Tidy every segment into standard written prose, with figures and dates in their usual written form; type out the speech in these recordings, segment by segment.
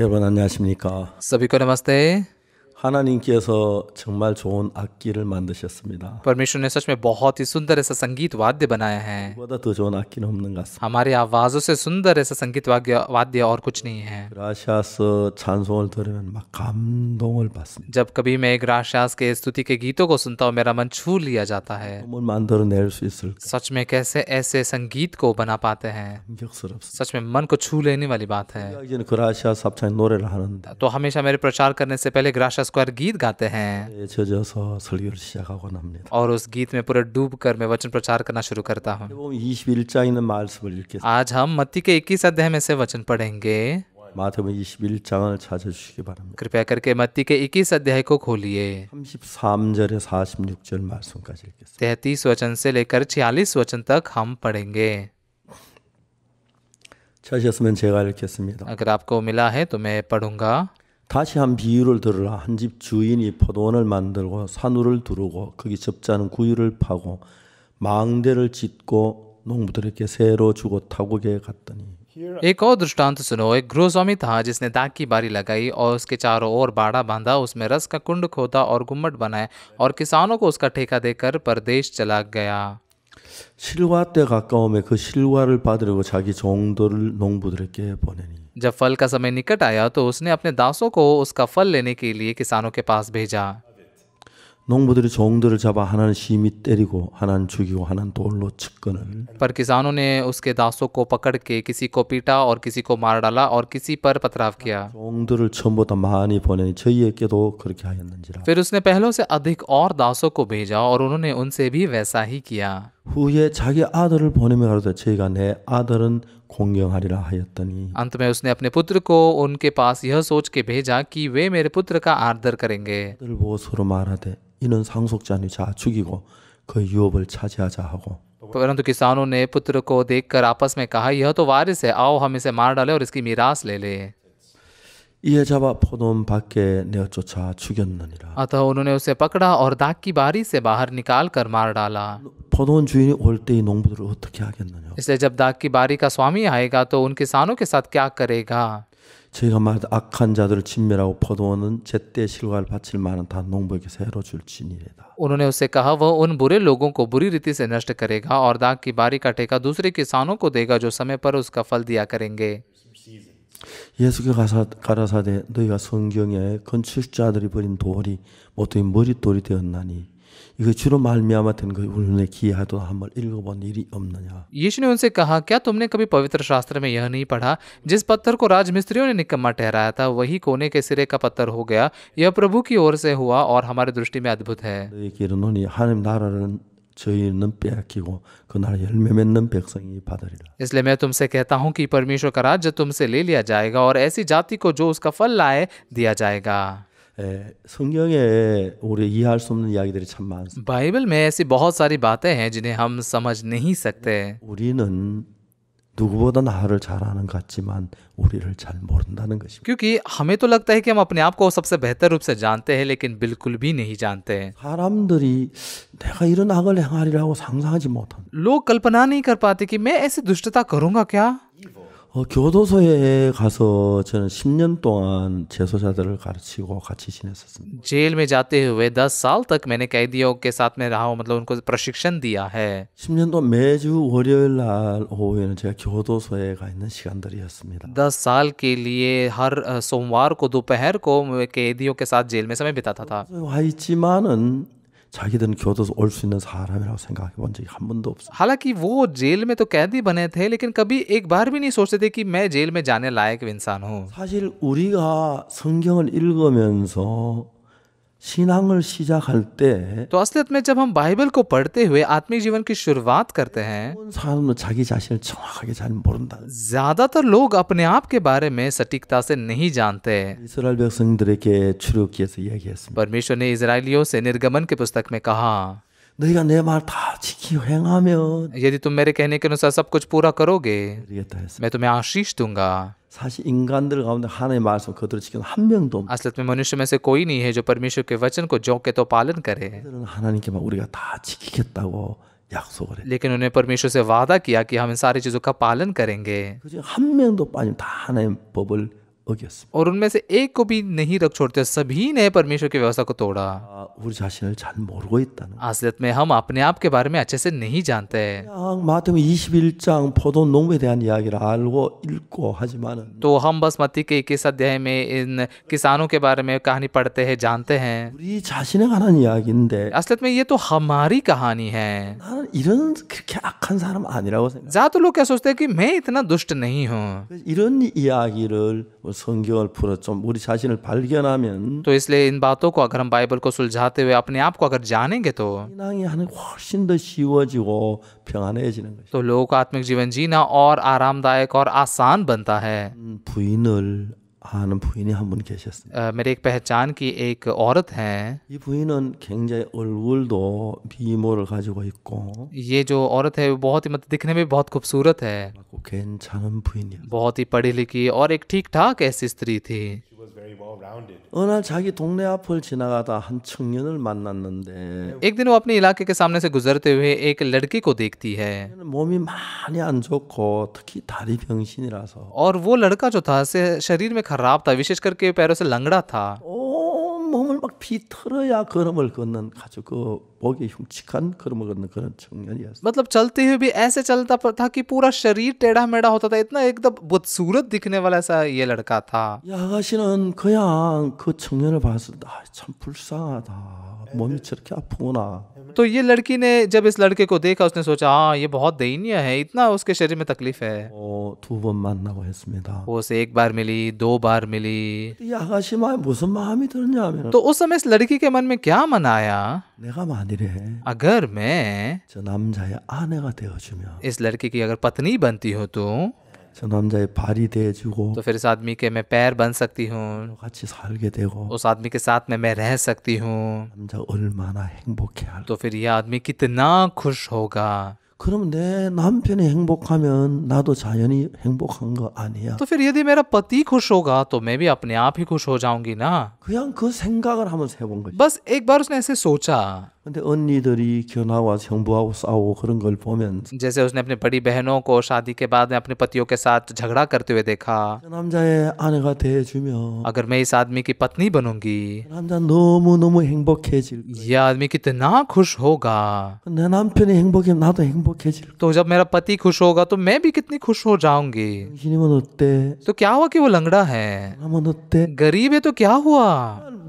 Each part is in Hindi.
여러분 안녕하십니까? सभी को नमस्ते। 하나님께서 정말 좋은 악기를 만드셨습니다. परमेश्वर ने सच में बहुत ही सुंदर ऐसा संगीत वाद्य बनाया है। 그보다 더 좋은 악기는 없는 것 같습니다. हमारी आवाजों से सुंदर ऐसा संगीत वाद्य और कुछ नहीं है। 그라시아스 찬송을 들으면 막 감동을 받습니다. जब कभी मैं ग्राशियास के स्तुति के गीतों को सुनता हूँ मेरा मन छू लिया जाता है। 뭘 만들어낼 수 있을까? सच में कैसे ऐसे संगीत को बना पाते हैं, 감격스럽습니다. सच में मन को छू लेने वाली बात है। 이제는 그라시아스 합창 노래를 하는데 तो हमेशा मेरे प्रचार करने से पहले ग्राशिया स्क्वायर गीत गाते हैं 젖어서 설교를 시작하곤 합니다. और उस गीत में पूरा डूब कर मैं वचन प्रचार करना शुरू करता हूँ। 보면 21장에 있는 말씀을 읽겠습니다. आज हम मत्ती के 21 अध्याय में से वचन पढ़ेंगे। 마태복음 21장을 찾아주시기 바랍니다. कृपया करके मत्ती के 21 अध्याय को खोलिए। 33절에 46절 말씀까지 읽겠습니다. 33 वचन से लेकर 46 वचन तक हम पढ़ेंगे। 찾으셨으면 제가 읽겠습니다. अगर आपको मिला है तो मैं पढ़ूंगा। 다시 한 비유를 들으라. 한 집 주인이 포도원을 만들고 산울을 두르고 거기 접지 않은 구유를 파고 망대를 짓고 농부들에게 새로 주고 타국에 갔더니 एक और दृष्टांत सुनो। एक गृहस्वामी था जिसने दाख की बारी लगाई और उसके चारों ओर बाड़ा बांधा, उसमें रस का कुंड खोदा और गुम्मट बनाए और किसानों को उसका ठेका देकर परदेश चला गया। 실과 때 가까움에 그 실과를 받으려고 자기 종들을 농부들에게 보내니 जब फल का समय निकट आया तो उसने अपने दासों को उसका फल लेने के लिए किसानों के पास भेजा। 농부들이 종들을 잡아 하나는 심히 때리고 하나는 죽이고 하나는 돌로 쳤거늘 पर किसानों ने उसके दासों को पकड़ के किसी को पीटा और किसी को मार डाला और किसी पर पथराव किया। 종들을 처음보다 많이 보내니 저희에게도 그렇게 하였는지라. फिर उसने पहलों से अधिक और दासों को भेजा और उन्होंने उनसे भी वैसा ही किया। 후에 자기 아들을 보내며 가로되 저희가 내 아들은 공경하리라 하였더니 अंत में उसने अपने पुत्र को उनके पास यह सोच के भेजा कि वे मेरे पुत्र का आदर करेंगे। 아들을 보고 서로 말하되 이는 상속자니 자 죽이고 그 유업을 차지하자 하고 परंतु किसानों ने पुत्र को देखकर आपस में कहा, यह तो वारिस है, आओ हम इसे मार डालें और इसकी मीरास ले ले। 이에 잡아 포도원 밖에 내어 쫓아 죽였느니라. अतः उन्होंने उसे पकड़ा और दाख की बारी से बाहर निकाल कर मार डाला। 포도원 주인이 올 때 이 농부들을 어떻게 하겠느냐. इसलिए जब दाख की बारी का स्वामी आएगा तो उन किसानों के साथ क्या करेगा। 저희가 말하되 악한 자들을 진멸하고 포도원은 제때 실과를 바칠 만한 다 농부에게 새로 줄지니라. उन्होंने उससे कहा, वह उन बुरे लोगों को बुरी रीति से नष्ट करेगा और दाख की बारी का ठेका दूसरे किसानों को देगा जो समय पर उसका फल दिया करेंगे। 예수께 가라사대 너희가 성경에 건축자들이 버린 돌이 모두 머릿돌이 되었나니 이거 주로 말미암아 된 그 우리의 기하도 한번 읽어본 일이 없느냐. यीशु ने उनसे कहा, क्या तुमने कभी पवित्र शास्त्र में यह नहीं पढ़ा, जिस पत्थर को राजमिस्त्रियों ने निकम्मा ठहराया था वही कोने के सिरे का पत्थर हो गया। यह प्रभु की ओर से हुआ और हमारी दृष्टि में अद्भुत है। 너희에게 이르노니 하나님 나라는 저희는 빼앗기고 그 나라 열매 맺는 백성이 받으리라. इसलिए मैं तुमसे कहता हूँ कि परमेश्वर का राज्य तुमसे ले लिया जाएगा और ऐसी जाति को जो उसका फल लाए दिया जाएगा। 성경에 우리 이해할 수 없는 이야기들이 참 많습니다. बाइबल में ऐसी बहुत सारी बातें हैं जिन्हें हम समझ नहीं सकते। 우리는 누구보다 나를 잘 아는 것 같지만 우리를 잘 모른다는 것입니다. क्योंकि हमें तो लगता है कि हम अपने आप को सबसे बेहतर रूप से जानते हैं, लेकिन बिल्कुल भी नहीं जानते। 사람들이 내가 이런 악을 행하리라고 상상하지 못한 लोग कल्पना नहीं कर पाते कि मैं ऐसी दुष्टता करूंगा क्या। 교도소에 가서 저는 10년 동안 재소자들을 가르치고 같이 지냈었습니다. जेल में जाते हुए 10 साल तक मैंने कैदियों के साथ में रहा हूँ, मतलब उनको प्रशिक्षण दिया है। 10년 동안 매주 월요일 날 오후에는 제가 교도소에 가 있는 시간들이었습니다. 10 साल के लिए हर सोमवार को दोपहर को मैं कैदियों के साथ जेल में समय बिताता था। 와 있지만은 자기들은 교도소 올 수 있는 사람이라고 생각해 본 적이 한 번도 없어요. हालांकि वो जेल में तो कैदी बने थे, लेकिन कभी एक बार भी नहीं सोचते थे कि मैं जेल में जाने लायक इंसान हूँ। 사실 우리가 성경을 읽으면서 신앙을 시작할 때 तो असलियत में जब हम बाइबल को पढ़ते हुए आत्मिक जीवन की शुरुआत करते हैं, 어떤 사람은 자기 자신을 정확하게 잘 모른다. ज्यादातर लोग अपने आप के बारे में सटीकता से नहीं जानते। 이스라엘 백성들에게 출애굽기에서 얘기했습니다. परमेश्वर ने इजरायलियों से निर्गमन की पुस्तक में कहा, 너희가 내 말 다 지키고 행하면 यदि तुम मेरे कहने के अनुसार सब कुछ पूरा करोगे 되겠다 했습니다. मैं तुम्हें आशीष दूंगा। 사실 인간들 가운데 하나님의 말씀 그대로 지키는 한 명도 없는 असलियत में मनुष्य में से कोई नहीं है जो परमेश्वर के वचन को ज्यों के तो पालन करे, 그들은 하나님께 막 우리가 다 지키겠다고 약속을 해. लेकिन उन्हें परमेश्वर से वादा किया कि हम इन सारी चीजों का पालन करेंगे। 그중 한 명도 빠지면 다 하나님의 법을 어겼습니다. और उनमें से एक को भी नहीं रख छोड़ते, सभी ने परमेश्वर की व्यवस्था को तोड़ा। 우리 자신을 잘 모르고 있다는 거예요. असलियत में हम अपने आप के बारे में अच्छे से नहीं जानते हैं। 그냥 마태복음 21장 포도 농부에 대한 이야기를 알고 읽고 하지만은 तो हम बस मत्ती के 21 अध्याय में इन किसानों के बारे में कहानी पढ़ते हैं, जानते हैं। 우리 자신에 관한 이야기인데 असलियत में ये तो हमारी कहानी है। 나는 이런 그렇게 악한 사람 아니라고 생각해요. ज्यादा लोग क्या सोचते हैं कि मैं इतना दुष्ट नहीं हूँ। 이런 이야기를 성경을 풀어 좀 우리 자신을 발견하면 तो इसलिए इन बातों को अगर हम बाइबल को सुलझाते हुए अपने आप को अगर जानेंगे तो 신앙이 하는 훨씬 더 쉬워지고 평안해지는 것이죠. तो लोगों का आत्मिक जीवन जीना और आरामदायक और आसान बनता है। 부인을 아는 부인이 한 분 계셨습니다. मेरे एक पहचान की एक औरत है। 이 부인은 굉장히 얼굴도 미모를 가지고 있고 ये जो औरत है वो बहुत ही मतलब दिखने में बहुत खूबसूरत है, 괜찮은 부인이었어요. बहुत ही पढ़ी लिखी और एक ठीक ठाक ऐसी स्त्री थी। 어느 날 자기 동네 앞을 지나가다 한 청년을 만났는데 एक दिन वो अपने इलाके के सामने से गुजरते हुए एक लड़की को देखती है 몸이 많이 안 좋고 특히 다리 병신이라서 और वो लड़का जो था से शरीर में खराब था, विशेष करके पैरों से लंगड़ा था। 온 몸을 막 비틀어야 걸음을 걷는 아주 그 보기 흉측한 걸음을 걷는 그런 청년이었어요. मतलब चलते हुए भी ऐसे चलता था कि पूरा शरीर टेढ़ा मेढ़ा होता था, इतना एकदम बदसूरत दिखने वाला ऐसा ये लड़का था। 이 아가씨는 그냥 그 청년을 봤을 때 참 불쌍하다. 몸이 저렇게 아프구나. तो ये लड़की ने जब इस लड़के को देखा उसने सोचा हाँ ये बहुत दयनीय है, इतना उसके शरीर में तकलीफ है। 두 번 만나고 했습니다. वो उसे एक बार मिली, दो बार मिली। 이 아가씨 마음에 무슨 마음이 들었냐면 तो उस समय इस लड़की के मन में क्या मन आया, 내가 만일에 अगर मैं 저 남자의 아내가 되어주면 इस लड़की की अगर पत्नी बनती हो 저 남자의 발이 돼주고 तो फिर इस आदमी के मैं पैर बन सकती हूँ, 같이 살게 되고 उस आदमी के साथ में मैं रह सकती हूँ, 남자 얼마나 행복해할. तो फिर यह आदमी कितना खुश होगा। 그럼 내 남편이 행복하면 나도 자연히 행복한 거 아니야? तो फिर यदि मेरा पति खुश होगा तो मैं भी अपने आप ही खुश हो जाऊंगी ना। 그냥 그 생각을 한번 해본 거지. बस एक बार उसने ऐसे सोचा। 근데 언니들이 결혼하고 형부하고 싸우고 그런 걸 보면 जैसे उसने अपनी बड़ी बहनों को शादी के बाद में अपने पतियों के साथ झगड़ा करते हुए देखा। 그 남자의 아내가 돼주면 अगर मैं इस आदमी की पत्नी बनूंगी 그 남자 너무너무 행복해질 거야. यह आदमी कितना खुश होगा। 내 남편이 행복하면 나도 행복해질 거야. तो जब मेरा पति खुश होगा तो मैं भी कितनी खुश हो जाऊंगी। 당신이면 어때? तो क्या हुआ कि वो लंगड़ा है, 나면 어때? गरीब है, तो क्या हुआ।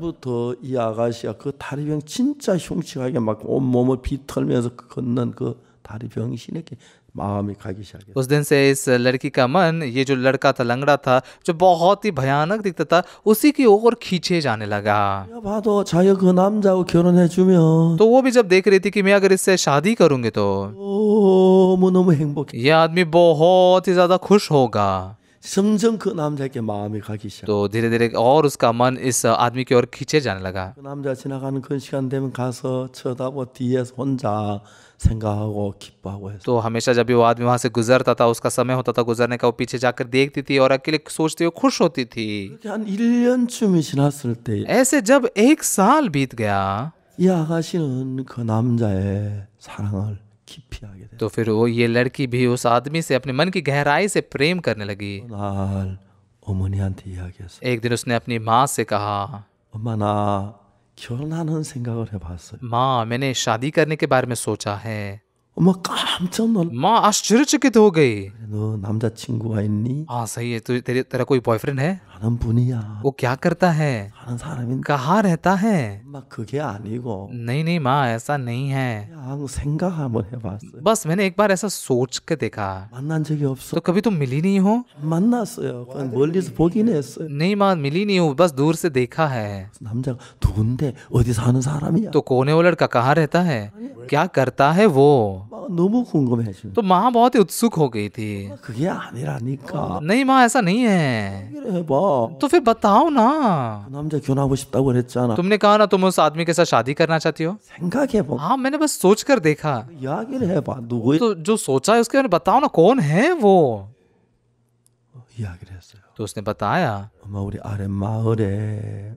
부터 이 아가씨가 그 다리병 진짜 흉측하게 막 온몸을 비틀면서 걷는 그 다리병신에게 마음이 가기 시작했어요. उस दिन से इस लड़की का मन, ये जो लड़का था लंगड़ा था जो बहुत ही भयानक दिखता था, उसी की ओर खींचे जाने लगा। 내가 봐도 자기가 그 남자하고 결혼해주면 तो वो भी जब देख रही थी कि मैं अगर इससे शादी करूंगी तो 너무너무 행복해. यह आदमी बहुत ही ज्यादा खुश होगा। 점점 그 남자에게 마음이 가기 시작. तो धीरे धीरे और उसका मन इस आदमी की ओर खींचे जाने लगा। 그 남자 지나가는 그 시간 되면 가서 쳐다보 뒤에서 혼자 생각하고 기뻐하고 했어. तो हमेशा जब भी वो आदमी वहां से गुजरता था, उसका समय होता था गुजरने का, वो पीछे जाकर देखती थी और अकेले सोचती हुई खुश होती थी। 그렇게 한 1년쯤이 지났을 때 이 ऐसे जब एक साल बीत गया 아가씨는 그 남자의 사랑을 깊이 하게 돼. तो फिर वो ये लड़की भी उस आदमी से अपने मन की गहराई से प्रेम करने लगी। 날 어머니한테 이야기했어. एक दिन उसने अपनी माँ से कहा, 엄마 나 결혼하는 생각을 해봤어요. माँ मैंने शादी करने के बारे में सोचा है। 엄마 깜짝 놀라. माँ आश्चर्यचकित हो गई। 너 남자친구가 있니? हाँ सही है, तू तेरा कोई बॉयफ्रेंड है? 하는 분이야. वो क्या करता है? 하는 사람인데. कहाँ रहता है? 엄마 그게 아니고 नहीं नहीं माँ, ऐसा नहीं है। 그냥 생각 한번 해봤어요. बस मैंने एक बार ऐसा सोच के देखा। 만난 적이 없어. तो कभी तुम मिली नहीं हो? 만났어요. 그냥 멀리서 보긴 했어요. नहीं माँ, मिली नहीं हूँ, बस दूर से देखा है। 남자가 누군데 어디 사는 사람이야? तो कौन है वो लड़का, कहाँ रहता है, क्या करता है वो? 막 너무 궁금해지네. तो माँ बहुत ही उत्सुक हो गई थी। 그게 아니라니까. नहीं माँ, ऐसा नहीं है। 얘기를 해봐. तो फिर बताओ ना। 그 남자 결혼하고 싶다고 그랬잖아. तुमने कहा ना तुम उस आदमी के साथ शादी करना चाहती हो। 생각해봐. हाँ मैंने बस सोच कर देखा। 이야기를 해봐. 누구의 तो जो सोचा है उसके बारे में बताओ ना, कौन है वो। 이야기를 했어요. तो उसने बताया, 엄마 우리 아래 마을에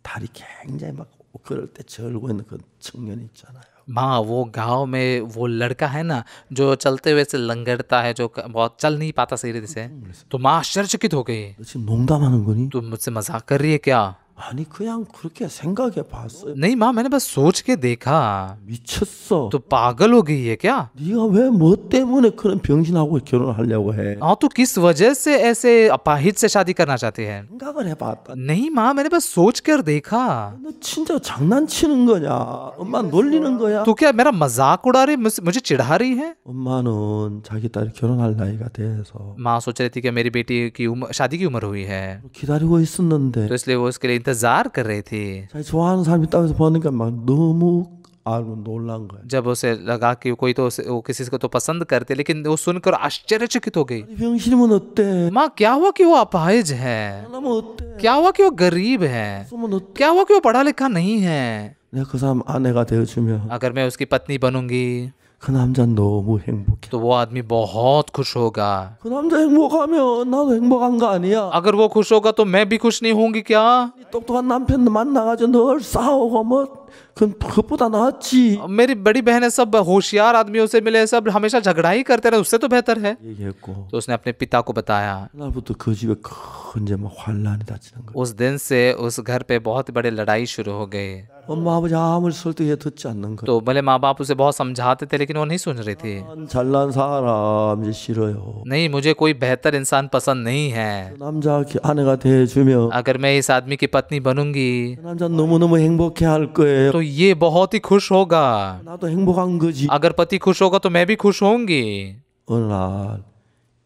다리 굉장히 막 걸을 때 절고 있는 그 청년이 있잖아요. माँ वो गांव में वो लड़का है ना जो चलते हुए से लंगड़ता है, जो बहुत चल नहीं पाता सही रीति से। तो माँ आश्चर्यचकित हो गई, 너 지금 농담하는 거니? तुम मुझसे मजाक कर रही है क्या? 아니 그냥 그렇게 생각해 봤어요. नहीं माँ, मैंने बस सोच के देखा। 미쳤어. तो पागल हो गई है क्या? 네가 왜 뭐 때문에 그런 병신하고 결혼을 하려고 해? हाँ, तो किस वजह से ऐसे अपाहिज से शादी करना चाहते हैं? 생각을 해봤다. नहीं माँ, मैंने बस सोच कर देखा। 너 진짜 장난치는 거냐? 엄마 놀리는 거야? तो क्या मेरा मजाक उड़ा रही, मुझे चिढ़ा रही है? 엄마는 자기 딸이 결혼할 나이가 돼서 माँ सोच रही थी कि मेरी बेटी की उम्र, शादी की उम्र हुई है, 기다리고 있었는데 तो इसलिए वो उसके लिए इंतजार कर रही थी। 자기 좋아하는 사람이 있다고 해서 보니까 막 너무 알고 놀란 거야. जब उसे लगा कि कोई तो वो किसी को तो पसंद करते, लेकिन वो सुनकर आश्चर्यचकित हो गई। 아니, 병신이면 अत्ते? माँ क्या हुआ कि वो अपाहिज है? 하나면 어때? क्या हुआ कि वो गरीब है? 그러면 어때? क्या हुआ कि वो पढ़ा लिखा नहीं है? 내가 그 사람 아내가 되어주면 अगर मैं उसकी पत्नी बनूंगी 그 남자 너무 행복해. तो वो आदमी बहुत खुश होगा। 그 남자 행복하면 나도 행복한 거 아니야? अगर वो खुश होगा तो मैं भी खुश नहीं होंगी क्या? 똑똑한 남편 만나가지고 늘 싸우고 뭐 그것보다 낫지. मेरी बड़ी बहन है, सब होशियार आदमियों से मिले, सब हमेशा झगड़ा ही करते रहे, उससे तो बेहतर है। 얘기했고 तो उसने अपने पिता को बताया। 그날부터 그 집에 큰 이제 막 환란이 닥치는 거야. उस दिन से उस घर पे बहुत बड़े लड़ाई शुरू हो गई। 엄마 아버지 아무리 설득해 듣지 않는 거야. तो भले माँ बाप उसे बहुत समझाते थे, लेकिन वो नहीं सुन रही थी। 잘난 사람 이제 싫어요. नहीं, मुझे कोई बेहतर इंसान पसंद नहीं है। 그 남자 아내가 돼주면 अगर मैं इस आदमी की पत्नी बनूंगी 그 남자 너무너무 행복해 할 거예요. तो ये बहुत ही खुश होगा। 나도 행복한 거지. अगर पति खुश होगा तो मैं भी खुश होंगी। 어느 날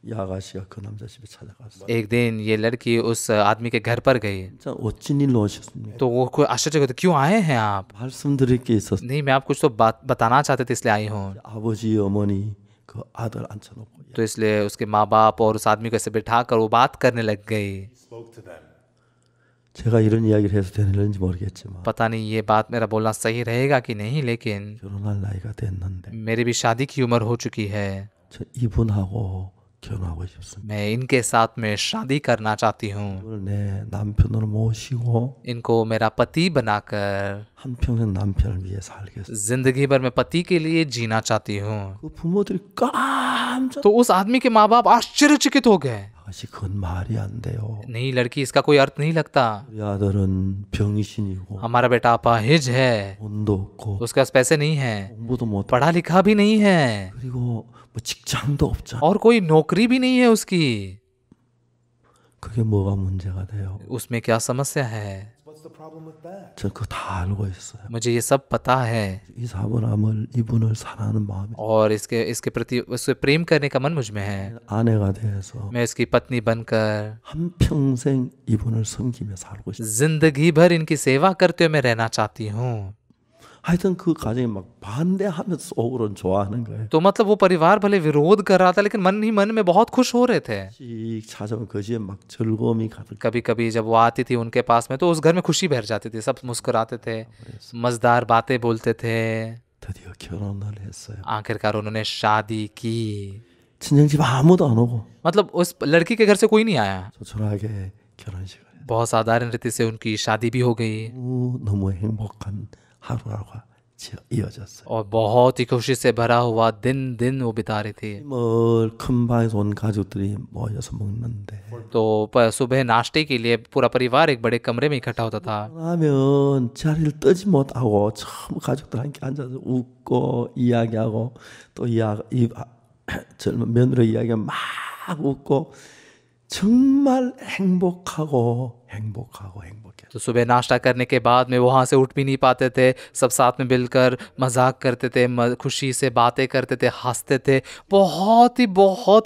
이 아가씨가 그 남자 집에 찾아갔어. एक दिन ये लड़की उस आदमी के घर पर गई। 진짜 어쩐 일로 오셨습니까? तो वो कोई आश्चर्य होता, क्यों आए हैं आप? 말씀드릴 게 있었어. नहीं, मैं आप कुछ तो बात बताना चाहते थे इसलिए आई हूँ। 아버지 어머니 그 아들 앉혀놓고 तो इसलिए उसके माँ बाप और उस आदमी को ऐसे बिठा कर वो बात करने लग गई। 제가 이런 이야기를 해서 되는지 모르겠지만 पता नहीं ये बात मेरा बोलना सही रहेगा कि नहीं, लेकिन 결혼할 나이가 됐는데 मेरी भी शादी की उम्र हो चुकी है। 저 이분하고 결혼하고 싶습니다. मैं इनके साथ में शादी करना चाहती हूँ। 오늘 내 남편으로 모시고 इनको मेरा पति बनाकर 한평생 남편을 위해 살겠습니다. जिंदगी भर मैं पति के लिए जीना चाहती हूँ। 그 부모들이 깜짝 तो उस आदमी के माँ बाप आश्चर्यचकित हो गए। 아가씨 그건 말이 안 돼요. नहीं लड़की, इसका कोई अर्थ नहीं लगता। 우리 아들은 병신이고 हमारा बेटा अपाहिज है, 돈도 없고 उसके पास पैसे नहीं है, 공부도 못 पढ़ा लिखा भी नहीं है, 그리고 뭐 직장도 없잖아. और कोई नौकरी भी नहीं है उसकी। 그게 뭐가 문제가 돼요? उसमें क्या समस्या है? 저 그거 다 알고 있어요. मुझे ये सब पता है, 이 사람을 이분을 사랑하는 마음이 और इसके प्रति उससे प्रेम करने का मन मुझ में है। 아내가 돼서 मैं इसकी पत्नी बनकर 한평생 이분을 섬기며 살고 싶어요. जिंदगी भर इनकी सेवा करते हुए मैं रहना चाहती हूँ। 하여튼 그 가정이 막 반대하면서 속으로는 좋아하는 거예요. तो मतलब वो परिवार भले विरोध कर रहा था, लेकिन मन ही मन में बहुत खुश हो रहे थे। 씩 찾아오면 그 집에 막 즐거움이 가득. कभी कभी जब वो आती थी उनके पास में, तो उस घर में खुशी भर जाती थी, सब मुस्कुराते थे, मजेदार बातें बोलते थे। 드디어 결혼을 했어요. आखिरकार उन्होंने शादी की। 친정집 아무도 안 오고 मतलब उस लड़की के घर से कोई नहीं आया। 조촐하게 결혼식을 했어요. बहुत साधारण रीति से उनकी शादी भी हो गई, 너무 행복한 하루하루가 이어졌어요. और बहुत ही खुशी से भरा हुआ दिन वो बिता रही थी। 큰 방에서 온 가족들이 모여서 먹는데 तो सुबह नाश्ते के लिए पूरा परिवार एक बड़े कमरे में इकट्ठा होता था। 하면 자리를 뜨지 못하고 전부 가족들 함께 앉아서 웃고 이야기하고 또 젊은 며느리 이야기가 막 웃고 정말 행복하게 तो सुबह नाश्ता करने के बाद में वहाँ से उठ भी नहीं पाते थे, सब साथ में मिलकर मजाक करते थे, खुशी से बातें करते थे, हंसते थे, बहुत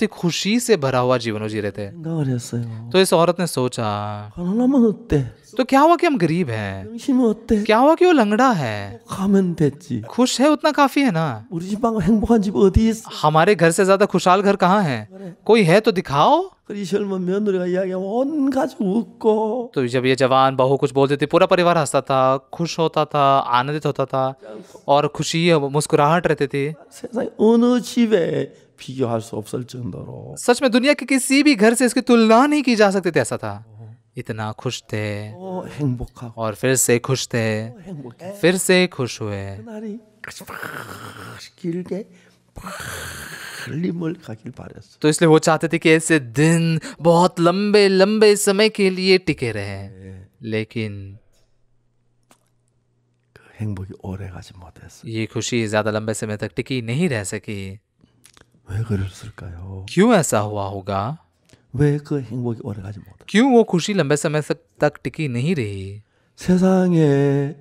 ही खुशी से भरा हुआ जीवन जी रहे थे। 생각을 했어요. तो इस औरत ने सोचा, 가난하면 어때? तो क्या हुआ कि हम गरीब हैं? 병신은 어때? क्या हुआ कि वो लंगड़ा है? 가면 됐지. खुश है उतना काफी है ना। 우리 집하고 행복한 집 어디 있어? हमारे घर से ज्यादा खुशहाल घर कहाँ है? कोई है तो दिखाओ। 이 젊은 며느리가 이야기하면 온 가족 웃고 तो जब ये जवान बहू कुछ बोलती थी, पूरा परिवार हंसता था, खुश होता था, आनंदित होता था, और खुशी मुस्कुराहट रहती थी। 세상 어느 집에 비교할 수 없을 정도로 सच में दुनिया के किसी भी घर से इसकी तुलना नहीं की जा सकती थी, ऐसा था। इतना खुश थे 또 행복하고 और फिर से खुश थे, 또 행복해. फिर से खुश हुए। 그날이 길게 빨리 멀리 가길 바랬어. तो इसलिए वो चाहते थे कि ऐसे दिन बहुत लंबे लंबे समय के लिए टिके रहे, लेकिन 그 행복이 오래 가지 못했어. ये खुशी ज्यादा लंबे समय तक टिकी नहीं रह सकी। 왜 그랬을까요? क्यों ऐसा हुआ होगा? 왜 그 행복이 오래 가지 못했어? क्यों वो खुशी लंबे समय तक टिकी नहीं रही? 세상에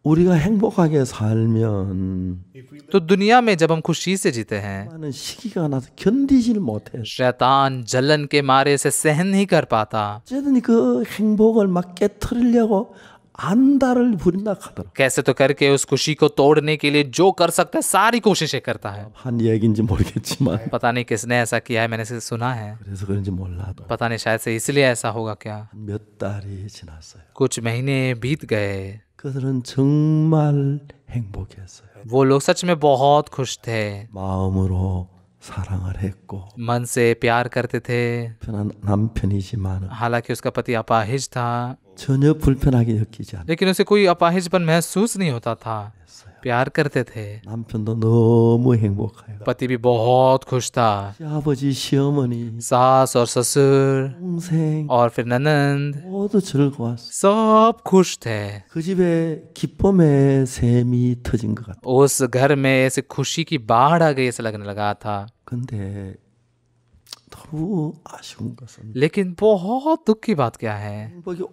우리가 행복하게 살면 तो दुनिया में जब हम खुशी से जीते हैं, 많은 시기가 나서 견디질 못해. शैतान जलन के मारे से सहन नहीं कर पाता। 어쨌든 그 행복을 막 깨트리려고 안달을 부린다 하더라. कैसे तो करके उस खुशी को तोड़ने के लिए जो कर सकता है सारी कोशिशें करता है। 한 얘기인지 मो르겠지만 पता नहीं किसने ऐसा किया है, मैंने इसे सुना है, 그래서 그런지 몰라도 पता नहीं शायद से इसलिए ऐसा होगा क्या। 몇 달이 지났어요. कुछ महीने बीत गए, 그들은 정말 행복했어요. वो लोग सच में बहुत खुश थे, 마음으로 사랑을 했고 मन से प्यार करते थे। 편한 남편이지만 हालांकि उसका पति अपाहिज था, 전혀 불편하게 느끼지 않았어요. लेकिन उसे कोई अपाहिजपन महसूस नहीं होता था, प्यार करते थे। 남편도 너무 행복해요. पति भी बहुत खुश था। 시아버지, 시어머니, सास और ससुर 동생 और फिर ननंद 모두 즐거웠어요. सब खुश थे। 그 집에 기쁨의 샘이 터진 것 같아요. उस घर में ऐसे खुशी की बाढ़ आ गई ऐसा लगने लगा था। 근데 너무 아쉬운 것은 लेकिन बहुत दुख की बात क्या है, 행복이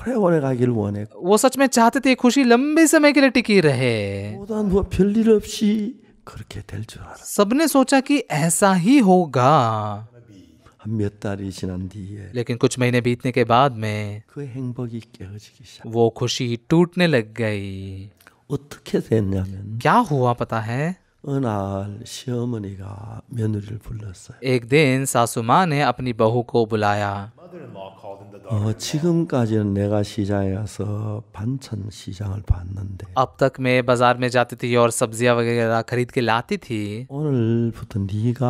오래오래 가기를 원했고 वो सच में चाहते थे खुशी लंबे समय के लिए टिकी रहे। 보다 뭐 별일 없이 그렇게 될 줄 알았어요. सबने सोचा कि ऐसा ही होगा, 한 몇 달이 지난 뒤에 लेकिन कुछ महीने बीतने के बाद में 그 행복이 깨어지기 시작. वो खुशी टूटने लग गई। 어떻게 됐냐면 क्या हुआ पता है? 어느 날 시어머니가 며느리를 불렀어요. एक दिन सासू माँ ने अपनी बहू को बुलाया। 지금까지는 내가 시장에 가서 반찬 시장을 봤는데 अब तक मैं बाजार में जाती थी और सब्जियां वगैरह खरीद के लाती थी, 오늘부터 네가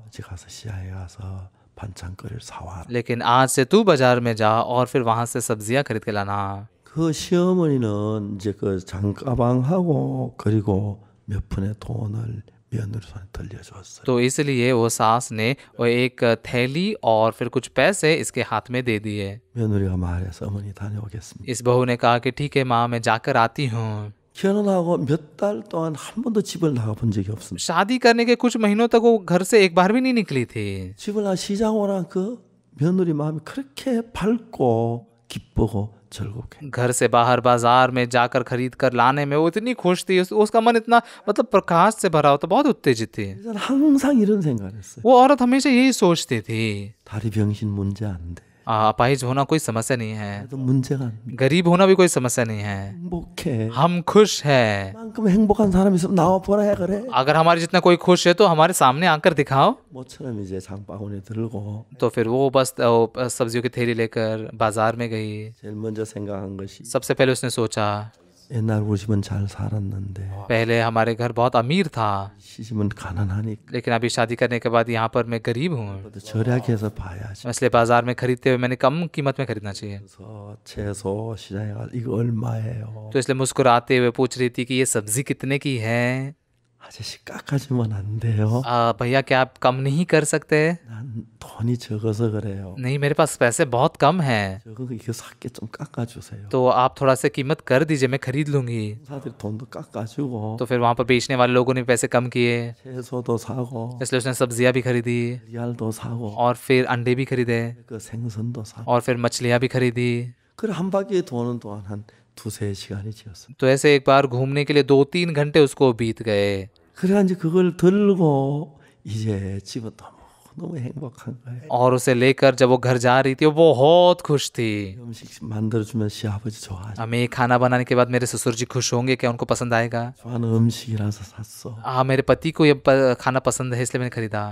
어디 가서 시장에 가서 반찬거리를 사와라. लेकिन आज से तू बाजार में जा और फिर वहां से सब्जियां खरीद के लाना। 그 시어머니는 이제 그 장가방하고 그리고 몇 푼의 돈을 며느리 손에 들려줬어요. तो इसलिए वो सास ने वो एक थैली और फिर कुछ पैसे इसके हाथ में दे दिए। 며느리가 말해서 어머니 다녀오겠습니다. इस बहू ने कहा कि ठीक है माँ, मैं जाकर आती हूँ। 결혼하고 몇 달 동안 한 번도 집을 나가 본 적이 없습니다. शादी करने के कुछ महीनों तक वो घर से एक बार भी नहीं निकली थी। 집을 나 시장 오라 그 며느리 마음이 그렇게 밝고 기쁘고 즐겁게. घर से बाहर बाजार में जाकर खरीद कर लाने में वो इतनी खुश थी, उसका मन इतना मतलब प्रकाश से भरा होता, बहुत उत्तेजित थी। 저는 항상 이런 생각을 했어요. वो औरत हमेशा यही सोचती थी, 다리 병신 문제 안 돼. अपाहिज होना कोई समस्या नहीं है, 그래도 문제가 안 돼. गरीब होना भी कोई समस्या नहीं है, 행복해. हम खुश हैं। 만큼 행복한 사람이 있으면 나와 보라 해 그래. अगर हमारे जितना कोई खुश है तो हमारे सामने आकर दिखाओ। 모처럼 이제 장바구니 들고 तो फिर वो बस सब्जियों की थैली लेकर बाजार में गई। 제일 먼저 생각한 것이 सबसे पहले उसने सोचा, 옛날 우리 집은 잘 살았는데 पहले हमारे घर बहुत अमीर था, 시집은 가난하니까 लेकिन अभी शादी करने के बाद यहाँ पर मैं गरीब हूँ, 그래도 절약해 해서 봐야지. इसलिए बाजार में खरीदते हुए मैंने कम कीमत में खरीदना चाहिए। 그래서 채소 시장에 가 이거 얼마예요? तो इसलिए मुस्कुराते हुए पूछ रही थी कि ये सब्जी कितने की है। 아저씨 깎아주면 안 돼요? भैया क्या आप कम नहीं कर सकते? 난 돈이 적어서 그래요. नहीं, मेरे पास पैसे बहुत कम हैं, 적은 거 이거 삭게 좀 깎아주세요. तो आप थोड़ा सा कीमत कर दीजिए, मैं खरीद लूंगी। 사람들이 돈도 깎아주고 तो फिर वहां पर बेचने वाले लोगों ने पैसे कम किए, 채소도 사고 इसलिए उसने सब्जियां भी खरीदी 리알도 사고 और फिर अंडे भी खरीदे 그 생선도 사고 और फिर मछलियां भी खरीदी। 그래 한 바퀴 도는 동안 한 2-3시간이 지었어요. तो ऐसे एक बार घूमने के लिए 2-3 घंटे उसको बीत गए। 그래 이제 그걸 들고 이제 집은 너무 행복한 거예요. और उसे लेकर जब वो घर जा रही थी वो बहुत खुश थी। 음식 만들어주면 시아버지 좋아하죠. हमें खाना बनाने के बाद मेरे ससुर जी खुश होंगे, क्या उनको पसंद आएगा? 좋아하는 음식이라서 샀어. मेरे पति को ये खाना पसंद है इसलिए मैंने खरीदा।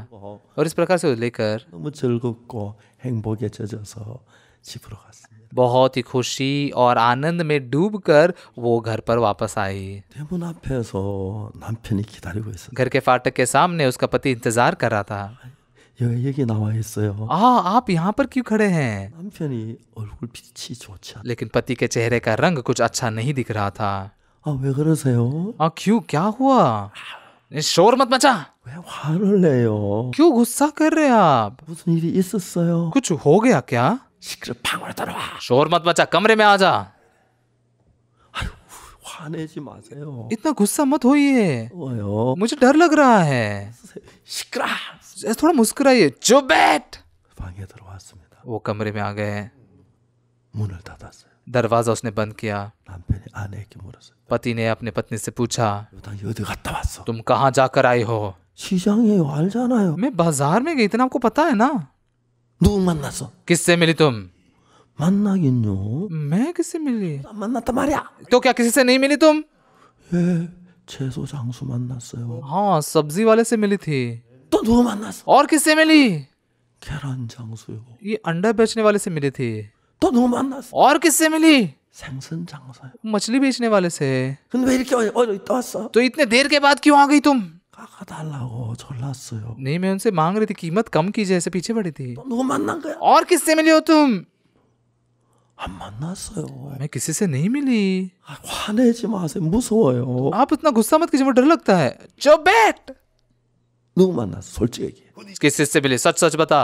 और इस प्रकार से लेकर 너무 즐겁고 행복에 젖어서 집으로 갔습니다. बहुत ही खुशी और आनंद में डूबकर वो घर पर वापस आई। 대문 앞에서 남편이 기다리고 있었어요. घर के फाटक के सामने उसका पति इंतजार कर रहा था। 여기 나와 있어요. आप यहाँ पर क्यों खड़े हैं? 남편이 얼굴 빛이 좋지 않아. लेकिन पति के चेहरे का रंग कुछ अच्छा नहीं दिख रहा था। 왜 그러세요? क्यों, क्या हुआ? शोर मत मचा। 왜 화를 내요? क्यों गुस्सा कर रहे हैं आप? 무슨 일이 있었어요? कुछ हो गया क्या? 시끄러 방으로 들어와. शोर मत मचा, कमरे में आ जा। 화내지 마세요. इतना गुस्सा मत होइए, 왜요? मुझे डर लग रहा है। 시끄러. थोड़ा मुस्कुराइए। चुप बैठ। 방에 들어왔습니다. वो कमरे में आ गए। 문을 닫았어요. दरवाजा उसने बंद किया। 남편이 아내에게 물었어요. पति ने अपने पत्नी से पूछा, 당신 어디 갔다 왔어? तुम कहाँ जाकर आई हो? 시장이에요. 알잖아요. मैं बाजार में गई थी ना, आपको पता है ना। 누구 만났어? किससे मिली तुम? 만나긴요. मैं किससे मिली? 안 만났단 말이야. तो क्या किसी से नहीं मिली तुम? 예, 채소 장수 만났어요. हाँ, सब्जी वाले से मिली थी। 또 누구 만났어? और किससे मिली? 계란 장수요. ये अंडा बेचने वाले से मिली थी। 또 누구 만났어? और किससे मिली? 생선 장사요. मछली बेचने वाले से। 근데 왜 이렇게 어디 있다 왔어? तो इतने देर के बाद क्यों आ गई तुम? 깎아달라고 졸랐어요. नहीं, मैं उनसे मांग रही थी, कीमत कम कीजिए, ऐसे पीछे पड़ी थी। 또 누구 만난 거야? और किससे मिली हो तुम? 안 만났어요. मैं किसी से नहीं मिली। 화내지 마세요. 무서워요. आप इतना गुस्सा मत कीजिए, मुझे डर लगता है। चुप बैठ। 누구 만났어? 솔직히 얘기해. किससे मिली? सच सच बता।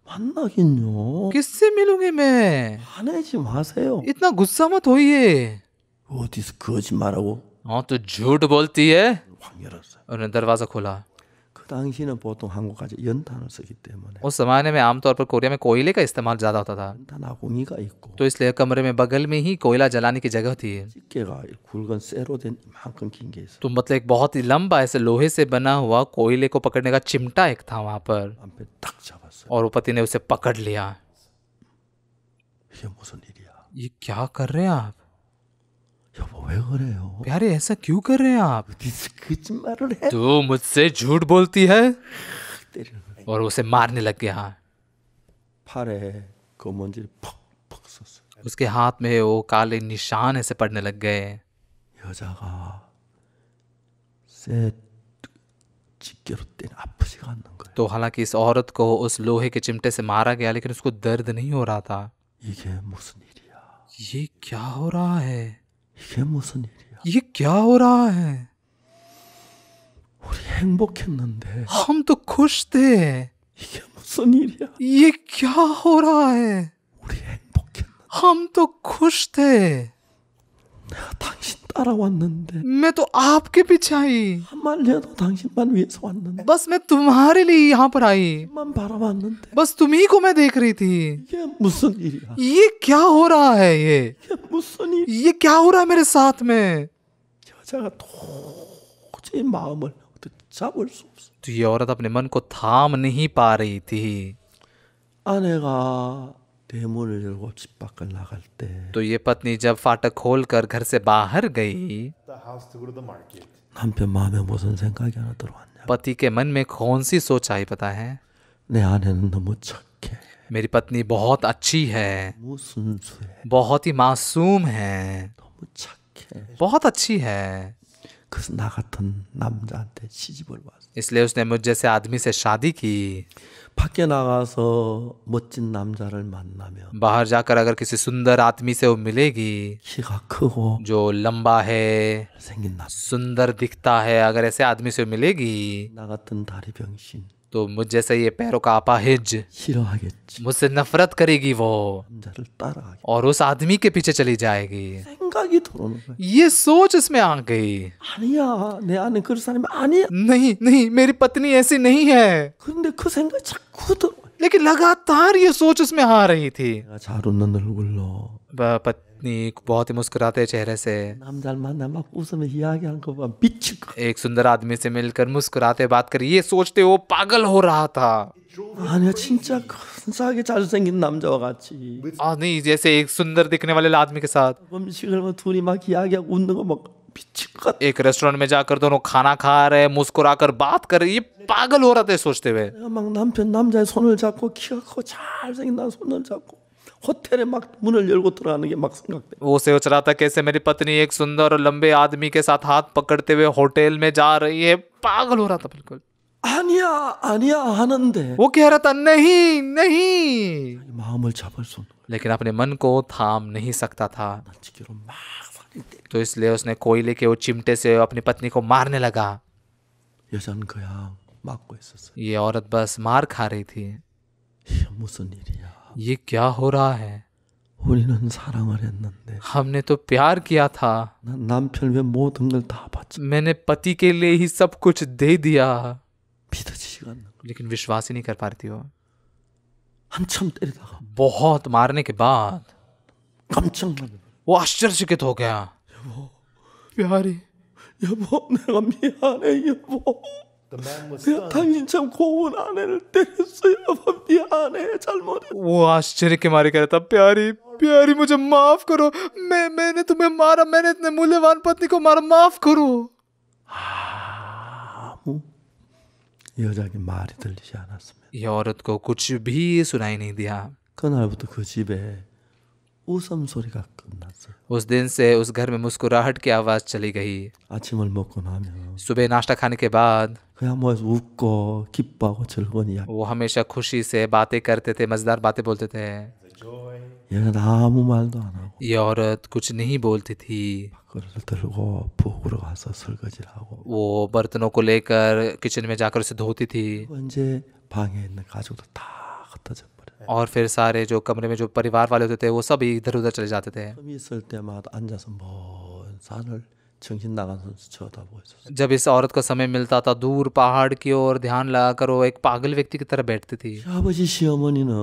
만나긴요. किससे मिलूंगी मैं? 화내지 마세요. इतना गुस्सा मत होइए। 어디서 거짓말하고 हाँ, तो झूठ बोलती है। 확 열었어요. उन्होंने दरवाजा खोला। 그 당시는 보통 한국까지 연탄을 쓰기 때문에 उस जमाने में आमतौर पर कोरिया में कोयले का इस्तेमाल ज्यादा होता था, 연탄 아궁이가 있고 तो इसलिए कमरे में बगल में ही कोयला जलाने की जगह थी। 집게가 굵은 쇠로 된 이만큼 긴 게 있어요. तो मतलब एक बहुत ही लंबा ऐसे लोहे से बना हुआ कोयले को पकड़ने का चिमटा एक था वहां पर, 남편 딱 잡았어요. और वो पति ने उसे पकड़ लिया। 이게 무슨 일이야? ये क्या कर रहे हैं आप? 여보 왜 그래요? प्यारे, ऐसा क्यों कर रहे हैं आप? 어디서 거짓말을 해? तू मुझसे झूठ बोलती है। 때리는 거예요. और उसे मारने लग गया। 팔에 검은질 퍽퍽 썼어요. उसके हाथ में वो काले निशान ऐसे पड़ने लग गए। 여자가 쇠 집게로 때려 아프지가 않는 거예요. तो हालांकि इस औरत को उस लोहे के चिमटे से मारा गया, लेकिन उसको दर्द नहीं हो रहा था। 이게 무슨 일이야? ये क्या हो रहा है? 이게 무슨 일이야? ये क्या हो रहा है? 우리 행복했는데 हम तो खुश थे। 이게 무슨 일이야? ये क्या हो रहा है? 우리 행복했는데 हम तो खुश थे। 내가 당신 따라왔는데 मैं तो आपके पीछे आई, 한말려도 당신만 위해서 왔는데 बस मैं तुम्हारे लिए यहाँ पर आई, 만 바라봤는데 बस तुम्ही को मैं देख रही थी। 이게 무슨 일이야? ये क्या हो रहा है? 이게 무슨 일? ये क्या हो रहा है मेरे साथ में? 여자가 도저히 마음을 잡을 수 없어. तो ये औरत अपने मन को थाम नहीं पा रही थी। 아내가 대문을 열고 집 밖을 나갈 때 तो ये पत्नी जब फाटक खोलकर घर से बाहर गई, 남편 마음에 무슨 생각이 하나 들어왔냐? पति के मन में कौन सी सोच आई पता है? 내 아내는 너무 착해. मेरी पत्नी बहुत अच्छी है, 너무 순수해. बहुत ही मासूम है, 너무 착해. बहुत अच्छी है। 그래서 나 같은 남자한테 시집을 왔어. इसलिए उसने मुझ जैसे आदमी से शादी की। 밖에 나가서 멋진 남자를 만나면 बाहर जाकर अगर किसी सुंदर आदमी से वो मिलेगी, 키가 크고 जो लंबा है, 생긴 남. सुंदर दिखता है, अगर ऐसे आदमी से मिलेगी, 나 같은 다리 병신 तो मुझ जैसे ये पैरों का अपाहिज 싫어하겠지. मुझसे नफरत करेगी वो, 남자를 따라가겠지. और उस आदमी के पीछे चली जाएगी। 생각이 들어오는 거야. ये सोच इसमें आ गई। 아니야, 내 안에 그런 사람이 아니야. नहीं नहीं, मेरी पत्नी ऐसी नहीं है। 근데 그 생각이 자꾸 들어. लेकिन लगातार ये सोच उसमें आ रही थी। 내가 잘 웃는 얼굴로 पत्नी बहुत ही मुस्कुराते चेहरे से 남자를 만나 막 웃으며 이야기하는 거 봐. 미칠 거. एक सुंदर आदमी से मिलकर मुस्कुराते बात करी, ये सोचते वो पागल हो रहा था। 아니야, 진짜 근사하게 잘생긴 남자와 같이 नहीं, जैसे एक सुंदर दिखने वाले आदमी के साथ 음식을 막 둘이 막 이야기하고 웃는 거 막 미칠 것 같아. एक रेस्टोरेंट में जाकर दोनों खाना खा रहे, मुस्कुराकर बात कर रहे, ये पागल हो रहा था सोचते हुए। 내가 막 남편 남자의 손을 잡고 키가 크고 잘생긴 나 손을 잡고 호텔에 막 문을 열고 들어가는 게 막 생각돼. वो सोच रहा था कैसे मेरी पत्नी एक सुंदर और लंबे आदमी के साथ हाथ पकड़ते हुए होटल में जा रही है। पागल हो रहा था बिल्कुल। 아니야, 아니야 하는데 वो कह रहा था नहीं नहीं, 마음을 잡을 수 없는 거야. लेकिन अपने मन को थाम नहीं सकता था। 난치기로 막 살이 때려. तो इसलिए उसने कोयले के वो चिमटे से अपनी पत्नी को मारने लगा। 여자는 그냥 맞고 있었어요. ये औरत बस मार खा रही थी। 이게 무슨 일이야? ये क्या हो रहा है? 우리는 사랑을 했는데 हमने तो प्यार किया था, 난 남편 왜 모든 걸 다 바쳐. मैंने पति के लिए ही सब कुछ दे दिया, 믿어지지가 않는 거야. लेकिन विश्वास ही नहीं कर पा रही थी वो। 한참 때리다가 बहुत मारने के बाद 깜짝 놀래. वो आश्चर्यचकित हो गया। प्यारी, 여보, 내가 미안해, 여보. The man was 내가 stunned. 당신 참 고운 아내를 때렸어요. 여보, 미안해, 잘못했어. वो आश्चर्य के मारे कह रहा था, प्यारी प्यारी मुझे माफ करो, मैंने तुम्हें मारा, मैंने इतने मूल्यवान पत्नी को मारा, माफ करो। 아무 여자에게 말이 들리지 않았습니다. ये औरत को कुछ भी सुनाई नहीं दिया। 그날부터 그 집에 웃음소리가 끝났어요. उस दिन से उस घर में मुस्कुराहट की आवाज चली गई। 아침을 먹고 나면 सुबह नाश्ता खाने के बाद 그냥 모여서 웃고 기뻐하고 즐거운 이야기. वो हमेशा खुशी से बातें करते थे, मजेदार बातें बोलते थे। The joy. 얘는 아무 말도 안 하고 ये औरत कुछ नहीं बोलती थी। 밥그릇을 들고 부엌으로 가서 설거지를 하고 वो बर्तनों को लेकर किचन में जाकर उसे धोती थी, 이제 방에 있는 가족들 다 흩어져 버려요. और फिर सारे जो कमरे में जो परिवार वाले होते थे वो सब इधर उधर चले जाते थे। 좀 있을 때마다 앉아서 먼 산을 정신 나간 선수 쳐다보고 있었어요. जब इस औरत को समय मिलता था दूर पहाड़ की ओर ध्यान लगाकर वो एक पागल व्यक्ति की तरह बैठती थी। 시아버지 시어머니는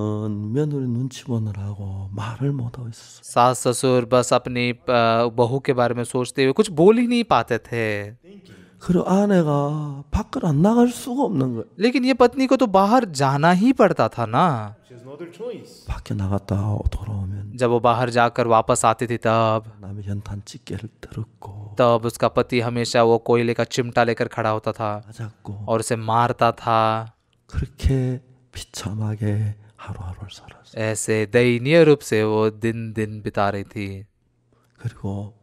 며느리 눈치 보느라고 말을 못 하고 있었어요. सास ससुर बस अपनी बहू के बारे में सोचते हुए कुछ बोल ही नहीं पाते थे। 그리고 아내가 밖을 안 나갈 수가 없는 거예요. लेकिन ये पत्नी को तो बाहर जाना ही पड़ता था ना। She has no other choice. 밖에 나갔다 돌아오면 जब वो बाहर जाकर वापस आती थी 남의 연탄 집게를 들었고 तब उसका पति हमेशा वो कोयले का चिमटा लेकर खड़ा होता था 맞았고 और उसे मारता था। 그렇게 비참하게 하루하루를 살았어요. ऐसे दयनीय रूप से वो दिन दिन बिता रही थी। 그리고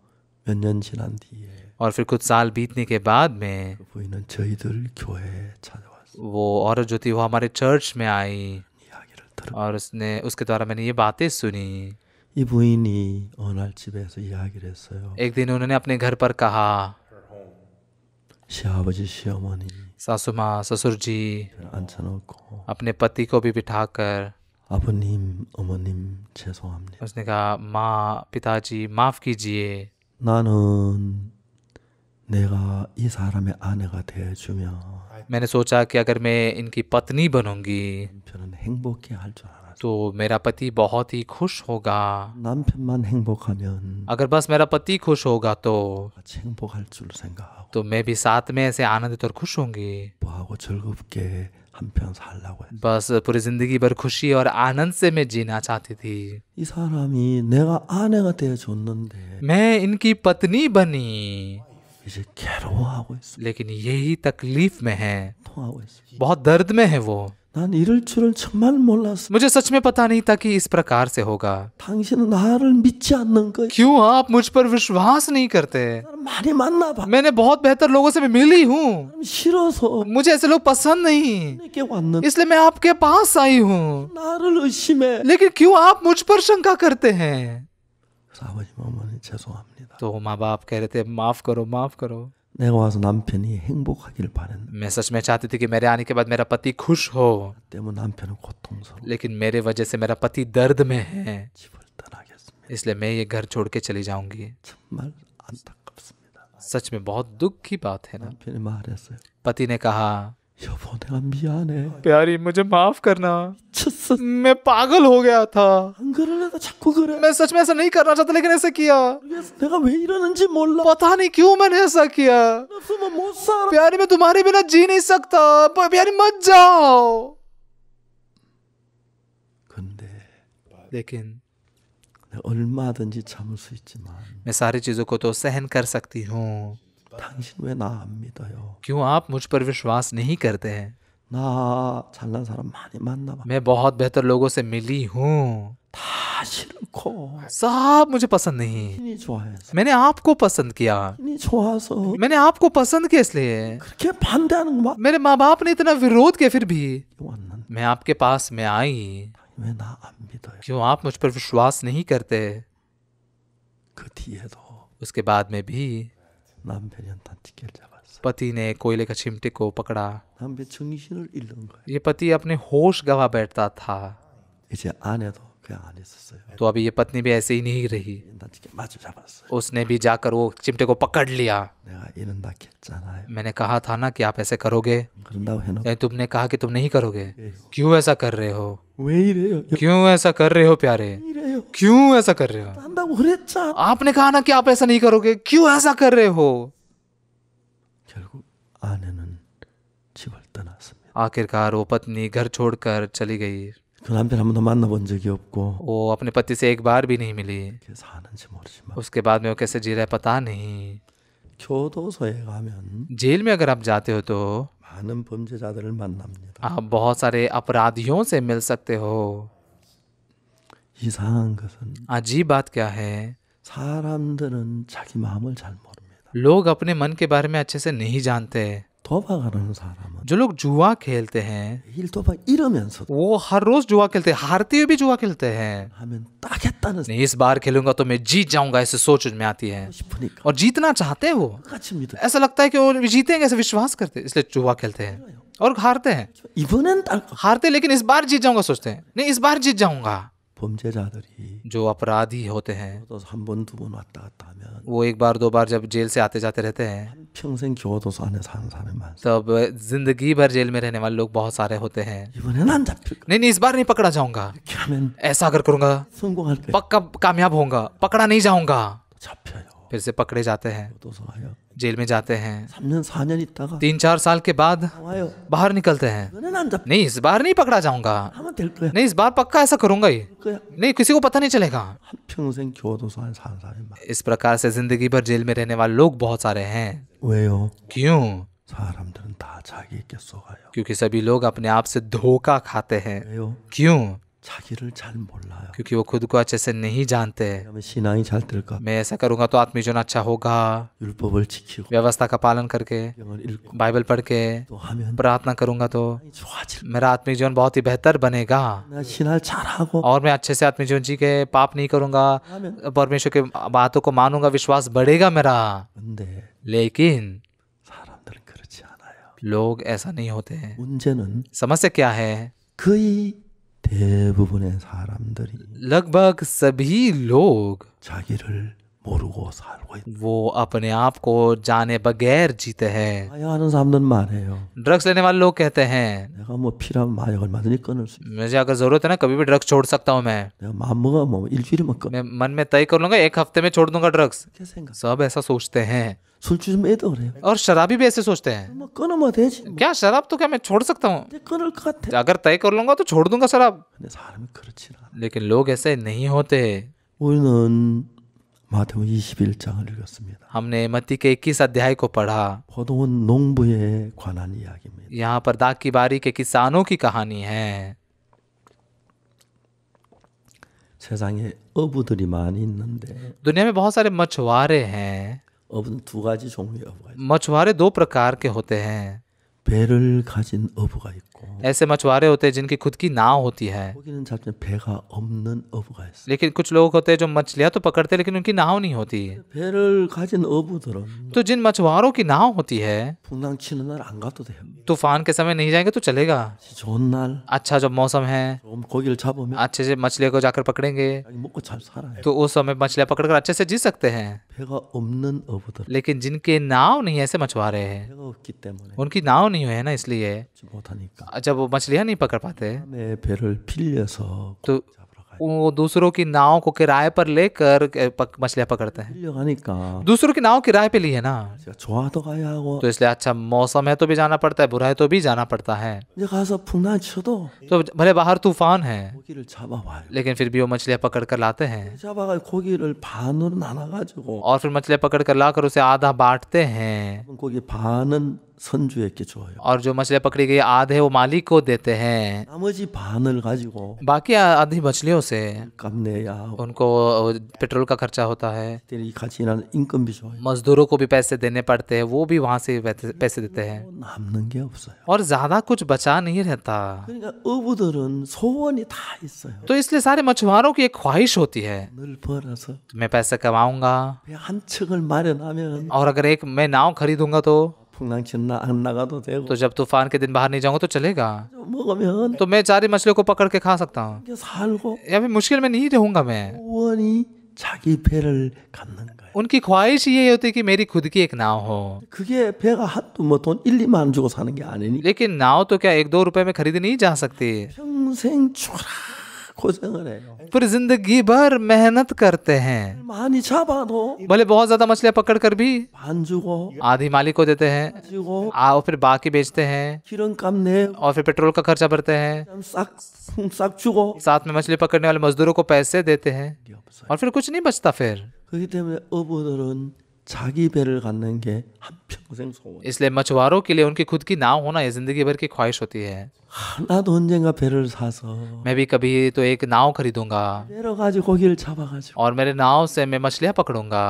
몇 년 지난 뒤에 और फिर कुछ साल बीतने के बाद में 그 부인은 저희들 교회에 찾아왔어요. वो औरत जो थी वो हमारे चर्च में आई 이야기를 들어. और उसके द्वारा मैंने ये बातें सुनी। 이 부인이 어느 날 집에서 이야기를 했어요. एक दिन उन्होंने अपने घर पर कहा, 시아버지 시어머니 सासू माँ ससुर जी 앉혀놓고 अपने पति को भी बिठाकर 아버님 어머님 죄송합니다. उसने कहा, माँ पिताजी माफ कीजिए, 나는 내가 이 사람의 아내가 되어주면 मैंने सोचा कि अगर मैं इनकी पत्नी बनूंगी 남편은 행복해 할 줄 알았어요. तो मेरा पति बहुत ही खुश होगा। 남편만 행복하면 अगर बस मेरा पति खुश होगा तो 같이 행복할 줄 생각하고 मैं भी साथ में ऐसे आनंदित और खुश होंगी। 하고 즐겁게 한편 살라고 했어요. बस पूरी जिंदगी भर खुशी और आनंद से मैं जीना चाहती थी। 이 사람이 내가 아내가 되어줬는데 मैं इनकी पत्नी बनी, 이제 괴로워하고 있어. लेकिन यही तकलीफ में है, 통하고 있어. बहुत दर्द में है वो। 난 이럴 줄을 정말 몰랐어. मुझे सच में पता नहीं था कि इस प्रकार से होगा। 당신은 나를 믿지 않는 거야. क्यों आप मुझ पर विश्वास नहीं करते? 나를 많이 만나봐. मैंने बहुत बेहतर लोगों से मिली हूँ, 싫어서 मुझे ऐसे लोग पसंद नहीं, 내게 왔는데 इसलिए मैं आपके पास आई हूँ। 나를 의심해. लेकिन क्यों आप मुझ पर शंका करते हैं? 그래서 아버지 어머니 죄송합니다. तो माँ बाप कह रहे थे, माफ करो माफ करो। 내가 와서 남편이 행복하길 바랬는데 मैं सच में चाहती थी कि मेरे आने के बाद मेरा पति खुश हो, 때문에 남편은 고통스러워 लेकिन मेरे वजह से मेरा पति दर्द में है, 집을 떠나겠습니다. इसलिए मैं ये घर छोड़ के चली जाऊंगी। 정말 안타깝습니다. सच में बहुत दुख की बात है ना। 남편이 말했어요. पति ने कहा, 여보 내가 미안해. प्यारी मुझे माफ करना, 쳤어. मैं पागल हो गया था, 안 그러려다 자꾸 그래. मैं सच में ऐसा नहीं करना चाहता लेकिन ऐसा किया। 그래서 내가 왜 이러는지 몰라. पता नहीं क्यों मैंने ऐसा किया। 없으면 못 살아. प्यारी मैं तुम्हारे बिना जी नहीं सकता, प्यारी मत जाओ। 근데 लेकिन 내가 얼마든지 참을 수 있지만 मैं सारी चीजों को तो सहन कर सकती हूँ, 당신 왜 나 안 믿어요? क्यों आप मुझ पर विश्वास नहीं करते हैं? 나 잘난 사람 많이 만나봐. मैं बहुत बेहतर लोगों से मिली हूँ, 다 싫고 सब मुझे पसंद नहीं। 신이 좋아해서 मैंने आपको पसंद किया, 신이 좋아서 मैंने आपको पसंद किया, इसलिए 그렇게 반대하는 거 मेरे माँ बाप ने इतना विरोध किया, फिर भी 왔는데 मैं आपके पास में आई। 왜 나 안 믿어요? क्यों आप मुझ पर विश्वास नहीं करते? 그 뒤에도 उसके बाद में भी 남편이 단티켓 잡았어. पति ने कोयले का चिमटे को पकड़ा। 남편 정신을 잃는 거예요. ये पति अपने होश गवा बैठता था। 이제 아내도 그냥 안 있었어요. तो अभी ये पत्नी भी ऐसे ही नहीं रही, 단티켓 마주 잡았어요. उसने भी जाकर वो चिमटे को पकड़ लिया। 내가 이런다 했잖아요. मैंने कहा था ना कि आप ऐसे करोगे, 그런다고 해놓고 या तुमने कहा कि तुम नहीं करोगे। क्यों ऐसा कर रहे हो? 왜 이래요? क्यों ऐसा कर रहे हो प्यारे? 이래요? क्यों ऐसा कर रहे हो? 한다고 그랬잖아. आपने कहा ना कि आप ऐसा नहीं करोगे, क्यों ऐसा कर रहे हो? 결국 아내는 집을 떠났습니다. आखिरकार वो पत्नी घर छोड़कर चली गई। 그 남편 한 번도 만나본 적이 없고 वो अपने पति से एक बार भी नहीं मिली। 어떻게 사는지 모르지만 उसके बाद में वो कैसे जी रहा है पता नहीं। 교도소에 가면 जेल में अगर आप जाते हो तो 많은 범죄자들을 만납니다. आप बहुत सारे अपराधियों से मिल सकते हो। 이상한 것은 अजीब बात क्या है, 사람들은 자기 마음을 잘 모릅니다. लोग अपने मन के बारे में अच्छे से नहीं जानते। 도박하는 사람은 जो लोग जुआ खेलते हैं 일 도박 이러면서도 वो हर रोज जुआ खेलते हैं, हारते हुए भी जुआ खेलते हैं। 하면 따겠다는 नहीं, इस बार खेलूंगा तो मैं जीत जाऊंगा, ऐसे सोच में आती है। 싶으니까 और जीतना चाहते हैं वो, 같이 믿어요. ऐसा लगता है कि वो जीतेंगे, ऐसे विश्वास करते हैं, इसलिए जुआ खेलते हैं और हारते हैं। 이번엔 딸 거. हारते लेकिन इस बार जीत जाऊंगा सोचते हैं, नहीं इस बार जीत जाऊंगा। 범죄자들이 जो अपराधी होते हैं 교도소 한 번 두 번 왔다 갔다 하면 वो एक बार दो बार जब जेल से आते जाते रहते हैं 평생 교도소 안에 사는 사람이 많습니다. तब जिंदगी भर जेल में रहने वाले लोग बहुत सारे होते हैं। 이번엔 안 잡힐 거. नहीं, इस बार नहीं पकड़ा जाऊंगा, 이렇게 하면 ऐसा अगर करूंगा 성공할 거예요. पक्का कामयाब होऊंगा, पकड़ा नहीं जाऊंगा। 또 잡혀요. फिर से पकड़े जाते हैं, 교도소 가요. जेल में जाते हैं, 3년 4년 있다가 3-4 साल के बाद 나와요. बाहर निकलते हैं। 이번엔 안 잡힐 नहीं, इस बार नहीं पकड़ा जाऊंगा, 하면 될 거야. नहीं इस बार पक्का ऐसा करूंगा ही, 거야. नहीं किसी को पता नहीं चलेगा। 한 평생 교도소 안에 사는 사람이 많아. इस प्रकार से जिंदगी भर जेल में रहने वाले लोग बहुत सारे हैं। 왜요? क्यों? 사람들은 다 자기에게 속아요. क्योंकि सभी लोग अपने आप से धोखा खाते हैं। 왜요? क्यों? 자기를 잘 몰라요. क्योंकि वो खुद को अच्छे से नहीं जानते। 그러면 신앙이 잘 될까? मैं ऐसा करूंगा तो आत्मीय जीवन अच्छा होगा, 율법을 지키고 व्यवस्था का पालन करके, 영을 읽고 बाइबल पढ़ के, 또 하면 प्रार्थना करूंगा तो 좋아질. मेरा आत्मिक जीवन बहुत ही बेहतर बनेगा। 나 신앙 잘하고 और मैं अच्छे से आत्मिक जीवन जी के पाप नहीं करूंगा, 하면 परमेश्वर के बातों को मानूंगा, विश्वास बढ़ेगा मेरा। 근데 लेकिन 사람들은 그렇지 않아요. लोग ऐसा नहीं होते हैं। 문제는 समस्या क्या है? 거의 대부분의 사람들이 लगभग सभी लोग 자기를 모르고 살고 있다. वो अपने आप को जाने बगैर जीते हैं। 마약하는 사람들은 말해요. ड्रग्स लेने वाले लोग कहते हैं 내가 뭐 필요하면 마약 얼마든지 끊을 수 있어. मुझे अगर जरूरत है ना कभी भी ड्रग्स छोड़ सकता हूँ मैं 내가 마음 먹으면 뭐 일주일이면 끊어. मन में तय कर लूंगा, एक हफ्ते में छोड़ दूंगा ड्रग्स। 이렇게 생각. सब ऐसा सोचते हैं। 술 주면 애도 그래요. और शराबी भी ऐसे सोचते हैं, 뭐 끊으면 되지. 뭐. क्या शराब तो क्या मैं छोड़ सकता हूँ, 이제 끊을 것 같아. अगर तय कर लूंगा तो छोड़ दूंगा शराब। 근데 사람이 그렇지 않아. लेकिन लोग ऐसे नहीं होते। 우리는 마태복음 21장을 읽었습니다. हमने मत्ती के 21 अध्याय को पढ़ा। 포도원 농부에 관한 이야기입니다. यहाँ पर दाख की बारी के किसानों की कहानी है। 세상에 어부들이 많이 있는데 दुनिया में बहुत सारे मछुआरे हैं। 어부는 두 가지 종류의 어부가 있어요. मछुआरे दो प्रकार के होते हैं। 배를 가진 어부가 있고 ऐसे मछुआरे होते हैं जिनकी खुद की नाव होती है, 거기는 잡지만 배가 없는 어부가 있어요. लेकिन कुछ लोग होते हैं जो मछलियां तो पकड़ते हैं लेकिन उनकी नाव नहीं होती। 배를 가진 어부들은 तो जिन मछुआरों की नाव होती है 풍랑 치는 날 안 가도 돼요. तूफान के समय नहीं जाएंगे तो चलेगा। 좋은 날 अच्छा जब मौसम है 조금 고기를 잡으면 अच्छे से मछलियों को जाकर पकड़ेंगे 자기 먹고 잘 살아요. तो उस समय मछलियां पकड़कर अच्छे से जी सकते हैं। 배가 없는 어부들 लेकिन जिनके नाव नहीं है, ऐसे मछुआरे हैं, 배가 없기 때문에 उनकी नाव नहीं है ना, इसलिए 잡지 못하니까 जब वो मछलियां नहीं पकड़ पाते 다음에 배를 빌려서 तो 잡으러 가요. वो दूसरों की नाव को किराए पर लेकर मछलियां पकड़ते हैं। 빌려가니까 दूसरों की नाव किराए पे ली है ना, 제가 좋아도 가야 하고 तो इसलिए अच्छा मौसम है तो भी जाना पड़ता है, बुरा है तो भी जाना पड़ता है। 이제 가서 풍랑 쳐도 तो भले बाहर तूफान है 고기를 잡아와요. लेकिन फिर भी वो मछलियां पकड़ कर लाते हैं 잡아가 고기를 반으로 나눠가지고 और फिर मछलियां पकड़ कर लाकर उसे आधा बांटते हैं। 고기 반은 선주에게 줘요. और जो मछलियाँ पकड़ी गई आधे वो मालिक को देते हैं, 나머지 반을 가지고 बाकी आधी मछलियों से 값 내야 उनको पेट्रोल का खर्चा होता है, 이 같이 일하는 인건비 줘요. मजदूरों को भी पैसे देने पड़ते हैं, वो भी वहां से पैसे देते हैं 남는 게 없어요. और ज्यादा कुछ बचा नहीं रहता। 그러니까 어부들은 소원이 다 있어요. तो इसलिए सारे मछुआरों की एक ख्वाहिश होती है, 늘 벌어서 मैं पैसे कमाऊंगा 배 한 척을 마련하면 और अगर एक मैं नाव खरीदूंगा तो 풍랑치 안 나가도 되고 जब तूफान के दिन बाहर नहीं जाऊंगा तो चलेगा, 먹으면 तो मैं सारी मछलियों को पकड़ के खा सकता हूँ, 이게 살고 या फिर मुश्किल में नहीं रहूंगा मैं। 소원이 자기 배를 갖는 거예요. उनकी ख्वाहिश ये होती है कि मेरी खुद की एक नाव हो, 그게 배가 한두 뭐 돈 1, 2만 원 주고 사는 게 아니니 लेकिन नाव तो क्या 1-2 रुपए में खरीदी नहीं जा सकती, 평생 죽어라 고생을 해요. पूरी जिंदगी भर मेहनत करते हैं, 많이 잡아도 भले बहुत ज्यादा मछलियां पकड़ कर भी 반 주고 आधी मालिक को देते हैं 가지고 और फिर बाकी बेचते हैं 기름값 내고 और फिर पेट्रोल का खर्चा भरते हैं, 싹 주고 साथ में मछली पकड़ने वाले मजदूरों को पैसे देते हैं 이게 없어요. और फिर कुछ नहीं बचता फिर। 그렇기 때문에 어부들은 자기 배를 갖는 게 한평생 소원. इसलिए मछुआरों के लिए उनकी खुद की नाव होना ये जिंदगी भर की ख्वाहिश होती है। 나도 언젠가 배를 사서 मैं भी कभी तो एक नाव खरीदूंगा 여러 가지 고기를 잡아가지고 और मेरे नाव से मैं मछलियां पकड़ूंगा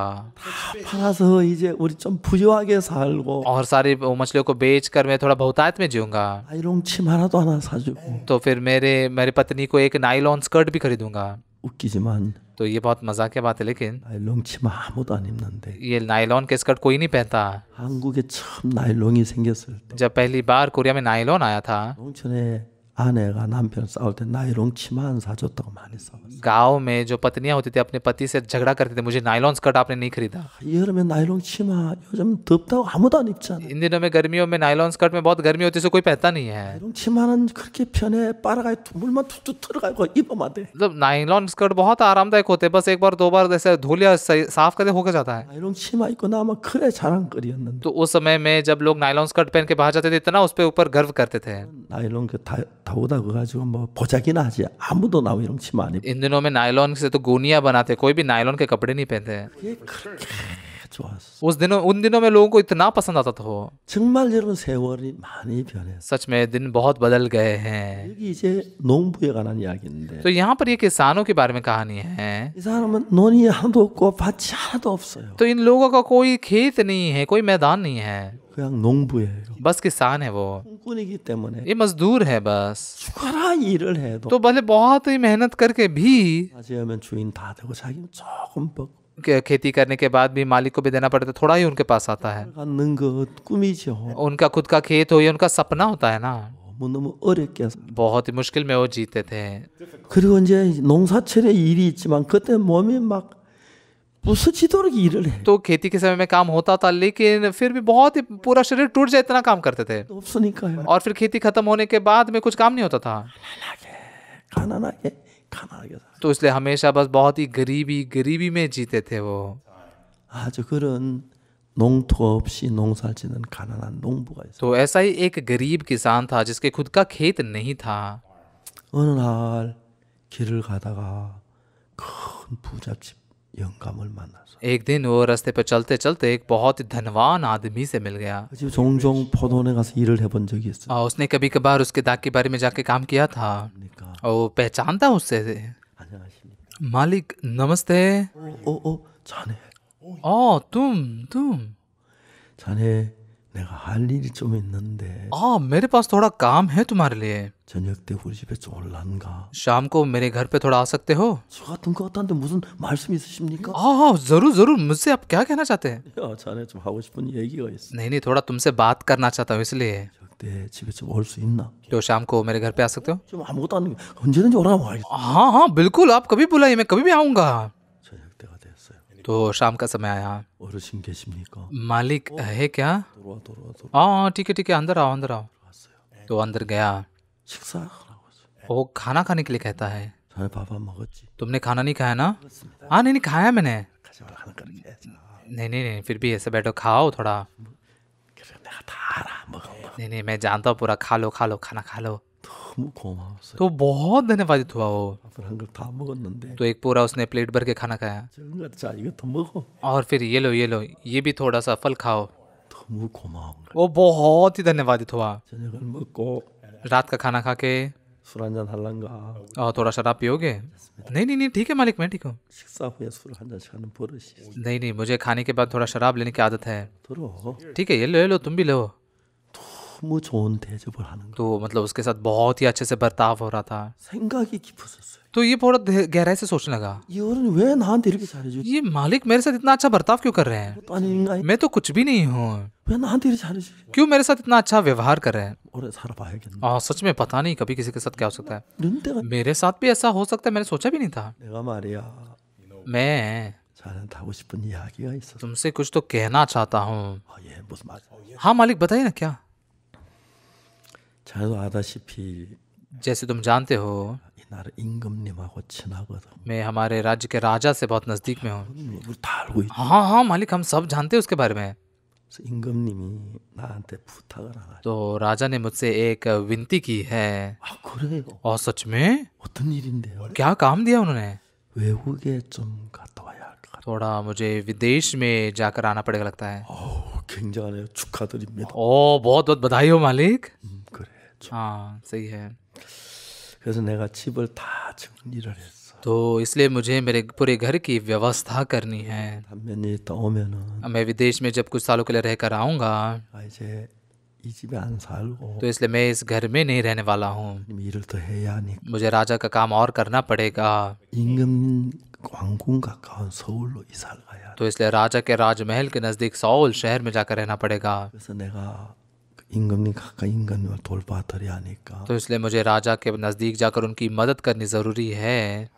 팔아서 이제 우리 좀 부유하게 살고 और सारी वो मछलियों को बेच कर मैं थोड़ा बहुतायत में जीऊंगा, 나이롱 치마라도 하나 사주고 तो फिर मेरे पत्नी को एक नायलॉन स्कर्ट भी खरीदूंगा। 웃기지만 तो ये बहुत मजाक की बात है, लेकिन 나일론 치마 아무도 안 입는데 ये नायलॉन के स्कर्ट कोई नहीं पहनता। 한국에 처음 나일론이 생겼을 때 जब पहली बार कोरिया में नायलॉन आया था, 농촌에 아내가 남편 싸울 때 나일론 치마 안 사줬다고 많이 싸웠어요. गांव में जो पत्नियां होती थी अपने पति से झगड़ा करते थे, मुझे नायलॉन स्कर्ट आपने नहीं खरीदा। 여름에 나일론 치마 요즘 덥다고 아무도 안 입잖아. इन दिनों में गर्मियों में नायलॉन स्कर्ट में बहुत गर्मी होती है, इसे कोई पहनता नहीं है। 나일론 치마는 그렇게 편해. 빨아가지고 물만 툭툭 틀어가지고 입으면 돼. मतलब नायलॉन स्कर्ट बहुत आरामदायक होते हैं, बस एक बार 2 बार ऐसे धो लिया साफ करके होकर जाता है। 나일론 치마 입고 나면 그래 자랑거리였는데 तो उस समय में जब लोग नायलॉन स्कर्ट पहन के बाहर जाते थे, इतना उस पे ऊपर गर्व करते थे। 나일론 그 다우다 그가지고 뭐 보자기나 하지 아무도 나일론 치마 안 입고 इन दिनों में नायलॉन से तो गोनियां बनाते, कोई भी नायलॉन के कपड़े नहीं पहनते। 그게 그렇게 좋았어. उन दिनों में लोगों को इतना पसंद आता था वो। 정말 여러분 세월이 많이 변했어. सच में दिन बहुत बदल गए हैं। 여기 이제 농부에 관한 이야기인데 तो यहाँ पर ये किसानों के बारे में कहानी है। 이 사람은 논이 하나도 없고 밭이 하나도 없어요. तो इन लोगों का कोई खेत नहीं है, कोई मैदान नहीं है, 그냥 농부예요. बस किसान है वो, 꿈꾼이기 때문에 ये मजदूर है बस। 죽어라 일을 해도 तो भले बहुत ही मेहनत करके भी 맞으면 주인 다 되고 자기는 조금 먹고 खेती करने के बाद भी मालिक को भी देना पड़ता है, थोड़ा ही उनके पास आता है। 갖는 것 꿈이죠. उनका खुद का खेत हो, ये उनका सपना होता है ना। 너무 어렵게 बहुत ही मुश्किल में वो जीते थे। 그리고 이제 농사철에 일이 있지만 그때 몸이 막 부서지도록 일을 해. तो खेती के समय में काम होता था, लेकिन फिर भी बहुत ही पूरा शरीर टूट जाए इतना काम करते थे। 없으니까요. और फिर खेती खत्म होने के बाद में कुछ काम नहीं होता था, 가난하게 살. तो इसलिए हमेशा बस बहुत ही गरीबी में जीते थे वो। 아주 그런 농토 없이 농사를 짓는 가난한 농부가 있어요. तो ऐसा ही एक गरीब किसान था जिसके खुद का खेत नहीं था। 어느 날 길을 가다가 큰 부잣집 영감을 만나서 एक दिन वो रास्ते पर चलते चलते एक बहुत ही धनवान आदमी से मिल गया। 그 집 종종 포도원에 가서 일을 해본 적이 있어요. उसने कभी कभार उसके दाग के बारे में जाके काम किया था 그러니까 और वो पहचानता उससे। 안녕하십니까. मालिक नमस्ते। 자네. तुम 자네 내가 할 일이 좀 있는데 मेरे पास थोड़ा काम है तुम्हारे लिए। 저녁 때 우리 집에 좀 올란가? शाम को मेरे घर पे थोड़ा आ सकते हो? 저 같은 것 같은데 무슨 말씀 있으십니까? जरूर मुझसे आप क्या कहना चाहते हैं? 야, 자네 좀 하고 싶은 얘기가 있어. नहीं थोड़ा तुमसे बात करना चाहता हूँ इसलिए। 그때 집에 좀 올 수 있나? तो शाम को मेरे घर पे आ सकते हो? 좀 아무것도 안 언제든지 오라고 하겠어. हाँ बिल्कुल, आप कभी बुलाइए, मैं कभी भी आऊँगा। 저녁 때가 됐어요. तो शाम का समय आया। 어르신 계십니까? मालिक है क्या? 들어와. हाँ ठीक है, अंदर आओ। 왔어요. तो अंदर गया। 식사하라고 했어요. वो खाना खाने के लिए कहता है। 자네 밥 안 먹었지? तुमने खाना नहीं खाया ना? हाँ नहीं खाया मैंने। 가지 말라 하는 거는 해야지. नहीं फिर भी ऐसे बैठो, खाओ थोड़ा। 그래 내가 다 알아. 먹어. नहीं मैं जानता हूँ पूरा, खा लो खाना खा लो। 너무 고마웠어요. तो बहुत धन्यवादित हुआ वो। 밥을 한 걸 다 먹었는데 तो एक पूरा उसने प्लेट भर के खाना खाया 적은 거 자 이거 더 먹어. और फिर ये लो ये भी थोड़ा सा फल खाओ। 더 너무 고마운 거예요. वो बहुत ही धन्यवादित हुआ। 저녁을 먹고 रात का खाना खा के 술 한잔 할란가. और थोड़ा शराब पियोगे? नहीं नहीं नहीं, ठीक है मालिक, मैं ठीक हूँ। 식사 후에 술 한 잔씩 하는 버릇이 있어. नहीं नहीं, मुझे खाने के बाद थोड़ा शराब लेने की आदत है। 들어. ठीक है, ये लो तुम भी लो। 너무 좋은 대접을 하는 거. तो मतलब उसके साथ बहुत ही अच्छे से बर्ताव हो रहा था। 생각이 깊어졌어요. तो ये बहुत गहराई से सोचने लगा, 이 어른이 왜 나한테 이렇게 잘해주지? ये मालिक मेरे साथ इतना अच्छा बर्ताव क्यों कर रहे हैं? 또 아닌 인간이 मैं तो कुछ भी नहीं हूँ, 왜 나한테 이렇게 잘해주지? क्यों मेरे साथ इतना अच्छा व्यवहार कर रहे हैं? 오래 살아봐야겠네. और सच में पता नहीं कभी किसी के साथ क्या हो सकता है। 이런 때가 मेरे साथ भी ऐसा हो सकता है, मैंने सोचा भी नहीं था। 내가 말이야. मैं 자네한테 하고 싶은 이야기가 있었어. तुमसे कुछ तो कहना चाहता हूँ। 예, 무슨 말? हाँ मालिक, बताइए ना क्या। 자네도 아다시피 जैसे तुम जानते हो, 이 나라 임금님하고 친하거든. मैं हमारे राज्य के राजा से बहुत नज़दीक में हूँ। 우리 다 알고 있어. हाँ हाँ मालिक, हम सब जानते हैं उसके बारे में। 그래서 임금님이 나한테 부탁을 하나. तो राजा ने मुझसे एक विनती की है। 아 그래요? और सच में? 어떤 일인데요? क्या काम दिया उन्होंने? 외국에 좀 갔다 와야 할 것 같아. थोड़ा मुझे विदेश में जाकर आना पड़ेगा लगता है। 굉장하네요. 축하드립니다. ओ बहुत बहुत बधाई हो मालिक। 그래. हाँ सही है। 그래서 내가 집을 다 정리를 했어. तो इसलिए मुझे मेरे पूरे घर की व्यवस्था करनी है। 단면이 있다 오면은 अब मैं विदेश में जब कुछ सालों के लिए रहकर आऊँगा, 아 이제 이 집에 안 살고 तो इसलिए मैं इस घर में नहीं रहने वाला हूँ। 일을 더 해야 하니까 मुझे राजा का काम और करना पड़ेगा। 임금 왕궁 가까운 서울로 이사를 가야 돼. तो इसलिए राजा के राजमहल के नज़दीक सौल शहर में जाकर रहना पड़ेगा। 그래서 내가 임금님 가까이 임금님을 돌봐드려야 하니까 तो इसलिए मुझे राजा के नज़दीक जाकर उनकी मदद करनी ज़रूरी है।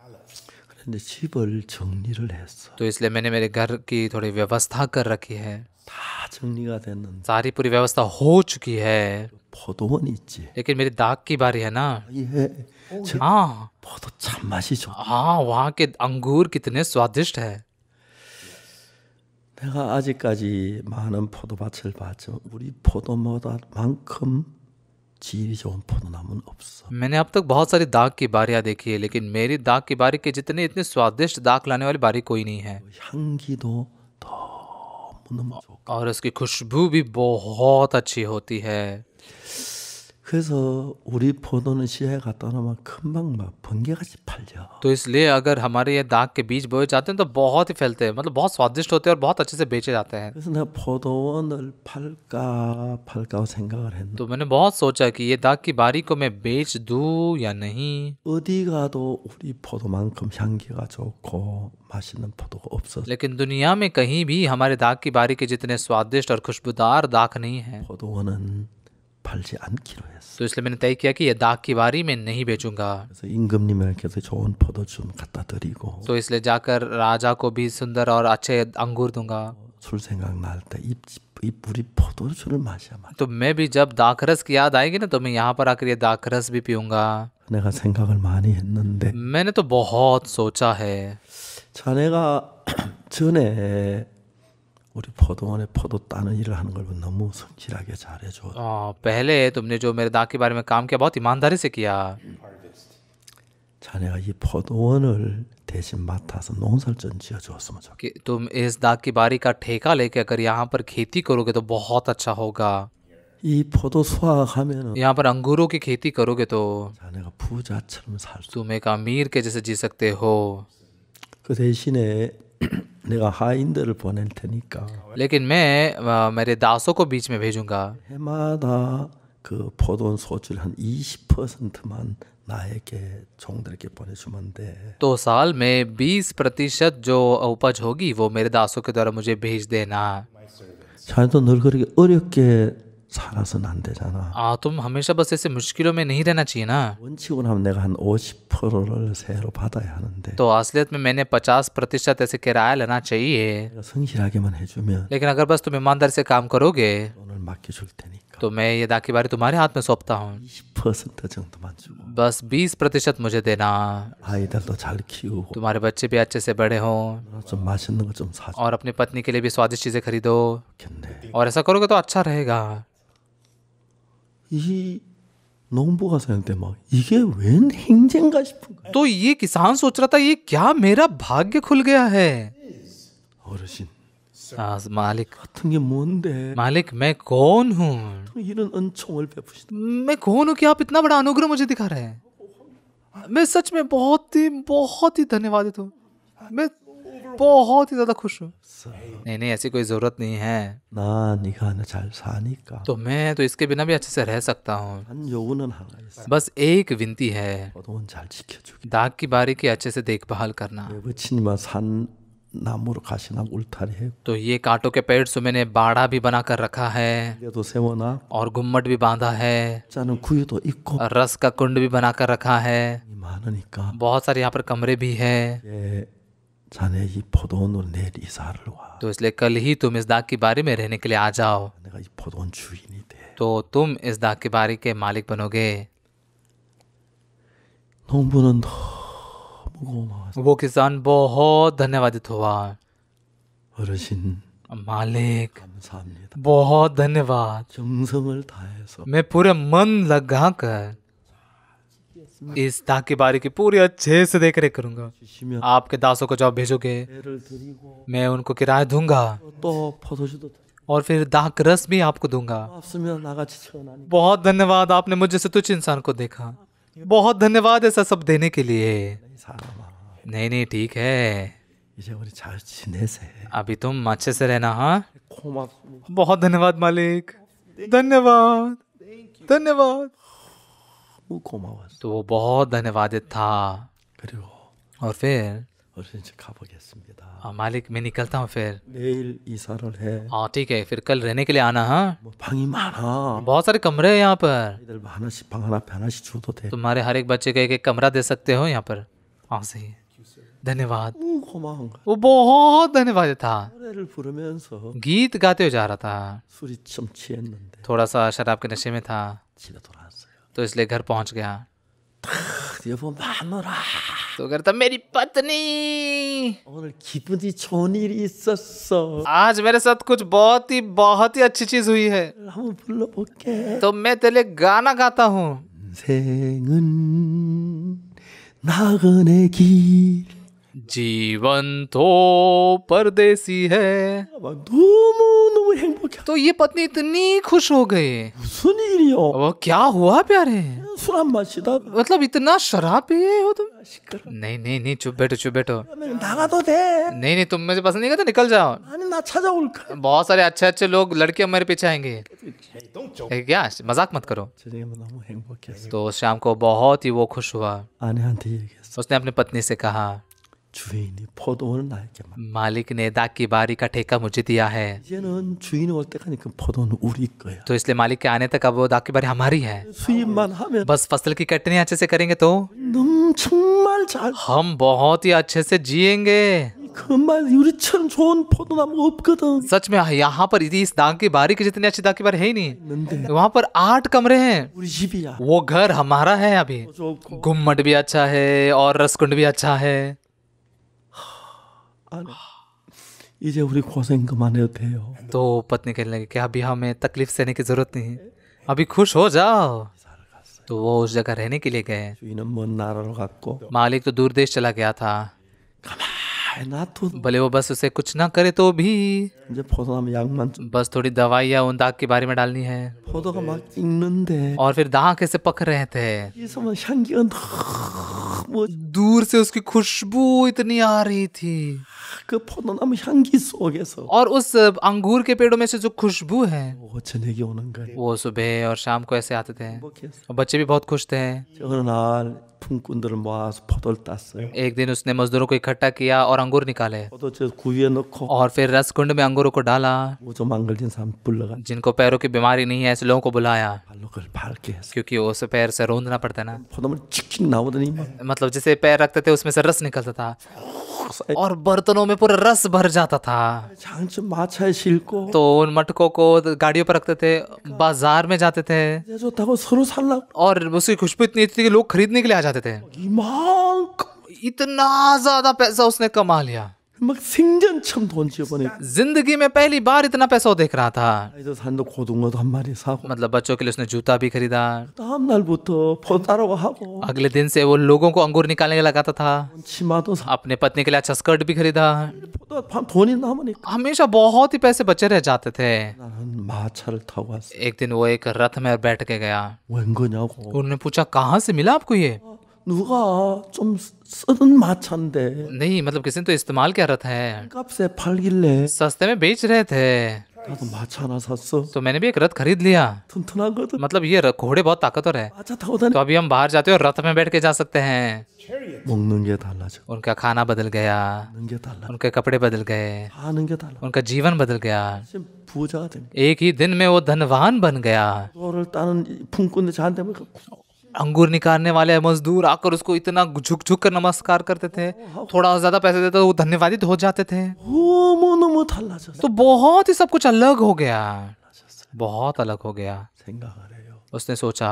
그런데 집을 정리를 했어. तो इसलिए मैंने मेरे घर की थोड़ी व्यवस्था कर रखी है। 다 정리가 됐는데 सारी पूरी व्यवस्था हो चुकी है, 포도원 있지. लेकिन मेरी दाग की बारी है ना। 예, 저 हाँ 포도 참 맛이 좋아. हाँ, वहाँ के अंगूर कितने स्वादिष्ट है। 내가 아직까지 많은 포도밭을 봤지만 우리 포도보다만큼 질이 좋은 포도나무는 없어. मैंने अब तक बहुत सारी दाग की बारियाँ देखी है, लेकिन मेरी दाग की बारी के जितने इतने स्वादिष्ट दाग लाने वाली बारी कोई नहीं है। 향기도 너무너무 좋고. और उसकी खुशबू भी बहुत अच्छी होती है। 그래서 우리 포도는 시야에 갖다 놓으면 금방 막 번개같이 팔려. तो इसलिए अगर हमारे ये दाग के बीज बोए जाते हैं तो बहुत ही फैलते हैं, मतलब बहुत स्वादिष्ट होते हैं और बहुत अच्छे से बेचे जाते हैं। 그래서 내가 포도원을 팔까 생각을 했는데 तो मैंने बहुत सोचा कि ये दाग की बारी को मैं बेच दूं या नहीं, 어디 가도 우리 포도만큼 향기가 좋고 맛있는 포도가 없어. लेकिन दुनिया में कहीं भी हमारे दाग की बारी के जितने स्वादिष्ट और खुशबूदार दाग नहीं है। 포도원은 팔지 않기로 했어. तो इसलिए मैंने तय किया कि ये दाग की बारी मैं नहीं बेचूंगा। 그래서 임금님에게도 좋은 포도 좀 갖다 드리고 तो इसलिए जाकर राजा को भी सुंदर और अच्छे अंगूर दूंगा। 술 생각날 때 이 우리 포도주를 마셔. तो मैं भी जब दाखरस की याद आएगी ना तो मैं यहाँ पर आकर ये दाखरस भी पीऊंगा। 내가 생각을 많이 했는데 मैंने तो बहुत सोचा है। 자네가 전에 우리 포도원에 포도 따는 일을 하는 걸 너무 성실하게 잘해줘. पहले तुमने जो मेरे दाग के बारे में काम किया बहुत ईमानदारी से किया। 자네가 이 포도원을 대신 맡아서 농사를 좀 지어줬으면 좋겠어. कि तुम इस दाग की बारी का ठेका लेके अगर यहाँ पर खेती करोगे तो बहुत अच्छा होगा। 이 포도 수확하면은 यहाँ पर अंगूरों की खेती करोगे तो 자네가 부자처럼 살 수. तुम एक अमीर के जैसे जी सकते हो। 그 대신에 내가 하인들을 보낼 테니까 लेकिन मैं मेरे दासों को बीच में भेजूंगा। 해마다 그 포도원 소출 한 20%만 나에게 종들에게 보내주면 돼. तो साल में 20% जो उपज होगी वो मेरे दासों के द्वारा मुझे भेज देना। 자네도 늘 그렇게 어렵게 살아서는 안 되잖아. तुम हमेशा बस ऐसे मुश्किलों में नहीं रहना चाहिए ना। 원칙으로 하면 내가 한 50%를 세로 받아야 하는데 तो असलियत में मैंने 50% ऐसे किराया लेना चाहिए, 내가 성실하게만 해주면 लेकिन अगर बस तुम ईमानदारी से काम करोगे 돈을 맡겨줄 테니까 तो मैं ये दाग की बारी तुम्हारे हाथ में सौंपता हूँ। 20% 정도만 주고 बस 20% मुझे देना। 아이들도 잘 키우고 तुम्हारे बच्चे भी अच्छे से बड़े हों 좀 맛있는 거 좀 사줘. और अपनी पत्नी के लिए भी स्वादिष्ट चीज़ें खरीदो। 좋겠네. और ऐसा करोगे तो अच्छा रहेगा। 이 농부가 생각할 때 막 이게 웬 행진가 싶은 거야. तो ये किसान सोच रहा था ये क्या मेरा भाग्य खुल गया है। 어르신 मालिक 같은 게 뭔데? मालिक मैं कौन हूँ? 이런 은총을 베푸시다. मैं कौन हूँ कि आप इतना बड़ा अनुग्रह मुझे दिखा रहे हैं? मैं सच में बहुत ही धन्यवादित हूँ। मैं बहुत ही ज्यादा खुश हूँ। नहीं, ऐसी कोई जरूरत नहीं है। 나 네가 하나 잘 사니까. तो मैं तो इसके बिना भी अच्छे से रह सकता हूँ। 한 요구는 하나 있어. बस एक विनती है, 포도원 잘 지켜주기. दाग की बारी की अच्छे से देखभाल करना। 부치님아 산 나무로 가시나 울타리 해. तो ये कांटों के पेड़ से मैंने बाड़ा भी बना कर रखा है 그래도 세워놔. और गुम्मट भी बांधा है, 자는 구유도 있고. और रस का कुंड भी बना कर रखा है। 많으니까. बहुत सारे यहाँ पर कमरे भी हैं। 예, 자네 이 포도원으로 내일 이사를 와. तो इसलिए कल ही तुम इस दाग की बारी में रहने के लिए आ जाओ। 내가 이 포도원 주인이 돼. तो तुम इस दाग की बारी के मालिक बनोगे। 농부는 너무 고마워. वो किसान बहुत धन्यवादित हुआ। 어르신 मालिक 감사합니다. बहुत धन्यवाद। 정성을 다해서 मैं पूरे मन लगा कर इस दाग की बारी की पूरी अच्छे से देख रेख करूंगा। 주시면 आपके दासों को जब भेजोगे 배를 드리고 मैं उनको किराया दूंगा 또 포도주도 और फिर दाग रस भी आपको दूंगा। 없으면 나같이 천하니. बहुत धन्यवाद, आपने मुझे से तुच्छ इंसान को देखा। बहुत धन्यवाद ऐसा सब देने के लिए। 사람아 नहीं, ठीक है, 이제 우리 잘 지내세. अभी तुम अच्छे से रहना। हाँ, 고맙습니다. बहुत धन्यवाद मालिक, धन्यवाद धन्यवाद। 너무 고마웠어. तो वो बहुत धन्यवादित था। 그리고 और फिर 어르신 집 가보겠습니다. मालिक मैं निकलता हूँ फिर। 내일 इ사를 해. हाँ ठीक है, फिर कल रहने के लिए आना। हाँ, 뭐 방이 많아. बहुत सारे कमरे हैं यहाँ पर। 애들 하나씩 방 하나 하나씩 줘도 돼. तुम्हारे हर एक बच्चे का एक एक कमरा दे सकते हो यहाँ पर। हाँ सही है, धन्यवाद। 너무 고마운 거야. वो बहुत धन्यवाद था। 노래를 부르면서 गीत गाते हुए जा रहा था। 술이 좀 취했는데 थोड़ा सा शराब के नशे में था, 집에 돌아왔어요. तो इसलिए घर पहुंच गया। 여보 마누라 तो कहता मेरी पत्नी, 오늘 기분이 좋은 일이 있었어. आज मेरे साथ कुछ बहुत ही अच्छी चीज हुई है, 한번 불러볼게. तो मैं तेरे लिए गाना गाता हूँ। 인생은 나그네 길. जीवन तो परदेसी है। 막 너무 행복해. तो ये पत्नी इतनी खुश हो गई। 무슨 일이요? वो क्या हुआ प्यारे? 술 안 마시다 मतलब इतना शराब पिए हो तुम? 시끄러. नहीं, चुप बैठो। 나가도 돼. नहीं, तुम मुझे पसंद नहीं करते, निकल जाओ। 아니 나 찾아올까? बहुत सारे अच्छे लोग लड़कियां मेरे पीछे आएंगे। Hey, don't joke. क्या मजाक मत करो। 저녁에 너무 행복했어. तो शाम को बहुत ही वो खुश हुआ। 아내한테 얘기했어. उसने अपनी पत्नी से कहा, 주인이 포도원을 나에게 막. मालिक ने दाग की बारी का ठेका मुझे दिया है, 이제는 주인이 올 때까지 그 포도는 우리 거야. तो इसलिए मालिक के आने तक अब वो दाग की बारी हमारी है। 수입만 하면 बस फसल की कटनी अच्छे से करेंगे तो 정말 잘. हम बहुत ही अच्छे से जिएंगे। 정말 우리처럼 좋은 포도나무 없거든. सच में यहाँ पर इस दाग की बारी की जितनी अच्छी दाग की बारी है ही नहीं। 있는데 वहाँ पर 8 कमरे हैं। 우리 집이야. वो घर हमारा है अभी। 좋고. गुम्मट भी अच्छा है और रसकुंड भी अच्छा है। 아내. 이제 우리 고생 그만해도 돼요. तो पत्नी कहने लगी कि अभी हमें तकलीफ सहने की जरूरत नहीं है, अभी खुश हो जाओ। तो वो उस जगह रहने के लिए गए। 주인은 먼 나라로 갔고 मालिक तो दूर देश चला गया था। 가만히 놔둬. भले वो बस उसे कुछ ना करे तो भी 이제 포도나무 약만 좀. बस थोड़ी दवाइयाँ उन दाग के बारे में डालनी है। 포도가 막 익는데 और फिर दाग कैसे पक रहे थे, 이서만 향기가 너무 दूर से उसकी खुशबू इतनी आ रही थी। 그 포도나무 향기 속에서 और उस अंगूर के पेड़ों में से जो खुशबू है 오, 저녁에 오는 거예요. वो सुबह और शाम को ऐसे आते थे। 행복했어. और बच्चे भी बहुत खुश थे। 어느 날 품꾼들을 모아서 포도를 땄어요. एक दिन उसने मजदूरों को इकट्ठा किया और अंगूर निकाले 포도 저 구유에 넣고 और फिर रस कुंड में अंगूरों को डाला। 무좀 망걸진 사람 불러가 जिनको पैरों की बीमारी नहीं है ऐसे लोगों को बुलाया, 발로 그걸 밟게 했어. क्योंकि उस पैर से रोंदना पड़ता है ना। 포도물 칙칙 나오더니 막 मतलब जैसे पैर रखते थे उसमें से रस निकलता था और बर्तनों में पूरा रस भर जाता था। 장점 마차에 싣고 तो उन मटकों को गाड़ियों पर रखते थे, बाजार में जाते थे 내 좋다고 서로 살라고 और उसकी खुशबू इतनी थी कि लोग खरीदने के लिए आ जाते थे। 이만큼 इतना ज्यादा पैसा उसने कमा लिया। 막 생전처럼 돈 지어보내. जिंदगी में पहली बार इतना पैसा वो देख रहा था। 아이도 산도 고등어도 한 마리 사고. मतलब बच्चों के लिए उसने जूता भी खरीदा। 다음 날부터 포도 따라고 하고. अगले दिन से वो लोगों को अंगूर निकालने के लगाता था। 치마도 사. अपने पत्नी के लिए अच्छा स्कर्ट भी खरीदा। 포도 돈이 남으니까. हमेशा बहुत ही पैसे बचे रह जाते थे। 나는 마차를 타고 왔어. एक दिन वो एक रथ में बैठ के गया। 웬 거냐고. उन्होंने पूछा कहाँ से मिला आपको ये? 누가 좀 쓰는 마차인데 नहीं मतलब किसी ने तो इस्तेमाल किया रथ है, 값에 팔길래 सस्ते में बेच रहे थे, 나도 마차 하나 샀어. तो मैंने भी एक रथ खरीद लिया। 튼튼하거든. मतलब ये घोड़े बहुत ताकतवर है, 마차 타고 다니. तो अभी हम बाहर जाते हो रथ में बैठ के जा सकते हैं। Chariot. 먹는 게 달라져. उनका खाना बदल गया, 먹는 게 달라. उनके कपड़े बदल गए, 하는 게 달라. उनका जीवन बदल गया। 지금 부자가 된 거야. एक ही दिन में वो धनवान बन गया। 그거를 따는 이 품꾼들 저한테 뭐 अंगूर निकालने वाले मजदूर आकर उसको इतना झुक झुक कर नमस्कार करते थे, थोड़ा ज्यादा पैसे देते तो वो धन्यवादित हो जाते थे। 너무너무 달라졌어. तो बहुत ही सब कुछ अलग हो गया, बहुत अलग हो गया। 생각을 해요. उसने सोचा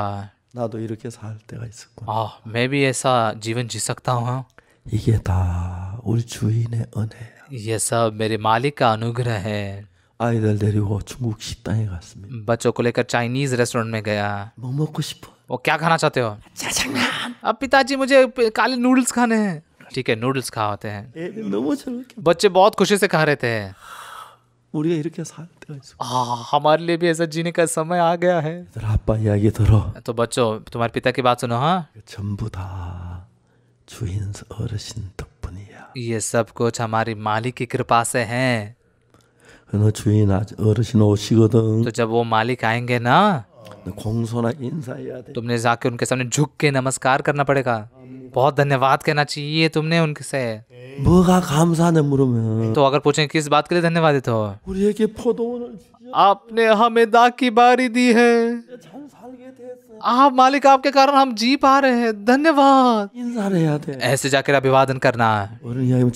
나도 이렇게 살 때가 있었구나. मैं भी ऐसा जीवन जी सकता हूँ। 이게 다 우리 주인의 은혜야. ये सब मेरे मालिक का अनुग्रह है। 아이들 데리고 중국 식당에 갔습니다. बच्चों को लेकर चाइनीज रेस्टोरेंट में गया। 뭐 먹고 싶어? वो क्या खाना चाहते हो? अब पिताजी मुझे काले नूडल्स खाने हैं। ठीक है नूडल्स खा होते हैं। 애들 너무 즐겁게. बच्चे बहुत खुशी से खा रहे थे। 우리가 이렇게 살 때가 있어. हमारे लिए भी ऐसा जीने का समय आ गया है। 얘들 아빠 이야기 들어. तो बच्चों तुम्हारे पिता की बात सुनो। हाँ 전부 다 주인 어르신 덕분이야. ये सब कुछ हमारी मालिक की कृपा से है। 너 주인 어르신 오시거든. तो जब वो मालिक आएंगे ना 너 공손하게 인사해야 돼. तुमने जाके उनके सामने झुक के नमस्कार करना पड़ेगा। बहुत धन्यवाद कहना चाहिए तुमने उनसे। 뭐가 감사하냐 물으면 तो अगर पूछें किस बात के लिए धन्यवादित हो? 우리에게 포도원을 आपने हमें दाग की बारी दी है। 잘 살게 됐어. आप मालिक आपके कारण हम जी पा रहे हैं, धन्यवाद। 인사를 해야 돼. ऐसे जाकर अभिवादन करना। 어른 이야기면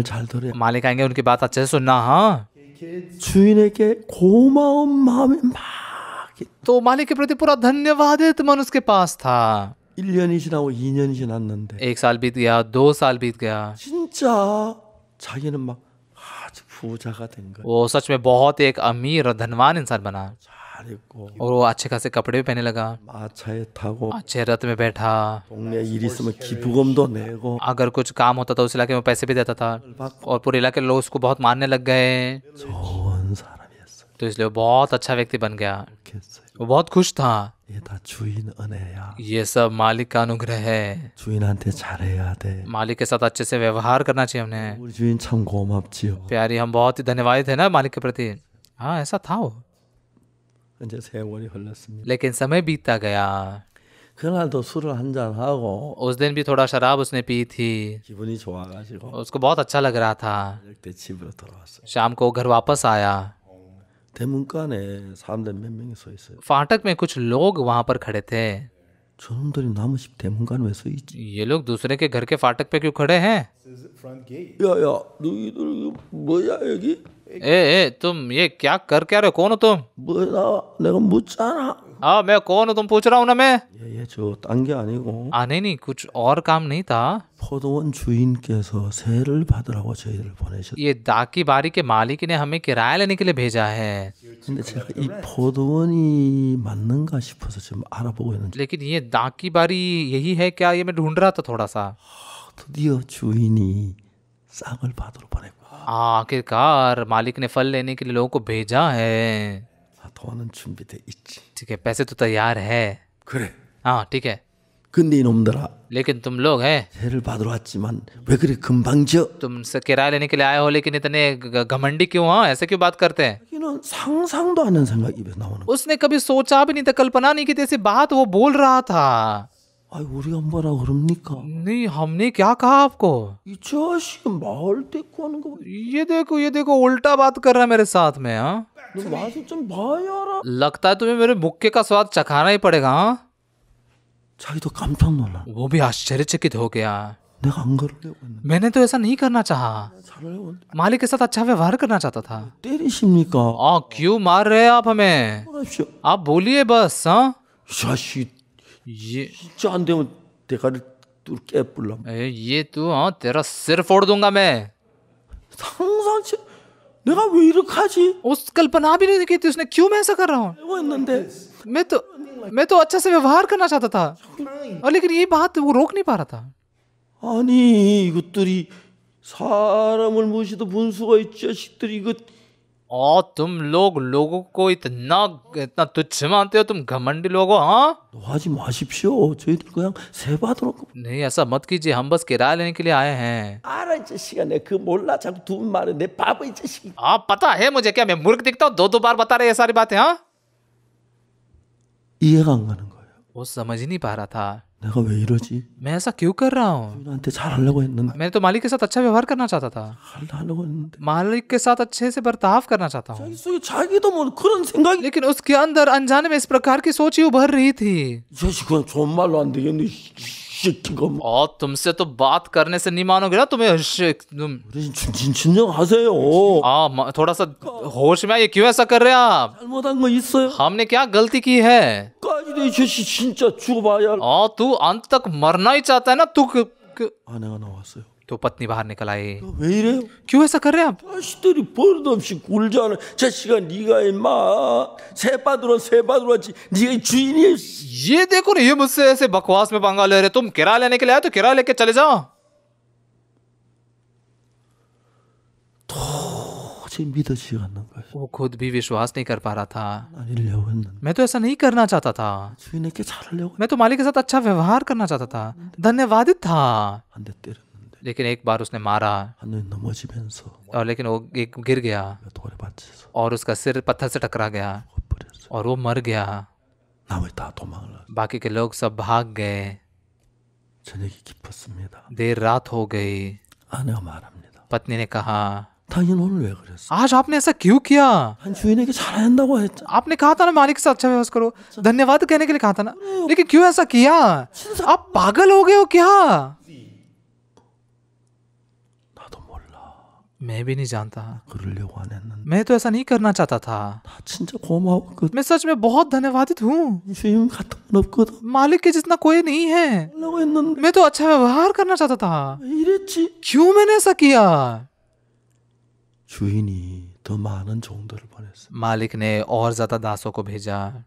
잘 들어야. मालिक आएंगे उनकी बात अच्छे से सुनना। हाँ 주인에게 고마운 마음이 막 तो मालिक के प्रति पूरा धन्यवादित मन उसके पास था। 1년이 지나고 2년이 지났는데 एक साल बीत गया, 2 साल बीत गया। 진짜 자기는 막 아주 부자가 된 거야. वो सच में बहुत ही एक अमीर और धनवान इंसान बना 잘 입고 और वो अच्छे खासे कपड़े भी पहनने लगा, 마차에 타고 अच्छे रथ में बैठा। 동네 일 있으면 기부금도 내고 अगर कुछ काम होता था उस इलाके में पैसे भी देता था और पूरे इलाके के लोग उसको बहुत मानने लग गए। 좋은 사람이었어. तो इसलिए वो बहुत अच्छा व्यक्ति बन गया। 그랬어요. वो बहुत खुश था। 이게 다 주인 은혜야. ये सब मालिक का अनुग्रह है। 주인한테 잘해야 돼. मालिक के साथ अच्छे से व्यवहार करना चाहिए हमने। 우리 주인 참 고맙지요. प्यारी हम बहुत ही धन्यवादित है ना मालिक के प्रति। हाँ ऐसा था वो। 이제 세월이 흘렀습니다. लेकिन समय बीतता गया। 그날도 술을 한잔 하고 उस दिन भी थोड़ा शराब उसने पी थी। 기분이 좋아가지고 उसको बहुत अच्छा लग रहा था। 저녁 때 집으로 돌아왔어요. शाम को घर वापस आया। 대문간에 사람들 몇 명이 서 있어요. फाटक में कुछ लोग वहां पर खड़े थे। 저놈들이 남의 집 대문간 왜 서 있지? ये लोग दूसरे के घर के फाटक पे क्यों खड़े हैं? This is front gate. 야야 너희들 이거 뭐야 여기? तुम ये क्या कर क्या रहे हो? कौन हो तुम? 뭐야 내가 묻잖아. हाँ मैं कौन हूँ तुम पूछ रहा हूँ ना मैं। 얘저딴 게 아니고 नहीं कुछ और काम नहीं था। 포도원 주인께서 세를 받으라고 저희를 보내셨. ये दाग की बारी के मालिक ने हमें किराया लेने के लिए भेजा है। 근데 제가 이 포도원이 맞는가 싶어서 지금 알아보고 있는데 लेकिन ये दाग की बारी यही है क्या, ये मैं ढूंढ रहा था थोड़ा सा। 드디어 주인이 싹을 받으러 보냈고. आखिरकार मालिक ने फल लेने के लिए लोगों को भेजा है। 돈은 준비돼 있지. ठीक है पैसे तो तैयार है। 그래. हाँ ठीक है 근데 이놈들아 लेकिन तुम लोग हैं, 세를 받으러 왔지만 왜 그리 금방 져? तुमसे किराया लेने के लिए आए हो लेकिन इतने घमंडी क्यों? हाँ ऐसे क्यों बात करते हैं? 이는 상상도 안 한 생각이 입에서 나오는 거야. उसने कभी सोचा भी नहीं था, कल्पना नहीं की थी ऐसी बात वो बोल रहा था। 아이 우리가 뭐라 그럽니까? नहीं हमने क्या कहा आपको? 이 자식 말 대꾸 하는 거. ये देखो उल्टा बात कर रहा है मेरे साथ में। हाँ 너 맛을 좀 봐야라. लगता है तुम्हें मेरे मुक्के का स्वाद चखाना ही पड़ेगा। हाँ 자기도 깜짝 놀라. वो भी आश्चर्यचकित हो गया। 내가 안 그러려고 했는데 मैंने तो ऐसा नहीं करना चाहा, 잘하려고 했는데 मालिक के साथ अच्छा व्यवहार करना चाहता था। 때리십니까? क्यों मार रहे हैं आप हमें? 그러십시오. आप बोलिए बस। हाँ 이 자식 ये 진짜 안 되면 대가리 뚫 깨뿔라. ये तू हाँ तेरा सिर फोड़ दूंगा मैं। 상상치 내가 왜 이렇게 하지? उस कल्पना भी नहीं की थी उसने, क्यों मैं ऐसा कर रहा हूँ। 하려고 했는데 मैं तो अच्छा से व्यवहार करना चाहता था, और लेकिन ये बात वो रोक नहीं पा रहा था। 아니 이것들이 사람을 무시도 분수가 이 자식들이 이거 और तुम लोगों को इतना इतना तुच्छ मानते हो, तुम घमंडी लोग हो। हाँ, 너 하지 마십시오. 저희들 그냥 세 받으러 नहीं ऐसा मत कीजिए, हम बस किराया लेने के लिए आए हैं। 알아 이 자식아 내가 그 몰라 자꾸 두 말에 내 바보 이 자식이 आप पता है मुझे क्या, मैं मूर्ख दिखता हूँ, दो बार बता रहे ये सारी बातें। हाँ, 이해가 안 가는 거예요. वो समझ ही नहीं पा रहा था 내가 왜 이러지? मैं ऐसा क्यों कर रहा हूँ। 주인한테 잘하려고 했는데 मैं तो मालिक के साथ अच्छा व्यवहार करना चाहता था, 하려고 했는데 मालिक के साथ अच्छे से बर्ताव करना चाहता हूँ, 자기 속에 자기도 뭐 그런 생각이 लेकिन उसके अंदर अनजाने में इस प्रकार की सोच ही उभर रही थी। 이 자식 그냥 좋은 말로 안 되겠네 이 새끼가 뭐 और तुमसे तो बात करने से नहीं मानोगे ना, तुम्हें तुम 어르신 진정하세요. थोड़ा सा होश में आइए, क्यों ऐसा कर रहे हैं आप। 잘못한 거 있어요? हमने क्या गलती की है। 까지도 이 자식 진짜 죽어봐야 할 और तू अंत तक मरना ही चाहता है ना। 아내가 나왔어요. तो पत्नी बाहर निकल आई। 너 왜 이래요? क्यों ऐसा कर रहे हैं आप। 자식들이 버릇없이 굴잖아. 자식아 네가 임마 새 받으러 하지. 네가 주인이야. ये देखो ना, ये मुझसे ऐसे बकवास में पंगा ले रहे। तुम किराया लेने के लिए आए तो किराया लेके चले जाओ। 도저히 믿어지지 않는 거예요. वो खुद भी विश्वास नहीं कर पा रहा था। 아니려고 했는데 मैं तो ऐसा नहीं करना चाहता था, 주인에게 잘하려고 मैं तो मालिक के साथ अच्छा व्यवहार करना चाहता था, धन्यवादित था। 한 대 때렸는데 लेकिन एक बार उसने मारा, 하늘에 넘어지면서 और लेकिन वो एक गिर गया 돌에 받쳐서 और उसका सिर पत्थर से टकरा गया 버렸어요. और वो मर गया। 나머지 다 도망을 하죠. बाकी के लोग सब भाग गए। 저녁이 깊었습니다. देर रात हो गई। 아내가 말합니다. पत्नी ने कहा, 당신 오늘 왜 그랬어? आज आपने ऐसा क्यों किया। 한 주인에게 잘해야 한다고 했잖아. आपने कहा था ना मालिक से अच्छा व्यवहार करो, धन्यवाद कहने के लिए कहा था ना, लेकिन क्यों ऐसा किया। आप पागल हो गए हो क्या। 나도 몰라. मैं भी नहीं जानता, 그러려고 안 했는데 मैं तो ऐसा नहीं करना चाहता था। 나 진짜 고마웠거든. मैं सच में बहुत धन्यवादित हूँ। 주인 같은 건 없거든. मालिक के जितना कोई नहीं है। 하려고 했는데 मैं तो अच्छा व्यवहार करना चाहता था, 왜 이랬지? क्यों मैंने ऐसा किया। 주인이 더 많은 종들을 보냈어. मालिक ने और ज्यादा दासों को भेजा।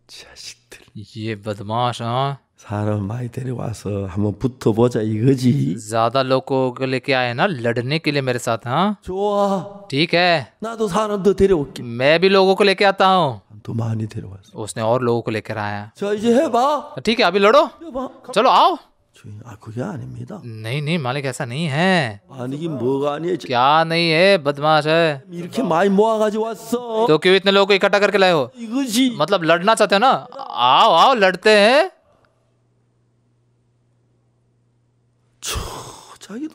자식들. ये बदमाश। हाँ, 사람 많이 데려와서 한번 붙어보자 이거지. ज्यादा लोगों को लेके आए ना लड़ने के लिए मेरे साथ। हाँ 좋아. ठीक है, 나도 사람 더 데려올게. मैं भी लोगों को लेके आता हूँ। 더 많이 데려왔어. उसने और लोगों को लेकर आया। 자 이제 해봐. ठीक है, अभी लड़ो, 해봐. चलो आओ। 주인 그게 아닙니다. नहीं नहीं मालिक, ऐसा नहीं है। 아니긴 뭐가 아니에요. क्या नहीं है, बदमाश है। 이렇게 많이 모아가지고 왔어. तो क्यों इतने लोगों को इकट्ठा करके लाए हो। 이거지. मतलब लड़ना चाहते हो ना, आओ आओ लड़ते हैं। 자기도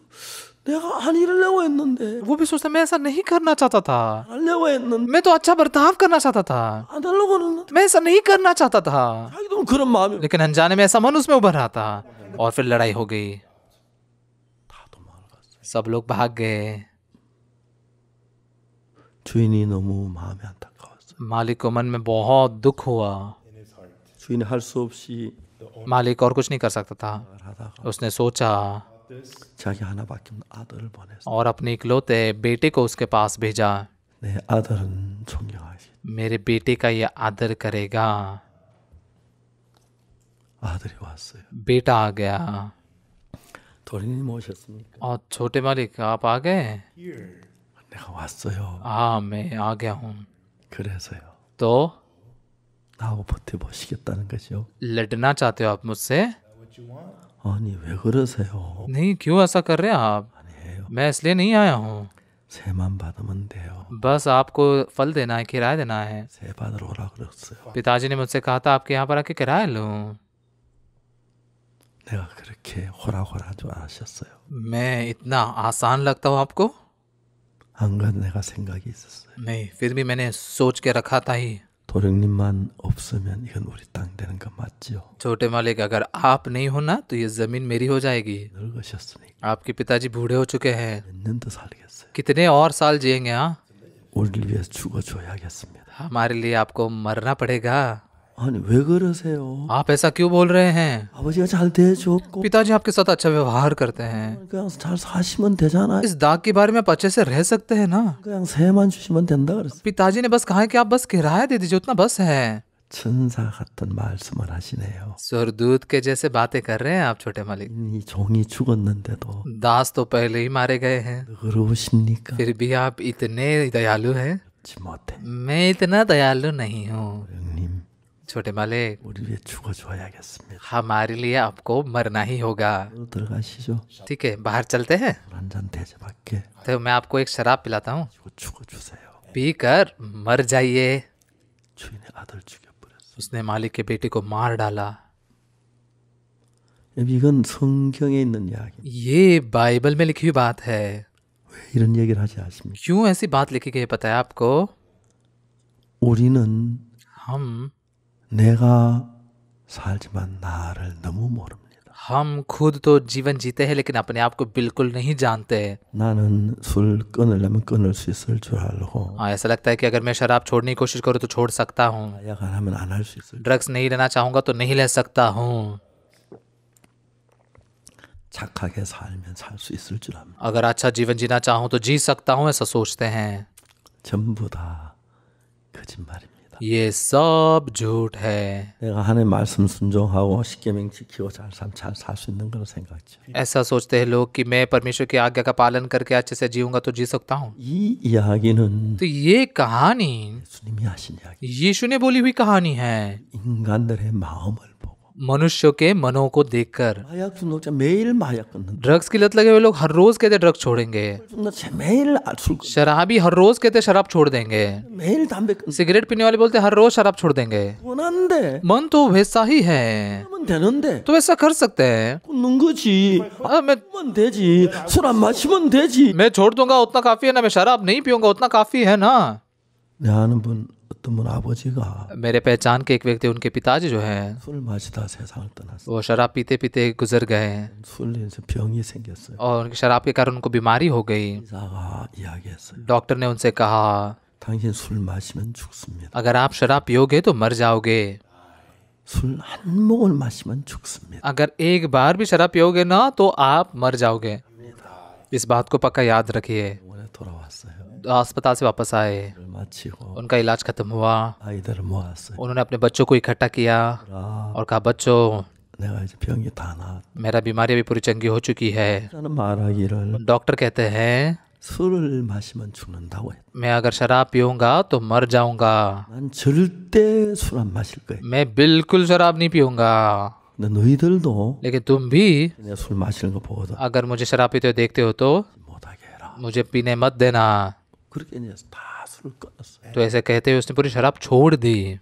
내가 안 이러려고 했는데 वो भी सोचता मैं ऐसा नहीं करना चाहता था, 하려고 했는데 मैं तो अच्छा बर्ताव करना चाहता था, 안 하려고 했는데 मैं ऐसा नहीं करना चाहता था। 자기도 그런 마음이 लेकिन अनजाने में ऐसा मन उसमें उभर रहा था और फिर लड़ाई हो गई। 다 도망갔어. सब लोग भाग गए। 주인이 너무 마음이 안타까웠어. मालिक को मन में बहुत दुख हुआ। 주인이 할 수 없이 मालिक और कुछ नहीं कर सकता था। 하다가 उसने सोचा 자기 하나밖에 없는 아들을 보냈어. और अपने इकलौते बेटे को उसके पास भेजा। 내 아들은 존경하시. मेरे बेटे का ये आदर करेगा। 아들이 왔어요. बेटा आ गया। 도련님 오셨습니까? और छोटे मालिक आप आ गए। 내가 왔어요. हाँ मैं आ गया हूँ। 그래서요. तो 나하고 버텨보시겠다는 거죠. लड़ना चाहते हो आप मुझसे। 아니 왜 그러세요? नहीं, क्यों ऐसा कर रहे हैं आप। 아니에요. मैं इसलिए नहीं आया हूँ, 새만 받으면 돼요. बस आपको फल देना है, किराया देना है। 새 받으러 오라 그랬어요. पिताजी ने मुझसे कहा था आपके यहाँ पर आके किराया लूँ। 내가 그렇게 호락호락한 줄 아셨어요. मैं इतना आसान लगता हूँ आपको। 안 그래도 내가 생각이 있었어요. नहीं, फिर भी मैंने सोच के रखा था ही। 도령님만 없으면 이건 우리 땅 되는 거 맞죠? छोटे मालिक, अगर आप नहीं हो ना तो ये जमीन मेरी हो जाएगी। 늙으셨으니까 आपके पिताजी बूढ़े हो चुके हैं, 몇 년 더 살겠어요. कितने और साल जिएंगे। हाँ, 우리를 위해서 죽어줘야겠습니다. हमारे लिए आपको मरना पड़ेगा। 아니 왜 그러세요? आप ऐसा क्यों बोल रहे हैं? 아버지가 잘 대해줬고 पिताजी आपके साथ अच्छा व्यवहार करते हैं, 그냥 잘 사시면 되잖아요. इस दाग के बारे में आप अच्छे से रह सकते हैं ना। 그냥 세만 주시면 된다 그랬어요. पिताजी ने बस कहा है कि आप बस किराया दे दीजिए, उतना बस है। 천사 같은 말씀을 하시네요. स्वर्गदूत के जैसे बातें कर रहे हैं आप छोटे मालिक। 이 종이 죽었는데도 दास तो पहले ही मारे गए हैं, 그러십니까? फिर भी आप इतने दयालु हैं। 지 못해. मैं इतना दयालु नहीं हूँ। 형님, छोटे मालिक, 우리 위해 죽어줘야겠습니다. हमारे लिए आपको मरना ही होगा। 들어가시죠. ठीक है, बाहर चलते हैं। 한잔 대접할게. तो मैं आपको एक शराब पिलाता हूँ, 이거 죽어주세요. पीकर मर जाइए। 주인의 아들 죽여버렸어. उसने मालिक के बेटे को मार डाला। 이건 성경에 있는 이야기. ये बाइबल में लिखी हुई बात है। 왜 이런 얘기를 하지 않습니까? क्यों ऐसी बात लिखी गई है पता है आपको? 우리는 हम 내가 살지만 나를 너무 모릅니다. हम खुद तो जीवन जीते हैं लेकिन अपने आप को बिल्कुल नहीं जानते। 나는 술 끊으려면 끊을 수 있을 줄 알고 हाँ, ऐसा लगता है कि अगर मैं शराब छोड़ने की कोशिश करूँ तो छोड़ सकता हूँ, 마약 안 하면 안 할 수 있을 줄 ड्रग्स नहीं लेना चाहूँगा तो नहीं ले सकता हूँ, 착하게 살면 살 수 있을 줄 압니다. अगर अच्छा जीवन जीना चाहूँ तो जी सकता हूँ, ऐसा सोचते हैं। 전부 다 거짓말입니다. ये सब झूठ है। 내가 하나님 말씀 순종하고 십계명 지키고 잘 살 수 있는 거로 생각죠. ऐसा सोचते हैं लोग कि मैं परमेश्वर की आज्ञा का पालन करके अच्छे से जीऊंगा तो जी सकता हूँ। 이 이야기는 तो ये कहानी 예수님이 하신 이야기. यीशु ने बोली हुई कहानी है, 인간들의 마음을 보고 मनुष्यों के मनों को देखकर। 마약 중독자 매일 마약 끊는다. ड्रग्स की लत लगे हुए लोग हर रोज कहते ड्रग्स छोड़ेंगे, 중독자 매일 술 끊는다. शराबी हर रोज कहते शराब छोड़ देंगे, 매일 담배 끊는다. सिगरेट पीने वाले बोलते हर रोज शराब छोड़ देंगे। 원한데 मन तो वैसा ही है, 하면 되는데 तो ऐसा कर सकते हैं। 끊는 거지. मैं 하면 되지. 술 안 마시면 되지. मैं छोड़ दूंगा उतना काफी है ना, मैं शराब नहीं पीऊंगा उतना काफी है ना। 내 아는 분 어떤 분 아버지가 मेरे पहचान के एक व्यक्ति, उनके पिताजी जो हैं 술 마시다 세상을 떠났어. वो शराब पीते पीते गुजर गए 술에서 병이 생겼어요. और उनकी शराब के कारण उनको बीमारी हो गई। 의사가 이야기했어요. डॉक्टर ने उनसे कहा, 당신 술 마시면 죽습니다. अगर आप शराब पियोगे तो मर जाओगे, 술 한 모금 마시면 죽습니다. अगर एक बार भी शराब पियोगे ना तो आप मर जाओगे। इस बात को पक्का याद रखिए। 병원에 돌아왔어요. अस्पताल से वापस आए, 술 마치고 उनका इलाज खत्म हुआ, 아이들을 모았어요. उन्होंने अपने बच्चों को इकट्ठा किया 아, और कहा, बच्चों 내가 이제 병이 다 나았다. मेरा बीमारी अभी पूरी चंगी हो चुकी है। 저는 말하기를 डॉक्टर कहते हैं 술을 마시면 죽는다고 했다. मैं अगर शराब पीऊंगा तो मर जाऊंगा, 난 절대 술 안 마실 거야. मैं बिल्कुल शराब नहीं पीऊंगा। 근데 너희들도 लेकिन तुम भी 내가 술 마시는 거 보고도 अगर मुझे शराब पीते हुए देखते हो तो 못하게 해라. मुझे पीने मत देना। 그렇게 이제 다 술을 끊었어요. तो ऐसे कहते हुए उसने पूरी शराब छोड़ दी।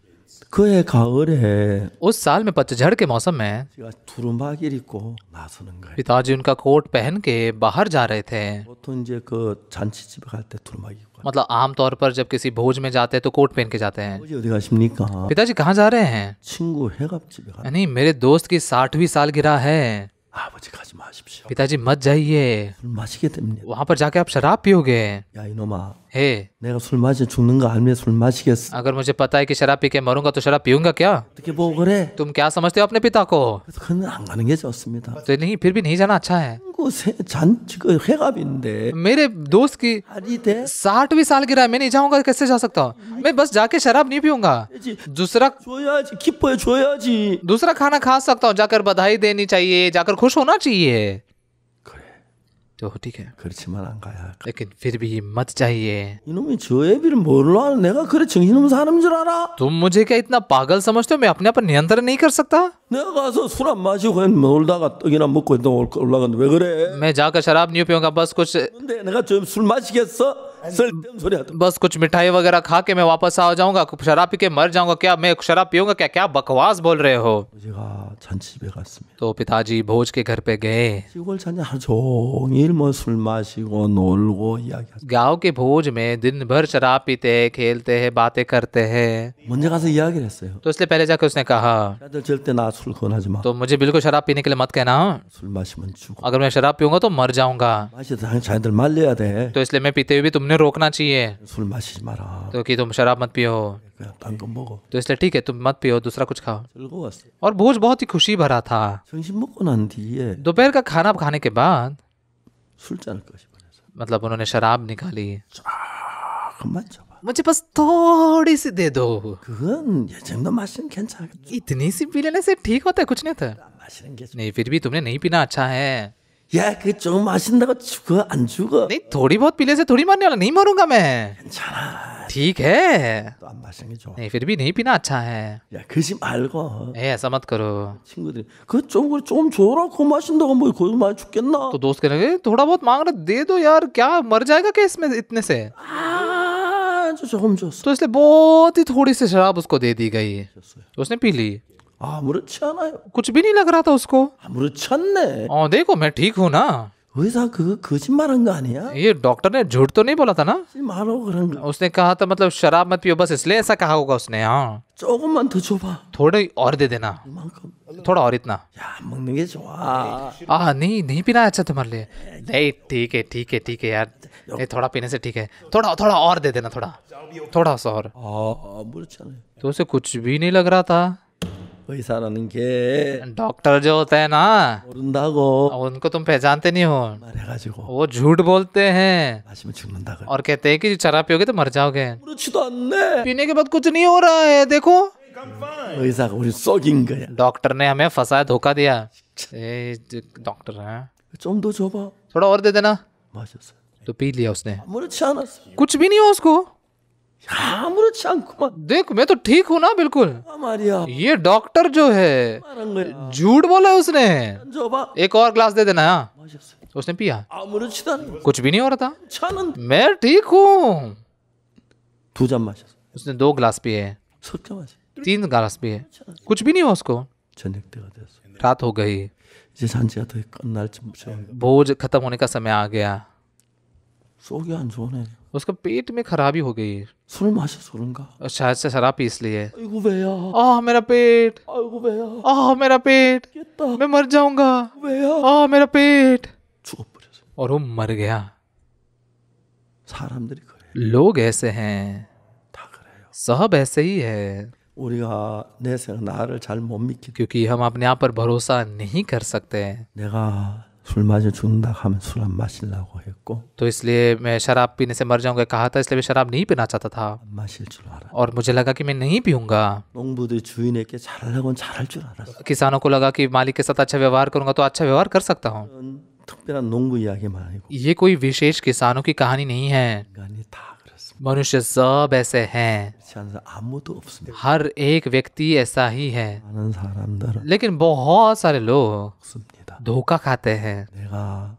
그해 가을에 उस साल में पतझड़ के मौसम में 제가 두루마기를 입고 나서는 거예요. पिताजी उनका कोट पहन के बाहर जा रहे थे। 보통 이제 그 잔치집에 갈 때 두루마기 입고 가요. मतलब आमतौर पर जब किसी भोज में जाते हैं तो कोट पहन के जाते हैं। 아버지 어디 가십니까? पिताजी कहाँ जा रहे हैं? 친구 회갑집에 가. नहीं, मेरे दोस्त की 60वीं सालगिरह है। 아버지 가지 마십시오. पिताजी मत जाइए, 술 마시게 됩니다. वहां पर जाके आप शराब पियोगे। 야 이놈아, हे, 내가 술 마시 죽는 거 알면 술 마시겠어. अगर मुझे पता है कि शराब पी के मरूंगा तो शराब पीऊंगा क्या? 어떻게 보고 그래? तुम क्या समझते हो अपने पिता को? 그래서 그는 안 가는 게 좋습니다. तो नहीं, फिर भी नहीं जाना अच्छा है। 친구 잔치 그 회갑인데 मेरे दोस्त की 할이 돼? 60वीं सालगिरह, मैं नहीं जाऊंगा, कैसे जा सकता हूँ? मैं बस जाके शराब नहीं पीऊंगा, दूसरा 줘야지, 기뻐해 줘야지. दूसरा खाना खा सकता हूँ, जाकर बधाई देनी चाहिए, जाकर खुश होना चाहिए। 그래, तो ठीक है, 그렇지만 안 가야 할까? लेकिन फिर भी मत चाहिए। 이놈이 저 애비를 뭘로 하는 내가 그래 정신없는 사람인 줄 알아? तुम मुझे क्या इतना पागल समझते हो? मैं अपने पर नियंत्रण नहीं कर सकता? 내가 가서 술 안 마시고 그냥 놀다가 떡이나 먹고 올라갔는데 왜 그래? मैं जाकर शराब नहीं पीऊंगा, बस कुछ 근데 내가 좀 술 마시겠어? 쓸데없는 소리 하다. बस कुछ मिठाई वगैरह खा के मैं वापस आ जाऊंगा, शराब पी के मर जाऊंगा क्या? मैं शराब पीऊंगा क्या? क्या बकवास बोल रहे हो? 제가 잔치집에 갔습니다. तो पिताजी भोज के घर पे गए। 시골 잔치 하루 종일 뭐 술 마시고 놀고 이야기하죠. गांव के भोज में दिन भर शराब पीते हैं, खेलते हैं, बातें करते हैं। 먼저 가서 이야기를 했어요. तो इसलिए पहले जाकर उसने कहा, 다들 절대 나 술 권하지 마. तो मुझे बिल्कुल शराब पीने के लिए मत कहना, 술 마시면 죽어. अगर मैं शराब पीऊंगा तो मर जाऊंगा। 마시다 자기들 말려야 돼. तो इसलिए मैं पीते हुए भी तुमने रोकना चाहिए, 술 마시지 마라. तो कि तुम शराब मत पियो। 그냥 딴 거 먹어. तो इसलिए ठीक है, तुम मत पियो, दूसरा कुछ खाओ। 즐거웠어. और भोज बहुत ही खुशी भरा था। 점심 먹고 난 뒤에 दोपहर का खाना खाने के बाद 술잔을 꺼집어내서 मतलब उन्होंने शराब निकाली। 그만 줘봐. मुझे बस थोड़ी सी दे दो। 그건 이 정도 마시면 괜찮겠지. इतनी सी पी लेने से ठीक होता है, कुछ नहीं था। 안 마시는 게 좋아. नहीं, फिर भी तुमने नहीं पीना अच्छा है। 야, 그 조금 마신다고 죽어 안 죽어? नहीं, थोड़ी बहुत पीने से थोड़ी मरने वाला, नहीं मरूंगा मैं। 괜찮아. ठीक है, 또 안 마시는 게 좋아. नहीं फिर भी नहीं पीना अच्छा है। 야, 그러지 말고 ऐसा मत करो। 친구들이 그 조금 줘라. 그거 마신다고 뭐 거기 많이 죽겠나? तो दोस्त कह रहे हैं, थोड़ा बहुत मांग रहे, दे दो यार, क्या मर जाएगा क्या इसमें इतने से। 아주 조금 줬어. तो इसलिए बहुत ही थोड़ी सी शराब उसको दे दी गई। 줬어요. तो उसने पी ली। 아무렇지 않아요. कुछ भी नहीं लग रहा था उसको। 아무렇지 않네. देखो मैं ठीक हूँ ना। 의사 그거 거짓말한 거 아니야? ये डॉक्टर ने झूठ तो नहीं बोला था ना। 하지 말라고 그런 거. उसने कहा था मतलब शराब मत पियो, बस इसलिए ऐसा कहा होगा उसने। हाँ, 조금만 더 줘봐. थोड़े और दे देना, 이만큼. थोड़ा और इतना। 야, 먹는 게 좋아. नहीं नहीं पीना अच्छा तुम्हारे लिए। नहीं ठीक है ठीक है ठीक है यार, नहीं थोड़ा पीने से ठीक है, थोड़ा थोड़ा और दे देना, थोड़ा सा और। 아무렇지 않아요. तो उसे कुछ भी नहीं लग रहा था। 의사라는 게 डॉक्टर जो होता है ना, 모른다고 उनको तुम पहचानते नहीं हो। 말해가지고 वो झूठ बोलते हैं 마시면 죽는다 그래. और कहते हैं कि शराब पियोगे तो मर जाओगे। 그렇지도 않네. पीने के बाद कुछ नहीं हो रहा है, देखो। 의사가 우리 속인 거야. डॉक्टर ने हमें फंसाया, धोखा दिया। डॉक्टर है, 좀 더 줘봐. थोड़ा और दे देना। 마셨어. तो पी लिया उसने, 아무렇지 않았어. कुछ भी नहीं हुआ उसको। 아무렇지 않구만. देख मैं तो ठीक हूँ ना बिल्कुल। 아 말이야. ये डॉक्टर जो है 말한 거야. झूठ बोला है उसने। 안 줘봐. एक और ग्लास दे देना। 마셨어. उसने पिया, 아무렇지도 않아. कुछ भी नहीं हो रहा था। 차는 मैं ठीक हूँ। 2잔 마셨어. उसने 2 ग्लास पिए, 석 잔 마셨어. 3 ग्लास पिए, कुछ भी नहीं हुआ उसको। 저녁 때가 됐어. रात हो गई, 이제 잔치가 더 끝날 쯤 भोज खत्म होने का समय आ गया। 속이 안 좋네. उसका पेट में खराबी हो गई, 술 마셔서 그런가? और शायद से शराब पी इसलिए। 아이고 배야. मेरा पेट, 아이고 배야. मेरा पेट, 깼다. मैं मर जाऊंगा। 배야. मेरा पेट। 죽어버렸어. और वो मर गया। 사람들이 그래. लोग ऐसे हैं, 다 그래요. सब ऐसे ही है, 우리가 내 생각 나를 잘 못 믿기. क्योंकि हम अपने आप पर भरोसा नहीं कर सकते। 내가 술 마셔 죽는다 하면 술 안 마시려고 했고 तो इसलिए मैं शराब पीने से मर जाऊंगा कहा था, इसलिए मैं शराब नहीं पीना चाहता था। 안 마실 줄 알아. और मुझे लगा कि मैं नहीं पीऊंगा। 농부들이 주인에게 잘하려고는 잘할 줄 알았어. किसानों को लगा कि मालिक के साथ अच्छा व्यवहार करूंगा तो अच्छा व्यवहार कर सकता हूँ। 특별한 농부 이야기만 아니고 ये कोई विशेष किसानों की कहानी नहीं है। 인간이 다 그렇습니다. मनुष्य सब ऐसे हैं, 그렇지 않은 사람 아무도 없습니다. हर एक व्यक्ति ऐसा ही है। 많은 사람들은 लेकिन बहुत सारे लोग 없습니다. धोखा खाते हैं। 내가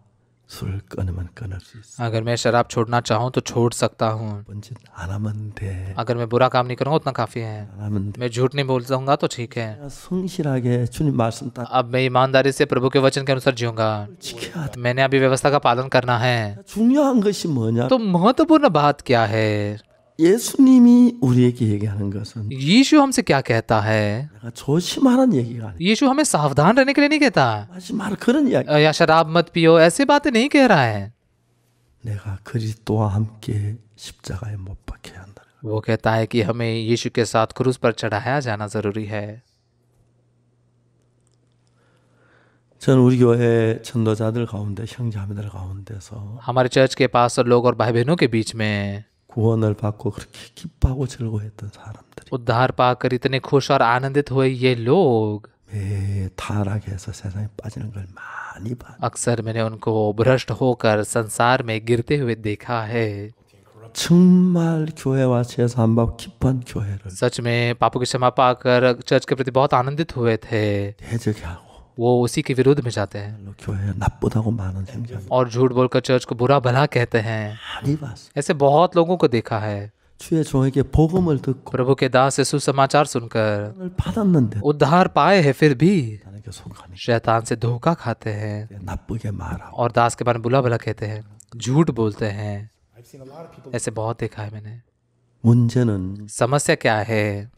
술 끊으면 끊을 수 있어. अगर मैं शराब छोड़ना चाहूँ तो छोड़ सकता हूँ। 번짓 안 하면 돼. अगर मैं बुरा काम नहीं करूँगा उतना काफ़ी है। 안 하면 돼. मैं झूठ नहीं बोल दूंगा तो ठीक है। 내가 성실하게 주님 말씀 딱 अब मैं ईमानदारी से प्रभु के वचन के अनुसार जीऊंगा। 지켜야 돼. मैंने अभी व्यवस्था का पालन करना है। 중요한 것이 뭐냐? तो महत्वपूर्ण बात क्या है? 예수님이 우리에게 얘기하는 것은 यीशु हमसे क्या कहता है? 내가 조심하라는 얘기가 아니야. यीशु हमें सावधान रहने के लिए नहीं कहता, 하지 마라 그런 이야기. या शराब मत पियो, ऐसी बातें नहीं कह रहा है। 내가 그리스도와 함께 십자가에 못 박혀야 한다. वो कहता है कि हमें यीशु के साथ क्रूस पर चढ़ाया जाना जरूरी है। 저는 우리 교회 전도자들 가운데 형제자매들 가운데서 हमारे चर्च के पास्टर लोग और भाई बहनों के बीच में 구원을 받고 그렇게 기뻐하고 즐거워했던 사람들이 उद्धार पाकर इतने खुश और आनंदित हुए ये लोग, 매 타락해서 세상에 빠지는 걸 많이 봐. अक्सर मैंने उनको भ्रष्ट होकर संसार में गिरते हुए देखा है। 정말 교회와 제사 안 받고 기뻐한 교회를 सच में पापों की क्षमा पाकर चर्च के प्रति बहुत आनंदित हुए थे, 대적이 하고 वो उसी के विरुद्ध में जाते हैं 교회 나쁘다고 많은 형제자매 और झूठ बोलकर चर्च को बुरा भला कहते हैं। 많이 봤어. ऐसे बहुत लोगों को देखा है। 주의 종에게 복음을 듣고 प्रभु के दास से सुसमाचार सुनकर 을 받았는데 उद्धार पाए हैं, फिर भी 나에게 속하니 शैतान से धोखा खाते हैं 나쁘게 말하고 और दास के बारे में बुला भला कहते हैं, झूठ बोलते हैं। I've seen a lot of people ऐसे बहुत देखा है मैंने। 문제는 समस्या क्या है?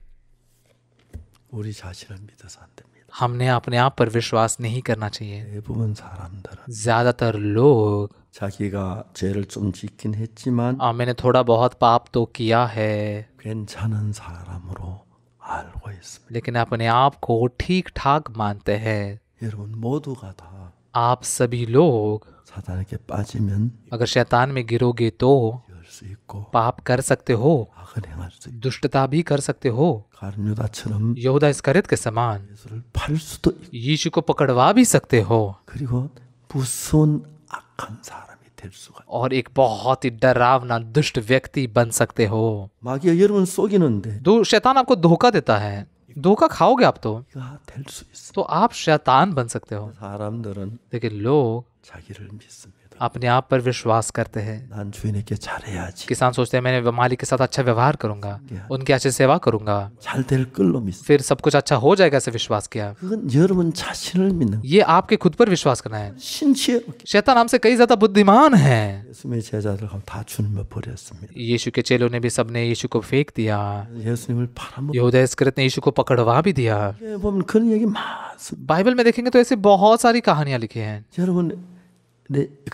우리 자신을 믿어서 안 됩니다. हमने अपने आप पर विश्वास नहीं करना चाहिए। 대부분 사람들은 ज्यादातर लोग 자기가 죄를 좀 짓긴 했지만 मैंने थोड़ा बहुत पाप तो किया है, 괜찮은 사람으로 알고 있습니다. लेकिन अपने आप को ठीक ठाक मानते हैं। 여러분 모두가 다 आप सभी लोग 사단에게 빠지면 अगर शैतान में गिरोगे तो 열 수 있고 पाप कर सकते हो, 악을 행할 수 있고 दुष्टता भी कर सकते हो। 가룟 유다처럼 यहूदा इस्करियत के समान 예수를 팔 수도 있고 यीशु को पकड़वा भी सकते हो 그리고 무서운 악한 사람이 될 수가 있고 और एक बहुत ही डरावना दुष्ट व्यक्ति बन सकते हो। 마귀가 여러분 속이는데 शैतान आपको धोखा देता है, धोखा खाओगे आप तो 이가 될 수 있어. तो आप शैतान बन सकते हो। 사람들은 लेकिन लोग 자기를 믿습니다. अपने आप पर विश्वास करते हैं। 난 주인에게 잘해야지. किसान सोचते हैं मैंने मालिक के साथ अच्छा व्यवहार करूंगा, उनकी अच्छी सेवा करूंगा, 잘 될 걸로 믿습니다. फिर सब कुछ अच्छा हो जाएगा, ऐसे विश्वास किया। 그건 여러분 자신을 믿는 ये आपके खुद पर विश्वास करना है। 신지혜롭게 शैतान हमसे कई ज्यादा बुद्धिमान है। 예수님의 제자들 다 주님을 버렸습니다. यीशु के चेलों ने भी सबने यीशु को फेंक दिया। 예수님을 팔아먹. यहूदा इस्करियत ने यीशु को पकड़वा भी दिया। 보면 그런 얘기 많습니다. बाइबल में देखेंगे तो ऐसे बहुत सारी कहानियां लिखी हैं। 여러분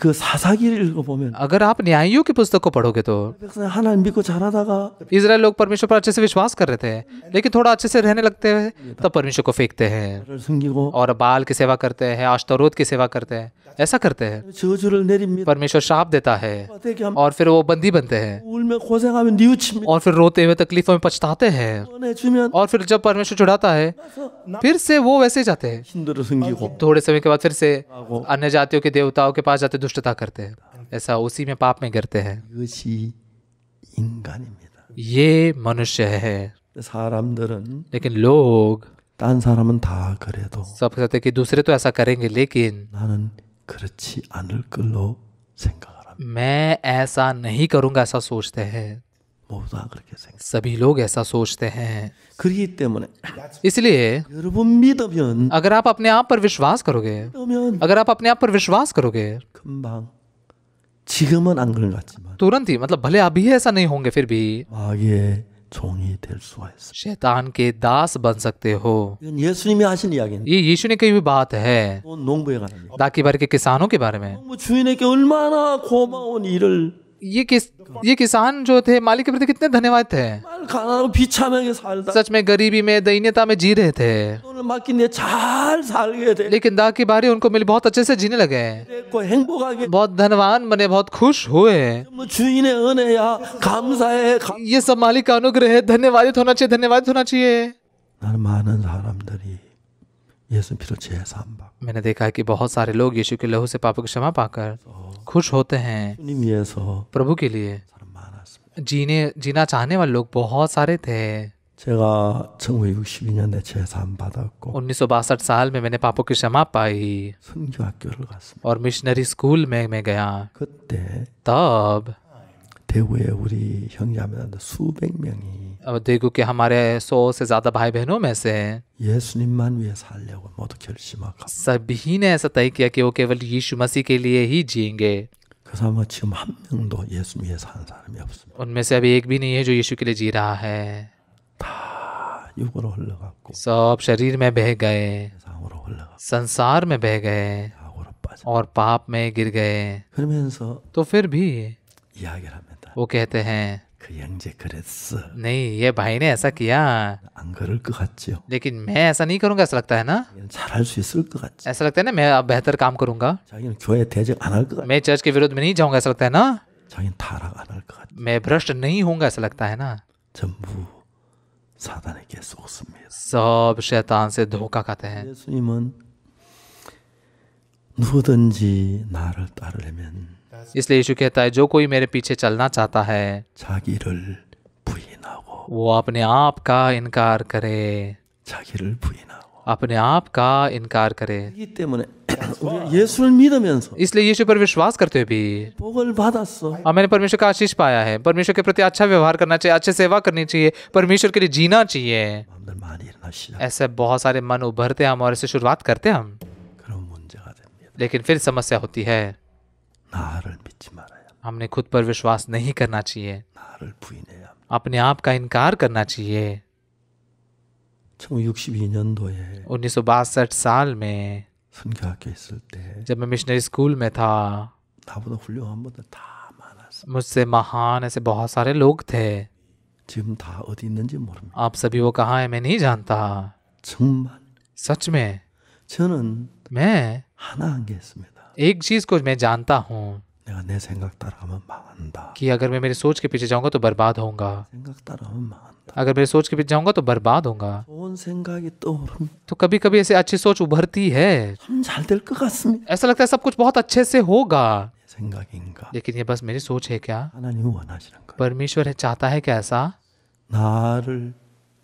그 사사기를 읽어보면 अगर आप न्यायियों की पुस्तक को पढ़ोगे तो 백성 하나님 믿고 잘하다가 इजराइल लोग परमेश्वर पर अच्छे से विश्वास कर रहे थे, लेकिन थोड़ा अच्छे से रहने लगते हैं तब परमेश्वर को फेंकते हैं 를 숨기고 और बाल की सेवा करते हैं, अश्तोरोत की सेवा करते हैं, ऐसा करते हैं। 저주를 내립니다. परमेश्वर शाप देता है 되게 하면 और फिर वो बंदी बनते हैं 울며 고생하면 뉘우칩니다. और फिर रोते हुए तकलीफों में पछताते हैं 은혜 주면 और फिर जब परमेश्वर छुड़ाता है फिर से वो वैसे ही जाते हैं। 힘들어 숨기고 थोड़े समय के बाद फिर से अन्य जातियों के देवताओं के पास जाते दुष्टता करते हैं, ऐसा उसी में पाप में गिरते हैं। 이것이 인간입니다. ये मनुष्य है। 사람들은 लेकिन लोग 딴 사람은 다 그래도 सब कहते हैं कि दूसरे तो ऐसा करेंगे, लेकिन 나는 그렇지 않을 걸로 생각을 합니다. मैं ऐसा नहीं करूंगा, ऐसा सोचते हैं। 모두 다 그렇게 생각. सभी लोग ऐसा सोचते हैं। 그렇기 때문에 इसलिए 여러분 믿으면 अगर आप अपने आप पर विश्वास करोगे, अगर आप अपने आप पर विश्वास करोगे 금방 지금은 안 그런 것 같지만 तुरंत ही, मतलब भले अभी ऐसा नहीं होंगे, फिर भी 마귀의 종이 될 수가 있어. शैतान के दास बन सकते हो। 이건 예수님이 하신 이야기는 ये यीशु ने कही हुई बात है 농부에 관한 얘기. दाकी भर के किसानों के बारे में। 농부 주인에게 얼마나 고마운 일을 ये किसान जो थे मालिक के प्रति कितने धन्यवाद थे। 정말 가난하고 비참하게 살다 सच में गरीबी में, दयनीयता में जी रहे थे, 돈을 맡긴데 잘 살게 돼. लेकिन दाकी बारी उनको मिली, बहुत अच्छे से जीने लगे, 됐고 행복하게 बहुत धनवान बने, बहुत खुश हुए। 뭐 주인의 은혜야 감사해. ये सब मालिक का अनुग्रह है, धन्यवादित होना चाहिए, धन्यवादित होना चाहिए। 나는 많은 사람들이 예수 피로 제사함 받고 मैंने देखा है कि बहुत सारे लोग यीशु के लहू से पापों की क्षमा पाकर खुश होते हैं। 주님 위해서 प्रभु के लिए 사람 많았습니다. जीना चाहने वाले लोग बहुत सारे थे। 제가 1962년에 제사함 받았고 1962 साल में मैंने पापों की क्षमा पाई 선교학교를 갔습니다. और मिशनरी स्कूल में मैं गया। 그때 तब 대구에 우리 형제자매들 수백 명이 अब देखो कि हमारे 100 से ज्यादा भाई बहनों में से 예수님만 위해 살려고 모두 결심하고 सभी ने ऐसा तय किया कि वो केवल यीशु मसीह के लिए ही जिएंगे। 그 사람은 지금 한 명도 예수 위해 사는 사람이 없습니다. उनमें से अभी एक भी नहीं है जो यीशु के लिए जी रहा है। 다 육으로 흘러갔고 सब शरीर में बह गए, 세상으로 흘러갔고 संसार में बह गए 악으로 빠져. और पाप में गिर गए। 그러면서 तो फिर भी 이야기를 합니다. वो कहते हैं 그 형제 그랬어. नहीं, ये भाई ने ऐसा किया, 안 그럴 것 같죠? लेकिन मैं ऐसा नहीं करूंगा, ऐसा लगता है ना, 자기는 잘할 수 있을 것 같지? ऐसा लगता है ना मैं अब बेहतर काम करूंगा, 자기는 교회 대적 안 할 것 같지? मैं चर्च के विरोध में नहीं जाऊंगा, ऐसा लगता है ना, 자기는 타락 안 할 것 같지? मैं भ्रष्ट नहीं होऊंगा, ऐसा लगता है ना। 전부 사단에게 속습니다. सब शैतान से धोखा खाते हैं। 예수님은 누구든지 나를 따르려면 इसलिए यीशु कहता है जो कोई मेरे पीछे चलना चाहता है 자기를 부인하고 वो अपने आप का इनकार करे, 자기를 부인하고 अपने आप का इनकार करे। 그렇기 때문에 우리가 예수를 믿으면서 इसलिए यीशु पर विश्वास करते हुए भी 복을 받았어. और मैंने परमेश्वर का आशीष पाया है। परमेश्वर के प्रति अच्छा व्यवहार करना चाहिए, अच्छे सेवा करनी चाहिए, परमेश्वर के लिए जीना चाहिए। 마음들 많이 일어나시죠. ऐसे बहुत सारे मन उभरते हैं हम और ऐसे शुरुआत करते हैं हम, 그런 문제가 됩니다. लेकिन फिर समस्या होती है, 나를 믿지 말아야. हमने खुद पर विश्वास नहीं करना चाहिए, 나를 부인해야. अपने आप का इनकार करना चाहिए। 1962년도에 1962 साल में 선교학교 있을 때 जब मैं मिशनरी स्कूल में था 나보다 훌륭한 분들 다 많았어. मुझसे महान ऐसे बहुत सारे लोग थे. 지금 다 어디 있는지 모릅니다. आप सभी वो कहाँ है मैं नहीं जानता. 정말 सच में 저는 मैं 하나 한 게 있습니다. एक चीज को मैं जानता हूँ 내가 내 생각 따라가면 망한다. कि अगर मैं मेरी सोच के पीछे जाऊंगा तो बर्बाद होऊंगा. 생각 따라가면 망한다. अगर मेरी सोच के पीछे जाऊंगा तो बर्बाद होऊंगा. 좋은 생각이 떠오르면 तो कभी कभी ऐसे अच्छी सोच उभरती है. 참 잘 될 것 같습니다. ऐसा लगता है सब कुछ बहुत अच्छे से होगा. 내 생각인가? लेकिन ये बस मेरी सोच है क्या? 하나님은 원하시는 거예요. परमेश्वर है चाहता है क्या ऐसा? 나를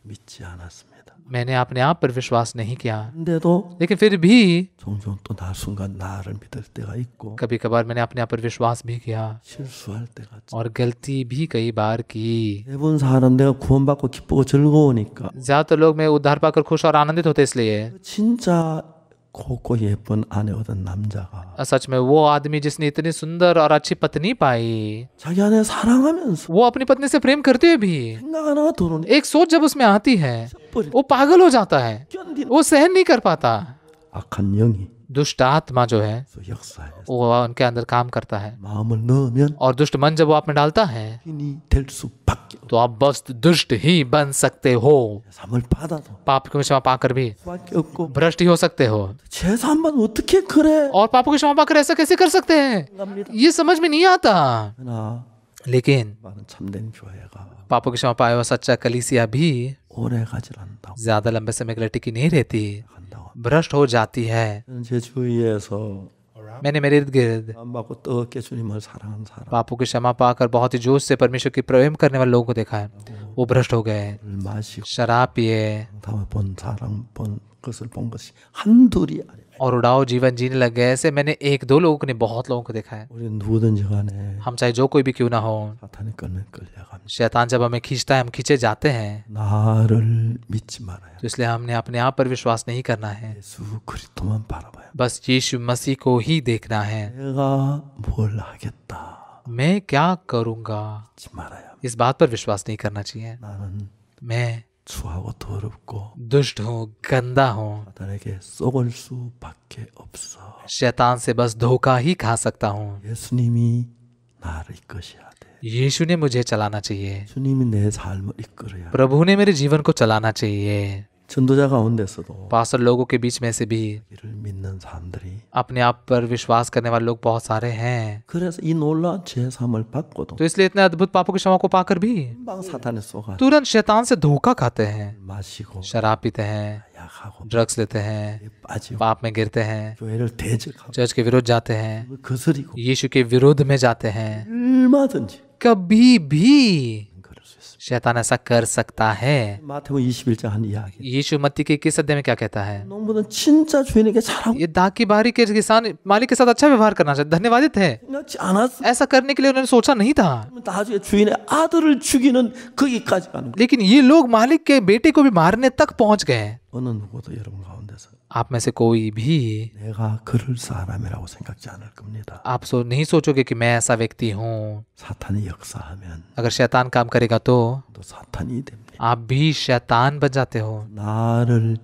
믿지 않았습니다. मैंने अपने आप पर विश्वास नहीं किया. 근데도 लेकिन फिर भी 종종 또 나 순간 나를 믿을 때가 있고 कभी कभार मैंने अपने आप पर विश्वास भी किया 실수할 때가 있죠. और गलती भी कई बार की. 대부분 사람 내가 구원받고 기쁘고 즐거우니까 ज्यादातर लोग मैं उद्धार पाकर खुश और आनंदित होते इसलिए. 진짜 곱고 예쁜 아내 얻은 남자가 सच में वो आदमी जिसने इतनी सुंदर और अच्छी पत्नी पाई, 자기 아내 사랑하면서 वो अपनी पत्नी से प्रेम करते हुए भी 생각 하나가 들어오니 एक सोच जब उसमें आती है 버리 वो पागल हो जाता है. 견디는 वो सहन नहीं कर पाता. 악한 영이 दुष्ट आत्मा जो है 그 역사에서 वो उनके अंदर काम करता है. 마음을 넣으면 और दुष्ट मन जब वो आप में डालता है 신이 될 수밖에 없어. तो आप बस दुष्ट ही बन सकते हो. 삶을 받아도 पाप की क्षमा पाकर भी 수밖에 없고 भ्रष्ट ही हो सकते हो. 죄사 한번 어떻게 그래? और पापों की क्षमा पाकर ऐसा कैसे कर सकते हैं? 갑니다. ये समझ में नहीं आता. 그러나 लेकिन 많은 참된 교회가 पापों की क्षमा पाया हुआ सच्चा कलीसिया भी 오래 가지 않는다고 ज्यादा लंबे समय के लिए टिकी नहीं रहती, 한다고. भ्रष्ट हो जाती है. 저는 제 주위에서 मैंने मेरे इर्द गिर्द 안 받고 뜨겁게 주님을 사랑하는 사람 पापों की क्षमा पाकर बहुत ही जोश से परमेश्वर की प्रेम करने वाले लोगों को देखा है. वो भ्रष्ट हो गए, 을 마시고 शराब पिए 다음에 본 사랑 본 것을 본 것이 한둘이 아니에요. और उड़ाओ जीवन जीने लग गए. ऐसे मैंने एक दो लोगों को नहीं, बहुत लोगों को देखा है. 우리 누구든지 간에 हम चाहे जो कोई भी क्यों ना हो, 사탄이 끌려갑니다. शैतान जब हमें खींचता है हम खींचे जाते हैं. 나를 믿지 말아요. तो इसलिए हमने अपने आप पर विश्वास नहीं करना है, 예수 그리스도만 바라봐요. बस यीशु मसीह को ही देखना है. 내가 뭘 하겠다 मैं क्या करूंगा 믿지 말아요. इस बात पर विश्वास नहीं करना चाहिए. 나는 मैं 추하고 더럽고 दुष्ट हूँ, गंदा हूँ, 사탄에게 속을 수밖에 없어. शैतान से बस धोखा ही खा सकता हूँ. 예수님이 나를 이끄셔야 돼. यीशु ने मुझे चलाना चाहिए. 주님이 내 삶을 이끌어야 돼. प्रभु ने मेरे जीवन को चलाना चाहिए. 전도자 가운데서도 पास्टर लोगों के बीच में से भी 이를 믿는 사람들이 अपने आप पर विश्वास करने वाले लोग बहुत सारे हैं. 그래서 이 놀라운 제사함을 받고도 तो इसलिए इतने अद्भुत पापों की क्षमा को पाकर भी 금방 사탄에 속아 तुरंत शैतान से धोखा खाते हैं, 마시고 शराब पीते हैं, 약하고 ड्रग्स लेते हैं, 빠지고 पाप में गिरते हैं, 교회를 대적하고 चर्च के विरुद्ध जाते हैं, 거스리고 यीशु के विरुद्ध में जाते हैं. 얼마든지 कभी भी 그럴 수 있습니다. शैतान ऐसा कर सकता है. 마태복음 21장 한 이야기. यीशु मत्ती के 21 अध्याय में क्या कहता है? 농부는 진짜 주인에게 잘하고 ये दाख की बारी के किसान मालिक के साथ अच्छा व्यवहार करना चाहिए, धन्यवादित है. 생각지 않았어. ऐसा करने के लिए उन्होंने सोचा नहीं था. 나중에 주인의 아들을 죽이는 거기까지 가는 거예요. लेकिन ये लोग मालिक के बेटे को भी मारने तक पहुंच गए. 어느 누구도 여러분 가운데서 आप में से कोई भी 내가 그럴 사람이라고 생각지 않을 겁니다. आप नहीं सोचोगे कि मैं ऐसा व्यक्ति हूँ. 사탄이 역사하면 अगर शैतान काम करेगा तो 또 사탄이 됩니다. आप भी शैतान बन जाते हो. 나를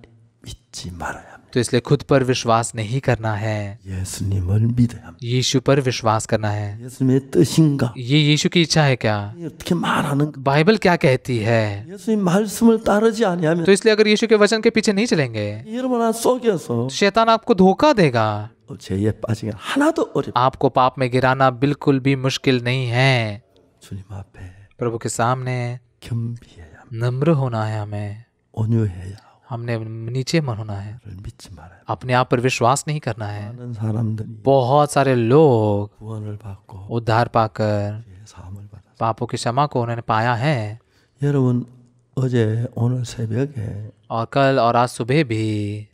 믿지 말아야 합니다. तो इसलिए खुद पर विश्वास नहीं करना है, 예수님을 믿어야 합니다. यीशु पर विश्वास करना है. 예수님의 뜻인가? ये यीशु की इच्छा है क्या? 어떻게 말하는 가 बाइबल क्या कहती है? 예수님 말씀을 따르지 아니하면 तो इसलिए अगर यीशु के वचन के पीछे नहीं चलेंगे 여러분 속여서 शैतान आपको धोखा देगा. 죄에 빠지기 하나도 어렵. आपको पाप में गिराना बिल्कुल भी मुश्किल नहीं है. 주님 앞에 प्रभु के सामने 겸비해야 합니다. नम्र होना है, हमें 온유해야 하고 हमने नीचे मन होना है, 그를 믿지 말아요. अपने आप पर विश्वास नहीं करना है. 많은 사람들이 बहुत सारे लोग 구원을 받고 उद्धार पाकर 죄의 사함을 받았어요. पापों की क्षमा को उन्होंने पाया है. 여러분 어제 오늘 새벽에 और कल और आज सुबह भी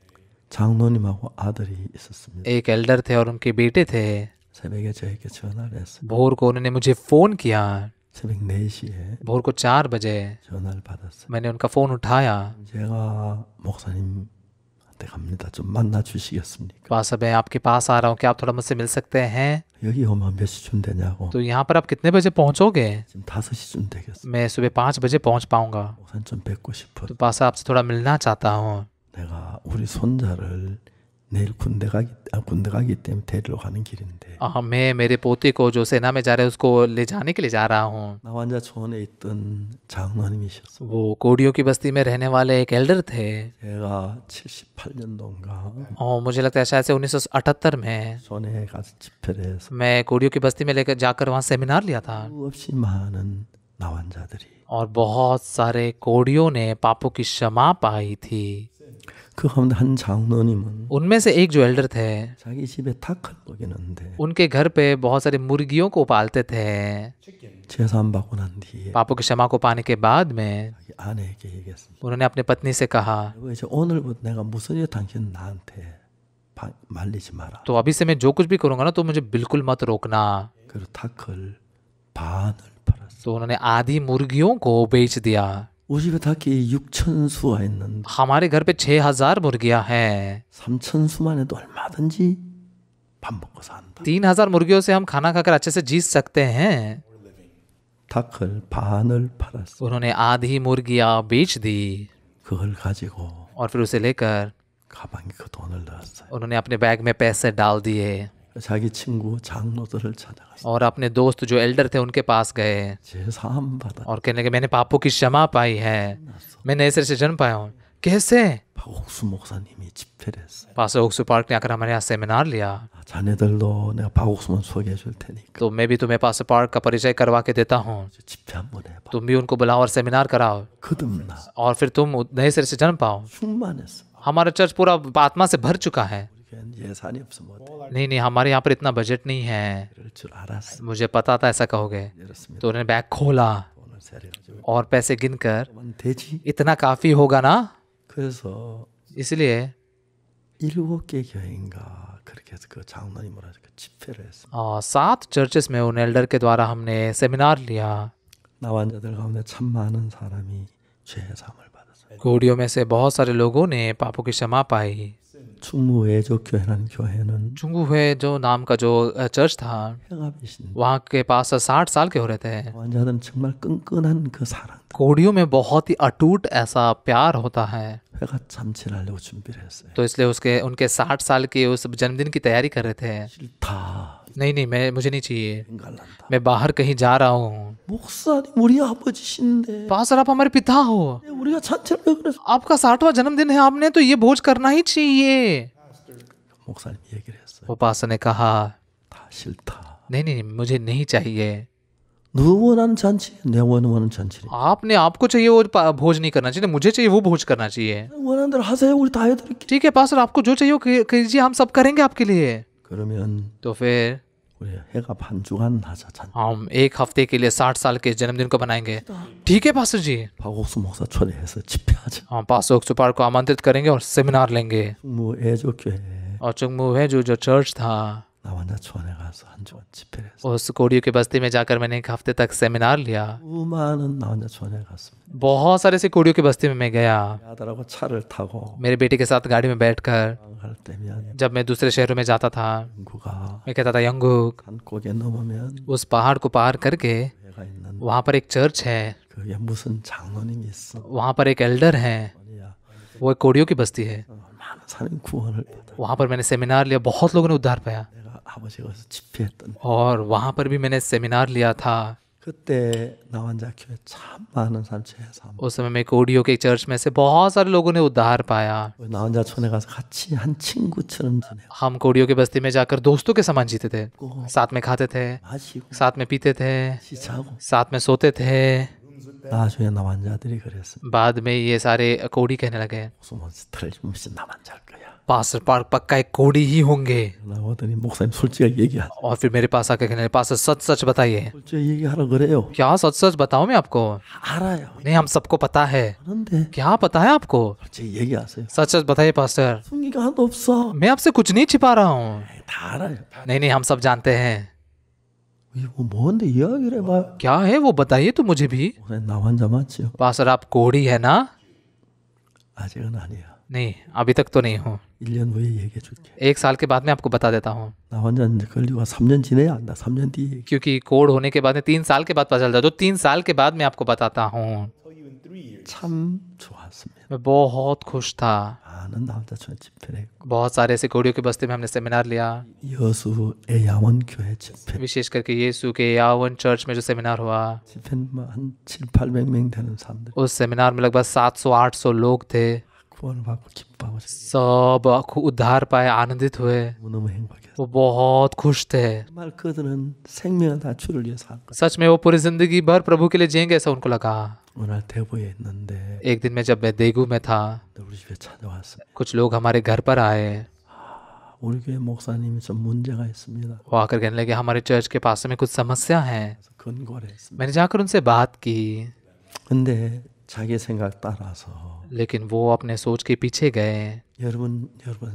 장로님하고 아들이 있었습니다. एक एल्डर थे और उनके बेटे थे. 새벽에 저에게 전화를 했어요. भोर को उन्होंने मुझे फोन किया. 새벽 4시에 भोर को 4 बजे 전화를 받았어요. मैंने उनका फोन उठाया. 제가 목사님한테 갑니다. 좀 만나 주시겠습니까? पास मैं आपके पास आ रहा हूँ, क्या आप थोड़ा मुझसे मिल सकते हैं? 여기 오면 몇 시쯤 되냐고. तो यहाँ पर आप कितने बजे पहुँचोगे? 지금 5시쯤 되겠어. मैं सुबह 5 बजे पहुँच पाऊंगा. 목사님 좀 뵙고 싶어. तो पास आपसे थोड़ा मिलना चाहता हूँ. 내가 우리 손자를 내일 군대 가기 때문에 데리러 가는 길인데 मैं मेरे पोते को जो सेना में जा रहे हैं उसको ले जाने के लिए जा रहा हूँ। 나완자촌에 있던 장로님이셨어요. वो कोड़ियों की बस्ती में रहने वाले एक एल्डर थे 제가 78년도인가 और मुझे लगता है शायद से 1978 में 촌에 가서 집회를 해서 मैं कोड़ियों की बस्ती में लेकर जाकर वहाँ सेमिनार लिया था 수없이 많은 나완자들이 और बहुत सारे कोड़ियों ने पापों की क्षमा पाई थी। 그 가운데 한 장로님은 उनमें से एक जो एल्डर थे 자기 집에 닭을 먹이는데 उनके घर पे बहुत सारी मुर्गियों को पालते थे। 제사함 받고 난 뒤에 पापों की क्षमा को पाने के बाद में 자기 아내에게 얘기했습니다. उन्होंने अपनी पत्नी से कहा 여보, 이제 오늘부터 내가 무슨 일 당신 나한테 말리지 마라. तो अभी से मैं जो कुछ भी करूंगा ना तो मुझे बिल्कुल मत रोकना। 그리고 닭을 반을 팔았어. तो उन्होंने आधी मुर्गियों को बेच दिया। 우리 집에 닭이 6,000수가 있는데 हमारे घर पे 6,000 मुर्गियां हैं। 3,000수만 해도 얼마든지 밥 먹고 산다. 3,000 मुर्गियों से हम खाना खाकर अच्छे से जी सकते हैं। 닭을 반을 팔았어. उन्होंने आधी मुर्गियां बेच दी 그걸 가지고 और फिर उसे लेकर 가방에 그 돈을 넣었어요. उन्होंने अपने बैग में पैसे डाल दिए 자기 친구 장로들을 찾아갔어요. और अपने दोस्त जो एल्डर थे उनके पास गए 제사함 받아. और कहने लगे मैंने पापों की क्षमा पाई है, मैं नए सिरे से जन्म पाया हूँ। कैसे? 박옥수 목사님이 집회를 했어요. पास्टर ओक्सू पार्क ने आकर हमारे यहाँ सेमिनार लिया। 자네들도 내가 박옥수만 소개해 줄 테니까 तो मैं भी तुम्हें पास्टर पार्क का परिचय करवा के देता हूँ, 집회 한번 해봐. तुम भी उनको बुलाओ और सेमिनार कराओ 거듭나. और फिर तुम नए सिरे से जन्म पाओ। 충만했어. हमारा चर्च पूरा आत्मा से भर चुका है। 우리가 예산이 없어 못해. नहीं, हमारे यहाँ पर इतना बजट नहीं है। 이럴 줄 알았어. मुझे पता था ऐसा कहोगे। 이렇습니다. तो उन्होंने बैग खोला 돈을 세려가지고 और पैसे गिनकर 그러면 되지. इतना काफी होगा ना, 그래서 इसलिए 7개 교회인가 그렇게 해서 그 장로님으로 그 집회를 했어. 7 चर्चेस में उन एल्डर के द्वारा हमने सेमिनार लिया। 나완자들 가운데 참 많은 사람이 죄 사함을 받았어요. कोड़ियों में से बहुत सारे लोगों ने पापों की क्षमा पाई। 충무외족교회라는 교회는 चुंगुवे जो नाम का जो चर्च था 회갑이신 वहाँ के पास 60 साल के हो रहे थे। 나완자들은 정말 끈끈한 그 사랑 कोड़ियों में बहुत ही अटूट ऐसा प्यार होता है, 회가 잔치를 하려고 준비를 했어요. तो इसलिए उनके 60 साल के उस जन्मदिन की तैयारी कर रहे थे। 싫다. नहीं, मुझे नहीं चाहिए, 갈란다. मैं बाहर कहीं जा रहा हूँ। 목사님 우리 아버지신데 पास्टर आप हमारे पिता हो, 우리가 잔치를 왜 그래서 आपका 60वां जन्मदिन है, आपने तो ये भोज करना ही चाहिए। 목사님 얘기를 했어요. वो पास्टर ने कहा 다 싫다. नहीं, मुझे नहीं चाहिए। 너 원하는 잔치, 내 원하는 잔치. आपने आपको चाहिए वो भोज नहीं करना चाहिए, मुझे चाहिए वो भोज करना चाहिए। 원하는 대로 하세요. 우리 다 해드릴게. ठीक है पास्टर, आपको जो चाहिए वो कीजिए, हम सब करेंगे आपके लिए। 그러면 तो फिर 우리 회갑 한 주간 하자. 잔치. हम 1 हफ्ते के लिए 60 साल के जन्मदिन को बनाएंगे। ठीक है पास्टर जी, 박옥수 목사 초대해서 집회하자. हम पास्टर ओक्सू पार्क को आमंत्रित करेंगे और सेमिनार लेंगे। 충무애족교회 और चुंगमू है जो चर्च था, 나완자촌에 가서 한 주간 집회를 했어요. उस कोड़ियों की बस्ती में जाकर मैंने 1 हफ्ते तक सेमिनार लिया। 수많은 나완자촌에 갔습니다. बहुत सारे से कोड़ियों की बस्ती में मैं गया। 아들하고 차를 타고 मेरे बेटे के साथ गाड़ी में बैठकर 갈 때면 जब मैं दूसरे शहरों में जाता था, 인구가 मैं कहता था यंगुक, 산골에 넘으면 उस पहाड़ को पार करके 회가 있는 वहाँ पर एक चर्च है, 그게 무슨 장로님이 있어. वहाँ पर एक एल्डर है, 뭐냐. वो एक कोड़ियों की बस्ती है। 많은 사람이 구원을 받아. वहाँ पर मैंने सेमिनार लिया, बहुत लोगों ने उद्धार पाया। 내가 아버지가 가서 집회했던 और वहाँ पर भी मैंने सेमिनार लिया था। 그때 나완자교회 참 많은 사람 죄삼. उस समय मैं कोड़ियों के चर्च में से बहुत सारे लोगों ने उद्धार पाया। 나완자촌에 가서 같이 한 친구처럼 지내고 हम कोड़ियों की बस्ती में जाकर दोस्तों के समान जीते थे, साथ में खाते थे, 마시고 साथ में पीते थे, 같이 자고. साथ में सोते थे। 나중에 나완자들이 그랬습니다. बाद में ये सारे कोड़ी कहने लगे 무슨 틀림없이 나만 잘 거야. पास्टर पार्क पक्का एक कोड़ी ही होंगे। 나오더니 목사님 솔직하게 얘기하자. और फिर मेरे पास आकर कहने लगे पास्टर सच सच बताइए। 솔직히 얘기하라 그래요. क्या सच सच बताओ मैं आपको? 알아요. नहीं, हम सबको पता है। 그런데 क्या पता है आपको? 솔직히 얘기하세요. सच सच बताइए पास्टर, 숨기가 하나도 없어. मैं आपसे कुछ नहीं छिपा रहा हूँ। 다 알아요. नहीं, हम सब जानते हैं। 이거 뭔데 이야기를 해봐요. क्या है वो बताइए तो मुझे भी। 목사님 나 환자 맞지요? पास्टर आप कोड़ी है ना? 아직은 아니야. नहीं, अभी तक तो नहीं हूँ। 1년 후에 얘기해 줄게. 1 साल के बाद मैं आपको बता देता हूँ, 나 환자 이제 걸리고 3년 지내야 한다. 3년 뒤에. क्योंकि कोड होने के बाद में 3 साल के बाद पता चलता है, तो 3 साल के बाद मैं आपको बताता हूँ। Tell you in 3 years. 참 좋았습니다. मैं बहुत खुश था। 많은 남자촌 집회를 했고 बहुत सारे ऐसे कोड़ियों की बस्ती में हमने सेमिनार लिया, 여수의 양원교회 집회 विशेष करके यीशु के यावन चर्च में जो सेमिनार हुआ, 집회는 뭐한 700~800명 되는 사람들 उस सेमिनार में लगभग 700-800 लोग थे। 구원을 받고 기뻐하고 सब उद्धार पाए, आनंदित हुए, 너무 행복했어요. वो बहुत खुश थे। 정말 그들은 생명을 다 주를 위해서 한 거예요. सच में वो पूरी जिंदगी भर प्रभु के लिए जिएंगे ऐसा उनको लगा। 오늘 대구에 있는데 एक दिन में जब मैं देगू में था, 우리 집에 찾아왔어요. कुछ लोग हमारे घर पर आए। 우리 교회 목사님이 좀 문제가 있습니다. वो आकर कहने लगे हमारे चर्च के पास में कुछ समस्या है। 그래서 권고를 했습니다. मैंने जाकर उनसे बात की, 근데 자기 생각 따라서 लेकिन वो अपने सोच के पीछे गए। 여러분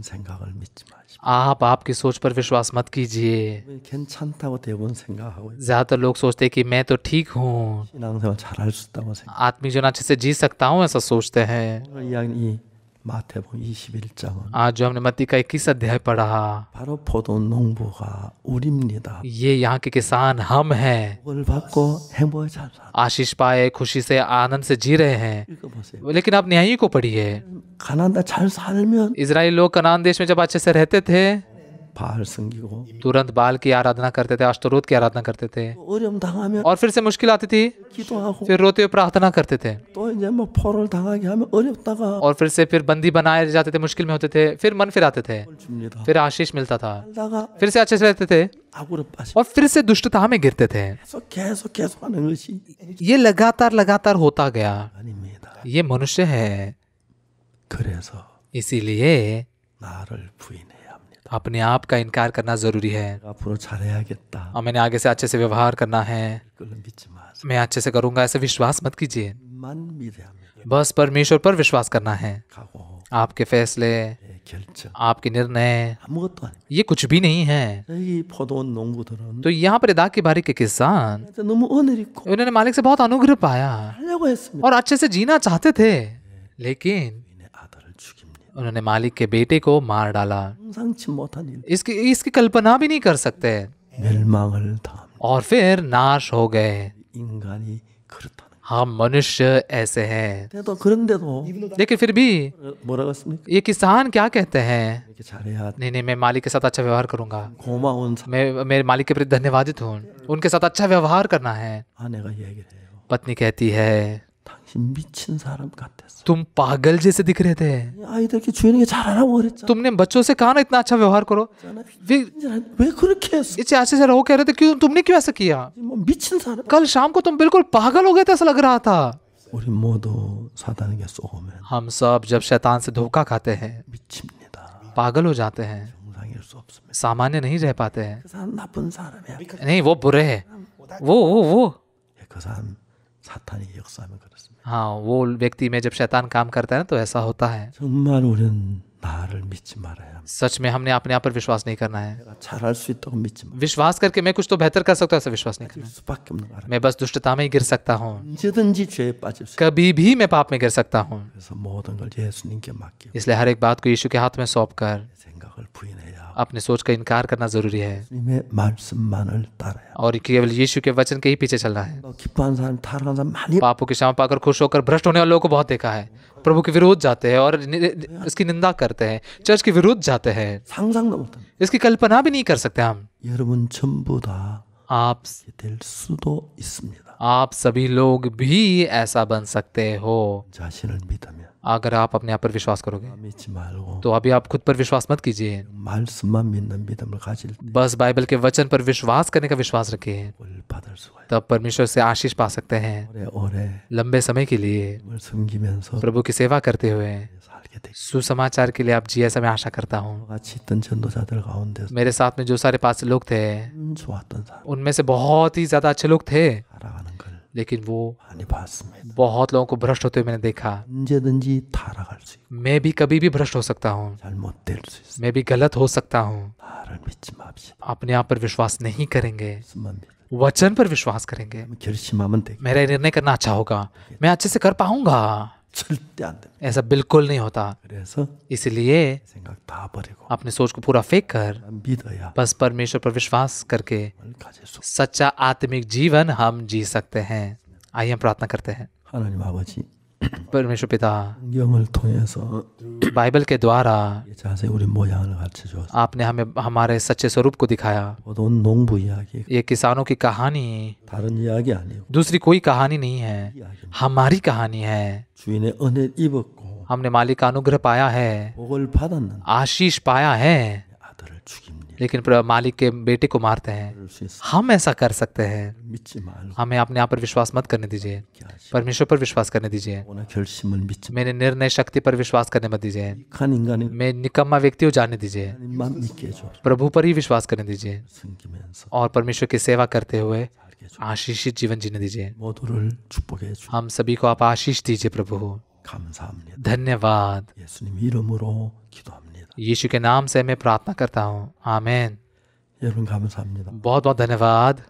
생각을 믿지 마십시오. आप आपकी सोच पर विश्वास मत कीजिए। 괜찮다고 대부분 생각하고 있어요. ज्यादातर लोग सोचते हैं कि मैं तो ठीक हूँ, 신앙생활 잘할 수 있다고 생각. आत्मिक जीवन अच्छे से जी सकता हूँ, ऐसा सोचते हैं। 오늘 이야기 마태복음 21장은 आज जो हमने मत्ती का 21 अध्याय पढ़ा, 바로 포도 농부가 우리입니다. ये यहाँ के किसान हम हैं, 뭘 받고 행복을 잘 살아. आशीष पाए, खुशी से आनंद से जी रहे हैं। 읽어보세요. लेकिन आप न्यायी को पढ़िए। 가난다 잘 살면 इजराइल लोग कनान देश में जब अच्छे से रहते थे, 바알 섬기고 तुरंत बाल की आराधना करते थे, अष्टरोत की आराधना करते थे, 어려움 당하면 और फिर से मुश्किल आती थी, 기도하고 फिर रोते हुए प्रार्थना करते थे, 또 이제 뭐 포로를 당하게 하면 어렵다가 और फिर बंदी बनाए जाते थे, मुश्किल में होते थे, फिर मन फिर आते थे, 뭘 줍니다. फिर आशीष मिलता था, 살다가 फिर से अच्छे से रहते थे, 악으로 빠지고 और फिर से दुष्टता में गिरते थे। 계속 하는 것이 ये लगातार होता गया। 아닙니다. ये मनुष्य है, 그래서 इसीलिए 나를 부인해야 합니다. अपने आप का इनकार करना जरूरी है। 앞으로 잘해야겠다. और मैंने आगे से अच्छे से व्यवहार करना है, 그걸 믿지 마세요. मैं अच्छे से करूंगा, ऐसे विश्वास मत कीजिए। 만 믿어야 합니다. बस परमेश्वर पर विश्वास करना है। 가고 आपके फैसले, 내 결정 आपके निर्णय, 아무것도 아닙니다. ये कुछ भी नहीं है। 여기 포도원 농부들은 तो यहाँ पर इदाक की बारी के किसान, 너무 은혜를 있고 उन्होंने मालिक से बहुत अनुग्रह पाया 하려고 했습니다. और अच्छे से जीना चाहते थे, लेकिन 내 아들을 죽입니다. उन्होंने मालिक के बेटे को मार डाला। 상상치 못한 일. इसकी कल्पना भी नहीं कर सकते, 멸망을 당합니다. और फिर नाश हो गए। 인간이 그렇다는 거예요. हम मनुष्य ऐसे हैं। 그런데도 लेकिन फिर भी 뭐라고 했습니까? ये किसान क्या कहते हैं, 이렇게 잘해야 नहीं, मैं मालिक के साथ अच्छा व्यवहार करूंगा, 고마운 사- मैं मेरे मालिक के प्रति धन्यवादित हूँ, उनके साथ अच्छा व्यवहार करना है। 아내가 얘기를 해요. पत्नी कहती है, 당신 미친 사람 같았어. तुम पागल जैसे दिख रहे थे, 아이들께 주인에게 잘하라고 그랬잖아. तुमने बच्चों से कहा ना इतना अच्छा व्यवहार करो, 왜 그렇게 했어? इसे अच्छे से रहो कह रहे थे, क्यों तुमने क्यों ऐसा किया? 뭐 미친 사람. कल शाम को तुम बिल्कुल पागल हो गए थे, ऐसा लग रहा था। 우리 모두 사단에게 쏘면 हम सब जब शैतान से धोखा खाते हैं, 미칩니다. पागल हो जाते हैं, 정상일 수 없습니다. सामान्य नहीं रह पाते हैं। 그 사람 나쁜 사람이야. नहीं, वो बुरे हैं, वो 그 사람 사탄이 역사하면 그렇습니다. हाँ, वो व्यक्ति में जब शैतान काम करता है ना, तो ऐसा होता है। 정말 우리는 나를 믿지 말아야 합니다. सच में हमने अपने आप पर विश्वास नहीं करना है। 내가 잘할 수 있다고 믿지 마. विश्वास करके मैं कुछ तो बेहतर कर सकता हूँ, ऐसा विश्वास नहीं 질 करना है। 수밖에 없는 거라. मैं बस दुष्टता में ही गिर सकता हूँ, 언제든지 죄에 빠질 수. कभी भी मैं पाप में गिर सकता हूँ। 그래서 모든 걸 예수님께 맡기고 इसलिए हर एक बात को यीशु के हाथ में सौंप कर 생각을 부인해야 하고 अपने सोच का इनकार करना जरूरी है, 주님의 말씀만을 따라야 하고 और केवल यीशु के वचन के ही पीछे चलना है। 기뻐하는 사람 타락한 사람 많이 पापों की क्षमा पाकर खुश होकर भ्रष्ट होने वाले लोगों को बहुत देखा है। प्रभु के विरोध जाते हैं और इसकी निंदा करते हैं, चर्च के विरोध जाते हैं, 상상도 못합니다. इसकी कल्पना भी नहीं कर सकते हम। 여러분 전부 다 आप 될 수도 있습니다. आप सभी लोग भी ऐसा बन सकते हो, 자신을 믿으면 अगर आप अपने आप पर विश्वास करोगे। 믿지 말고 तो अभी आप खुद पर विश्वास मत कीजिए, 말씀만 믿는 믿음을 가질 때 बस बाइबल के वचन पर विश्वास करने का विश्वास रखिए, 을 받을 수가 있어요. तब परमेश्वर से आशीष पा सकते हैं। 오래 लंबे समय के लिए 을 섬기면서 प्रभु की सेवा करते हुए 살게 되고 सुसमाचार के लिए आप जिए, ऐसा मैं आशा करता हूँ। 같이 있던 전도자들 가운데 मेरे साथ में जो सारे पास लोग थे, 좋았던 사람 उनमें से बहुत ही ज्यादा अच्छे लोग थे, 살아가는 걸 लेकिन वो 많이 봤습니다. बहुत लोगों को भ्रष्ट होते हुए मैंने देखा। 언제든지 타락할 수 있고 मैं भी कभी भी भ्रष्ट हो सकता हूँ, 잘못될 수 있어요. मैं भी गलत हो सकता हूँ। 나를 믿지 맙시다. अपने आप पर विश्वास नहीं करेंगे, 말씀만 믿. वचन पर विश्वास करेंगे। 결심하면 돼. मेरा निर्णय करना अच्छा होगा, मैं अच्छे से कर पाऊंगा, 절대 안 됩니다. ऐसा बिल्कुल नहीं होता। 그래서 इसलिए 생각 다 버리고 अपने सोच को पूरा फेंक कर 믿어야 बस परमेश्वर पर विश्वास करके 뭘 가질 수. सच्चा आत्मिक जीवन हम जी सकते हैं। आइए हम प्रार्थना करते हैं। 하나님 아버지, परमेश्वर पिता, 성경을 통해서 बाइबल के द्वारा 이 자세히 우리 모양을 가르쳐 줬어. आपने हमें हमारे सच्चे स्वरूप को दिखाया। 보통 농부 이야기, ये किसानों की कहानी 다른 이야기 아니에요. दूसरी कोई कहानी नहीं है, 이야기입니다. हमारी कहानी है। 주인의 은혜 입었고 हमने मालिक का अनुग्रह पाया है, 복을 받았는데 आशीष पाया है, 아들을 죽입니다. लेकिन मालिक के बेटे को मारते हैं। 그럴 수 있어. हम ऐसा कर सकते हैं। 믿지 말고 हमें अपने आप पर विश्वास मत करने दीजिए, 이렇게 하시고 परमेश्वर पर विश्वास करने दीजिए। 오늘 결심을 믿지 मेरे निर्णय शक्ति पर विश्वास करने मत दीजिए। 한 인간이 मैं निकम्मा व्यक्ति हो जाने दीजिए। 하나님만 믿게 해줘. प्रभु पर ही विश्वास करने दीजिए 섬기면서 और परमेश्वर की सेवा करते हुए 살게 해줘. आशीषित जीवन जीने दीजिए। 모두를 축복해 주. हम सभी को आप आशीष दीजिए प्रभु। 감사합니다. धन्यवाद। 예수님 이름으로 기도합니다. यीशु के नाम से मैं प्रार्थना करता हूँ, आमीन। 여러분 감사합니다. बहुत बहुत धन्यवाद।